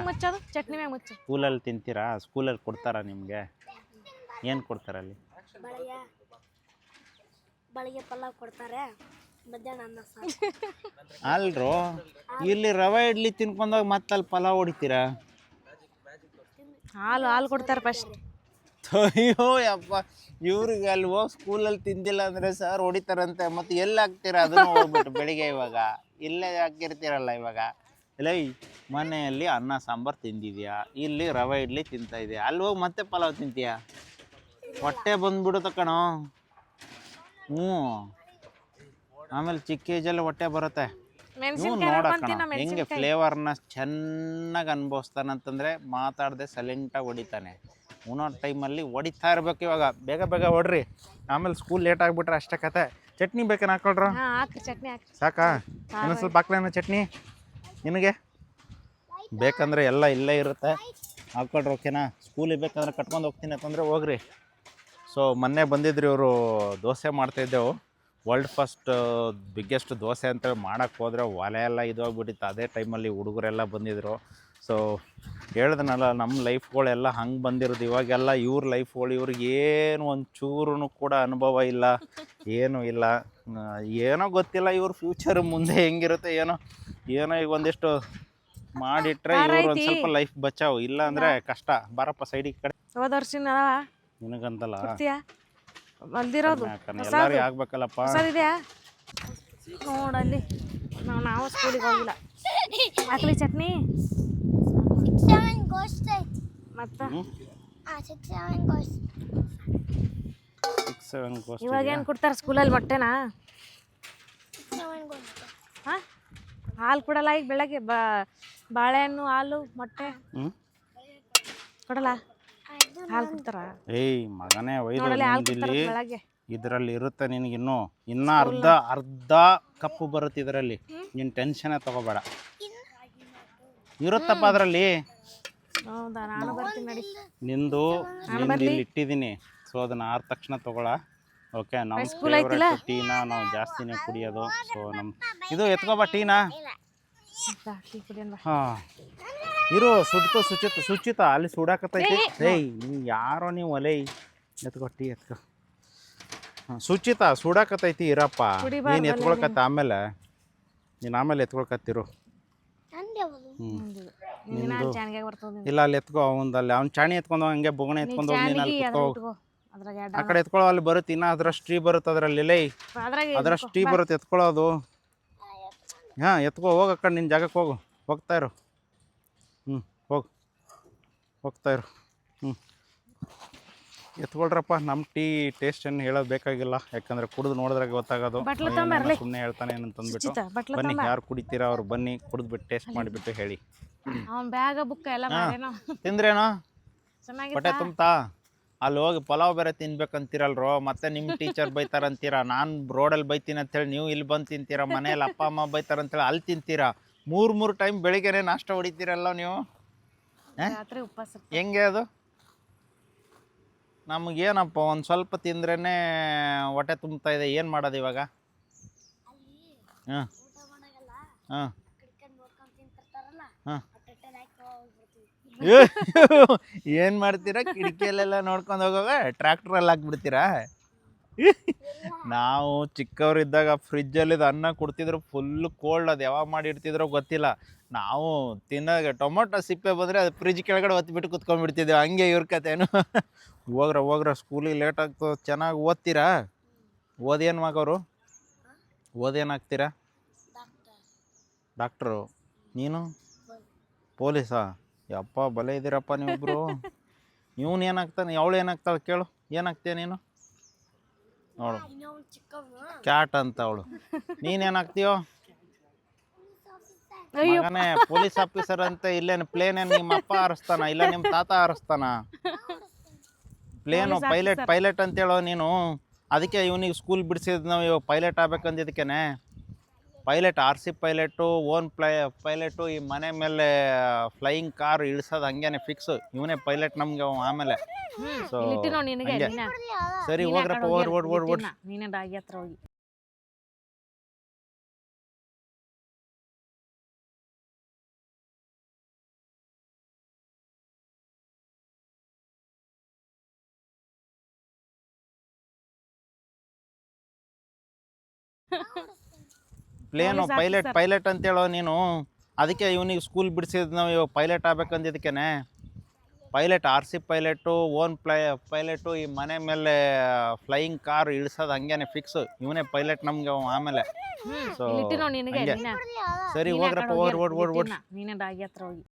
ಸ್ಕೂಲಲ್ಲಿ ತಿಂತೀರಾ? ಸ್ಕೂಲಲ್ಲಿ ಕೊಡ್ತಾರಾ ನಿಮಗೆ? ಏನು ಕೊಡ್ತಾರೆ ಅಲ್ಲಿ? ಬೆಳಿಗ್ಗೆ ಪಲಾವ್ ಕೊಡ್ತಾರೆ, ಮಧ್ಯಾಹ್ನ ಅನ್ನ ಸಾರು. ಅಲ್ರೋ, ಇಲ್ಲಿ ರವೆ ಇಡ್ಲಿ ತಿನ್ಕೊಂಡಾಗ ಮತ್ತೆ ಅಲ್ಲಿ ಪಲಾವ್ ಹೊಡಿತೀರಾ? ಹಾಲು ಕೊಡ್ತಾರೆ ಫಸ್ಟ್. ಅಯ್ಯೋ ಯಪ್ಪ, ಇವ್ರಿಗೆ ಅಲ್ಲಿ ಹೋಗಿ ಸ್ಕೂಲಲ್ಲಿ ತಿಂದಿಲ್ಲ ಅಂದರೆ ಸರ್ ಹೊಡಿತಾರಂತೆ. ಮತ್ತೆ ಎಲ್ಲಿ ಹಾಕ್ತೀರಾ ಅದನ್ನು ಹೋಗ್ಬಿಟ್ಟು ಬೆಳಿಗ್ಗೆ? ಇವಾಗ ಇಲ್ಲೇ ಹಾಕಿರ್ತೀರಲ್ಲ. ಇವಾಗ ಇಲ್ಲ, ಮನೆಯಲ್ಲಿ ಅನ್ನ ಸಾಂಬಾರು ತಿಂದಿದ್ಯಾ, ಇಲ್ಲಿ ರವೆ ಇಡ್ಲಿ ತಿಂತಾ ಇದೆಯಾ, ಅಲ್ಲಿ ಹೋಗಿ ಮತ್ತೆ ಪಲಾವ್ ತಿಂತೀಯಾ? ಹೊಟ್ಟೆ ಬಂದ್ಬಿಡುತ್ತ ಕಣೋ. ಹ್ಞೂ ಆಮೇಲೆ ಚಿಕ್ಕ ಏಜಲ್ಲಿ ಹೊಟ್ಟೆ ಬರುತ್ತೆ. ಇವ್ನು ಮೆಣಸಿನ್ಕಾಯಿ ನೋಡಕ್ಕಣ ಬಂತಿನ ಹೆಂಗೆ ಮೆಣಸಿನ್ಕಾಯಿ ಫ್ಲೇವರ್ನ ಚೆನ್ನಾಗಿ ಅನುಭವಿಸ್ತಾನಂತಂದರೆ ಮಾತಾಡದೆ ಸೈಲೆಂಟಾಗಿ ಹೊಡಿತಾನೆ. ಉಣೋ ಟೈಮಲ್ಲಿ ಹೊಡಿತಾ ಇರ್ಬೇಕು. ಇವಾಗ ಬೇಗ ಬೇಗ ಹೊಡ್ರಿ, ಆಮೇಲೆ ಸ್ಕೂಲ್ ಲೇಟ್ ಆಗಿಬಿಟ್ರೆ ಅಷ್ಟೇ ಕತೆ. ಚಟ್ನಿ ಬೇಕೇನು ಹಾಕೊಳ್ರು? ಹಾಂ ಹಾಕ್ರಿ ಚಟ್ನಿ ಹಾಕ್ರಿ. ಸಾಕಾ? ಇನ್ನೊಂದು ಸ್ವಲ್ಪ ಹಾಕ್ಲೇನ ಚಟ್ನಿ ನಿನಗೆ? ಬೇಕಂದರೆ ಎಲ್ಲ ಇಲ್ಲೇ ಇರುತ್ತೆ, ಹಾಕ್ಕೊಳ್ರಿ. ಓಕೆನಾ? ಸ್ಕೂಲಿಗೆ ಬೇಕಂದ್ರೆ ಕಟ್ಕೊಂಡು ಹೋಗ್ತೀನಿ ಅಂತಂದರೆ ಹೋಗ್ರಿ. ಸೊ ಮೊನ್ನೆ ಬಂದಿದ್ರು ಇವರು, ದೋಸೆ ಮಾಡ್ತಾಯಿದ್ದೆವು. ವರ್ಲ್ಡ್ ಫಸ್ಟ್ ಬಿಗ್ಗೆಸ್ಟ್ ದೋಸೆ ಅಂತೇಳಿ ಮಾಡೋಕ್ಕೆ ಹೋದರೆ ಒಲೆ ಎಲ್ಲ ಇದಾಗ್ಬಿಟ್ಟಿತ್ತು. ಅದೇ ಟೈಮಲ್ಲಿ ಹುಡುಗರೆಲ್ಲ ಬಂದಿದ್ದರು. ಸೊ ಹೇಳ್ದನಲ್ಲ, ನಮ್ಮ ಲೈಫ್ಗಳೆಲ್ಲ ಹಂಗೆ ಬಂದಿರೋದು. ಇವಾಗೆಲ್ಲ ಇವ್ರ ಲೈಫ್ಗಳು ಇವ್ರಿಗೆ ಏನು ಒಂಚೂರು ಕೂಡ ಅನುಭವ ಇಲ್ಲ, ಏನೂ ಇಲ್ಲ. ಏನೋ ಗೊತ್ತಿಲ್ಲ ಇವ್ರ ಫ್ಯೂಚರ್ ಮುಂದೆ ಹೆಂಗಿರುತ್ತೆ ಏನೋ. ಈಗ ಒಂದಿಷ್ಟು ಮಾಡಿಟ್ರೆ ಇವ್ರು ಒಂದು ಸ್ವಲ್ಪ ಲೈಫ್ ಬಚಾವು, ಇಲ್ಲ ಅಂದರೆ ಕಷ್ಟ. ಬಾರಪ್ಪ ಸೈಡಿಗೆ ಕಡೆ. ಹೋದ ವರ್ಷನ ನಿನಗಂತಲ್ಲ ಬಂದಿರೋದು ಎಲ್ಲರಿಗೂ ಆಗ್ಬೇಕಲ್ಲಪ್ಪ. ಹೊಸದಿದೆಯಾ ನೋಡಲ್ಲಿ. ನಾವು ಸ್ಕೂಲಿಗೆ ಹೋಗಿಲ್ಲ. ಹಾಕ್ಲಿ ಚಟ್ನಿ 6-7 ಗೋಸ್ಟ್ ಐತಿ. ಮತ್ತೆ 6-7 ಗೋಸ್ಟ್. 6-7 ಗೋಸ್ಟ್. ಇವಾಗ ಏನು ಕೊಡ್ತಾರೆ ಸ್ಕೂಲಲ್ಲಿ? ಮೊಟ್ಟೆನಾ? 6-7 ಗೋಸ್ಟ್. ಹಾಂ, ಹಾಲು ಕೊಡಲ್ಲ ಈಗ ಬೆಳಗ್ಗೆ? ಬಾಳೆಹಣ್ಣು, ಹಾಲು, ಮೊಟ್ಟೆ ಕೊಡಲ್ಲ? ಹಾಲು ಕೊಡ್ತಾರ? ಏಯ್ ಮಗನೇ ಒಯ್ದು ಇಲ್ಲಿ ಬೆಳಗ್ಗೆ ಇದರಲ್ಲಿ ಇರುತ್ತೆ ನಿನಗಿನ್ನೂ ಇನ್ನೂ ಅರ್ಧ ಕಪ್ಪು ಬರುತ್ತೆ ಇದರಲ್ಲಿ. ನೀನು ಟೆನ್ಷನೇ ತಗೋಬೇಡ, ಇರುತ್ತಪ್ಪ ಅದರಲ್ಲಿ. ಹೌದಾ? ನಾನು ಬರ್ತೀನಿ ನಡಿ. ನಿಂದು ಇಲ್ಲಿ ಇಟ್ಟಿದ್ದೀನಿ. ಸೊ ಅದನ್ನು ಆದ ತಕ್ಷಣ ತಗೊಳ. ಓಕೆ? ನಮ್ಮ ಫೇವ್ರೆಟ್ ಟೀನ ನಾವು ಜಾಸ್ತಿನೇ ಕುಡಿಯೋದು. ಸೊ ನಮ್ಮ ಇದು ಎತ್ಕೋಬಾ ಟೀನಾ. ಟೀ ಕುಡಿಯೋಣ. ಹಾಂ ಇರು. ಸುಚಿತ ಅಲ್ಲಿ ಸುಡಾಕತ್ತೈತಿ. ಏಯ್ ನೀವು ಯಾರೋ ನೀವು ಒಲೆ ಎತ್ಕೊ, ಟೀ ಎತ್ಕೊ. ಹಾಂ ಸುಚಿತ ಸುಡಾಕತ್ತೈತಿ, ಇರಪ್ಪ. ನೀನು ಎತ್ಕೊಳ್ಕತ್ತ ಆಮೇಲೆ, ನೀನು ಆಮೇಲೆ ಎತ್ಕೊಳ್ಕತ್ತಿರು. ಇಲ್ಲ ಅಲ್ಲಿ ಎತ್ಕೊ. ಅಲ್ಲಿ ಅವ್ನು ಚಾಣಿ ಎತ್ಕೊಂಡು ಹಂಗೆ ಬೊಗಣೆ ಎತ್ಕೊಂಡು ಹೋಗಿ, ನೀನು ಅಲ್ಲಿ ಕುತ್ಕೋ. ಆ ಕಡೆ ಎತ್ಕೊಳ್ಳೋ, ಅಲ್ಲಿ ಬರುತ್ತೆ ಇನ್ನು ಅದರಷ್ಟು ಟೀ ಬರುತ್ತೆ ಅದರಲ್ಲಿ. ಲೈ ಅದರಷ್ಟು ಟೀ ಬರುತ್ತೆ, ಎತ್ಕೊಳ್ಳೋದು. ಹಾಂ ಎತ್ಕೊ, ಹೋಗಿ ಆ ಕಡೆ ನಿನ್ನ ಜಾಗಕ್ಕೆ ಹೋಗು. ಹೋಗ್ತಾ ಇರು. ಹೋಗ್ತಾ ಇರು. ಎತ್ಕೊಳ್ರಪ್ಪ. ನಮ್ಮ ಟೀ ಟೇಸ್ಟ್ ಏನು ಹೇಳೋದು ಬೇಕಾಗಿಲ್ಲ, ಯಾಕಂದರೆ ಕುಡಿದು ನೋಡಿದ್ರೆ ಗೊತ್ತಾಗೋದು. ಸುಮ್ಮನೆ ಹೇಳ್ತಾನೆ ಏನಂತಂದ್ಬಿಟ್ಟು. ಬನ್ನಿ, ಯಾರು ಕುಡಿತೀರಾ ಅವ್ರು ಬನ್ನಿ, ಕುಡಿದ್ಬಿಟ್ಟು ಟೇಸ್ಟ್ ಮಾಡಿಬಿಟ್ಟು ಹೇಳಿ. ತಿಂದ್ರೇನೋ? ಹೊಟ್ಟೆ ತುಂಬ್ತಾ? ಅಲ್ಲಿ ಹೋಗಿ ಪಲಾವ್ ಬೇರೆ ತಿನ್ಬೇಕಂತೀರಲ್ರೋ, ಮತ್ತೆ ನಿಮ್ಮ ಟೀಚರ್ ಬೈತಾರಂತೀರ. ನಾನು ರೋಡಲ್ಲಿ ಬೈತೀನಿ ಅಂತೇಳಿ ನೀವು ಇಲ್ಲಿ ಬಂದು ತಿಂತೀರಾ. ಮನೇಲಿ ಅಪ್ಪ ಅಮ್ಮ ಬೈತಾರಂತೇಳಿ ಅಲ್ಲಿ ತಿಂತೀರಾ. 3 ಟೈಮ್ ಬೆಳಿಗ್ಗೆನೇ ನಾಷ್ಟ ಹೊಡಿತೀರಲ್ಲ ನೀವು. ಹೆಂಗೆ ಅದು? ನಮಗೇನಪ್ಪ ಒಂದು ಸ್ವಲ್ಪ ತಿಂದ್ರೇ ಹೊಟ್ಟೆ ತುಂಬ್ತಾ ಇದೆ. ಏನು ಮಾಡೋದು ಇವಾಗ? ಹಾಂ ಹಾಂ ಹಾಂ ಏನು ಮಾಡ್ತೀರಾ? ಕಿಟಕಿಯಲ್ಲೆಲ್ಲ ನೋಡ್ಕೊಂಡು ಹೋಗೋವಾಗ ಟ್ರ್ಯಾಕ್ಟ್ರಲ್ಲಿ ಹಾಕ್ಬಿಡ್ತೀರಾ? ನಾವು ಚಿಕ್ಕವರಿದ್ದಾಗ ಫ್ರಿಜ್ಜಲ್ಲಿದ್ದು ಅನ್ನ ಕೊಡ್ತಿದ್ರು, ಫುಲ್ಲು ಕೋಲ್ಡ್. ಅದು ಯಾವಾಗ ಮಾಡಿಡ್ತಿದ್ರೋ ಗೊತ್ತಿಲ್ಲ. ನಾವು ತಿನ್ನಾಗ ಟೊಮೊಟೊ ಸಿಪ್ಪೆ ಬಂದರೆ ಅದು ಫ್ರಿಜ್ ಕೆಳಗಡೆ ಒತ್ತಿಬಿಟ್ಟು ಕುತ್ಕೊಂಡ್ಬಿಡ್ತಿದ್ವಿ. ಹಂಗೆ ಇವ್ರ ಕತೆನು. ಹೋಗ್ರ ಸ್ಕೂಲಿಗೆ ಲೇಟ್ ಆಗ್ತದೆ. ಚೆನ್ನಾಗಿ ಓದ್ತೀರಾ? ಓದೇನು ಮಗವರು? ಓದೇನಾಗ್ತೀರಾ? ಡಾಕ್ಟ್ರು. ನೀನು ಪೊಲೀಸಾ? ಯಪ್ಪ ಬಲೆ ಇದ್ದೀರಪ್ಪ ನೀವಿಬ್ರು. ಇವನು ಏನಾಗ್ತಾನೆ, ಅವಳು ಏನಾಗ್ತಾಳೆ ಕೇಳು. ಏನಾಗ್ತೀಯ ನೀನು? ನೋಡು, ಕ್ಯಾಟ್ ಅಂತ ಅವಳು. ನೀನೇನಾಗ್ತೀಯೋ? ಮಗನೇ ಪೊಲೀಸ್ ಆಫೀಸರ್ ಅಂತ. ಇಲ್ಲೇನು ಪ್ಲೇನ್ ಏನು ನಿಮ್ಮ ಅಪ್ಪ ಹಾರಿಸ್ತಾನ, ಇಲ್ಲ ನಿಮ್ಮ ತಾತ ಹಾರಿಸ್ತಾನ? ಪ್ಲೇನು ಪೈಲಟ್ ಅಂತೇಳೋ ನೀನು. ಅದಕ್ಕೆ ಇವನಿಗೆ ಸ್ಕೂಲ್ ಬಿಡಿಸಿದ್ ನಾವು. ಇವಾಗ ಪೈಲಟ್ ಆಗ್ಬೇಕಂದಿದ್ದಕ್ಕೇನೆ. Pilot, RC pilot, own pilot. ಈ ಮನೆ ಮೇಲೆ ಫ್ಲೈಯಿಂಗ್ ಕಾರ್ ಇಳಿಸೋದು ಹಂಗೇನೆ ಫಿಕ್ಸು. ಇವನೇ ಪೈಲಟ್ ನಮ್ಗೆ ಆಮೇಲೆ. ಸೊ ಸರಿ ಹೋಗ್ರಪ್ಪ, ಓಡ್. ನೀನೇ ಡಾಗಿ ಹತ್ರ ಹೋಗಿ. ಪ್ಲೇನು ಪೈಲಟ್ ಅಂತೇಳೋ ನೀನು. ಅದಕ್ಕೆ ಇವನಿಗೆ ಸ್ಕೂಲ್ ಬಿಡಿಸಿದ್ ನಾವು. ಇವಾಗ ಪೈಲಟ್ ಆಗ್ಬೇಕಂದಿದ್ದಕ್ಕೇನೆ. Pilot, RC pilot, own pilot. ಈ ಮನೆ ಮೇಲೆ ಫ್ಲೈಯಿಂಗ್ ಕಾರ್ ಇಳಿಸೋದು ಹಂಗೇನೆ ಫಿಕ್ಸು. ಇವನೇ ಪೈಲಟ್ ನಮ್ಗೆ ಆಮೇಲೆ. ಸೊ ಸರಿ ಹೋಗ್ರಪ್ಪ, ಓಡ್. ನೀನೇ ಡಾಗಿ ಹತ್ರ ಹೋಗಿ.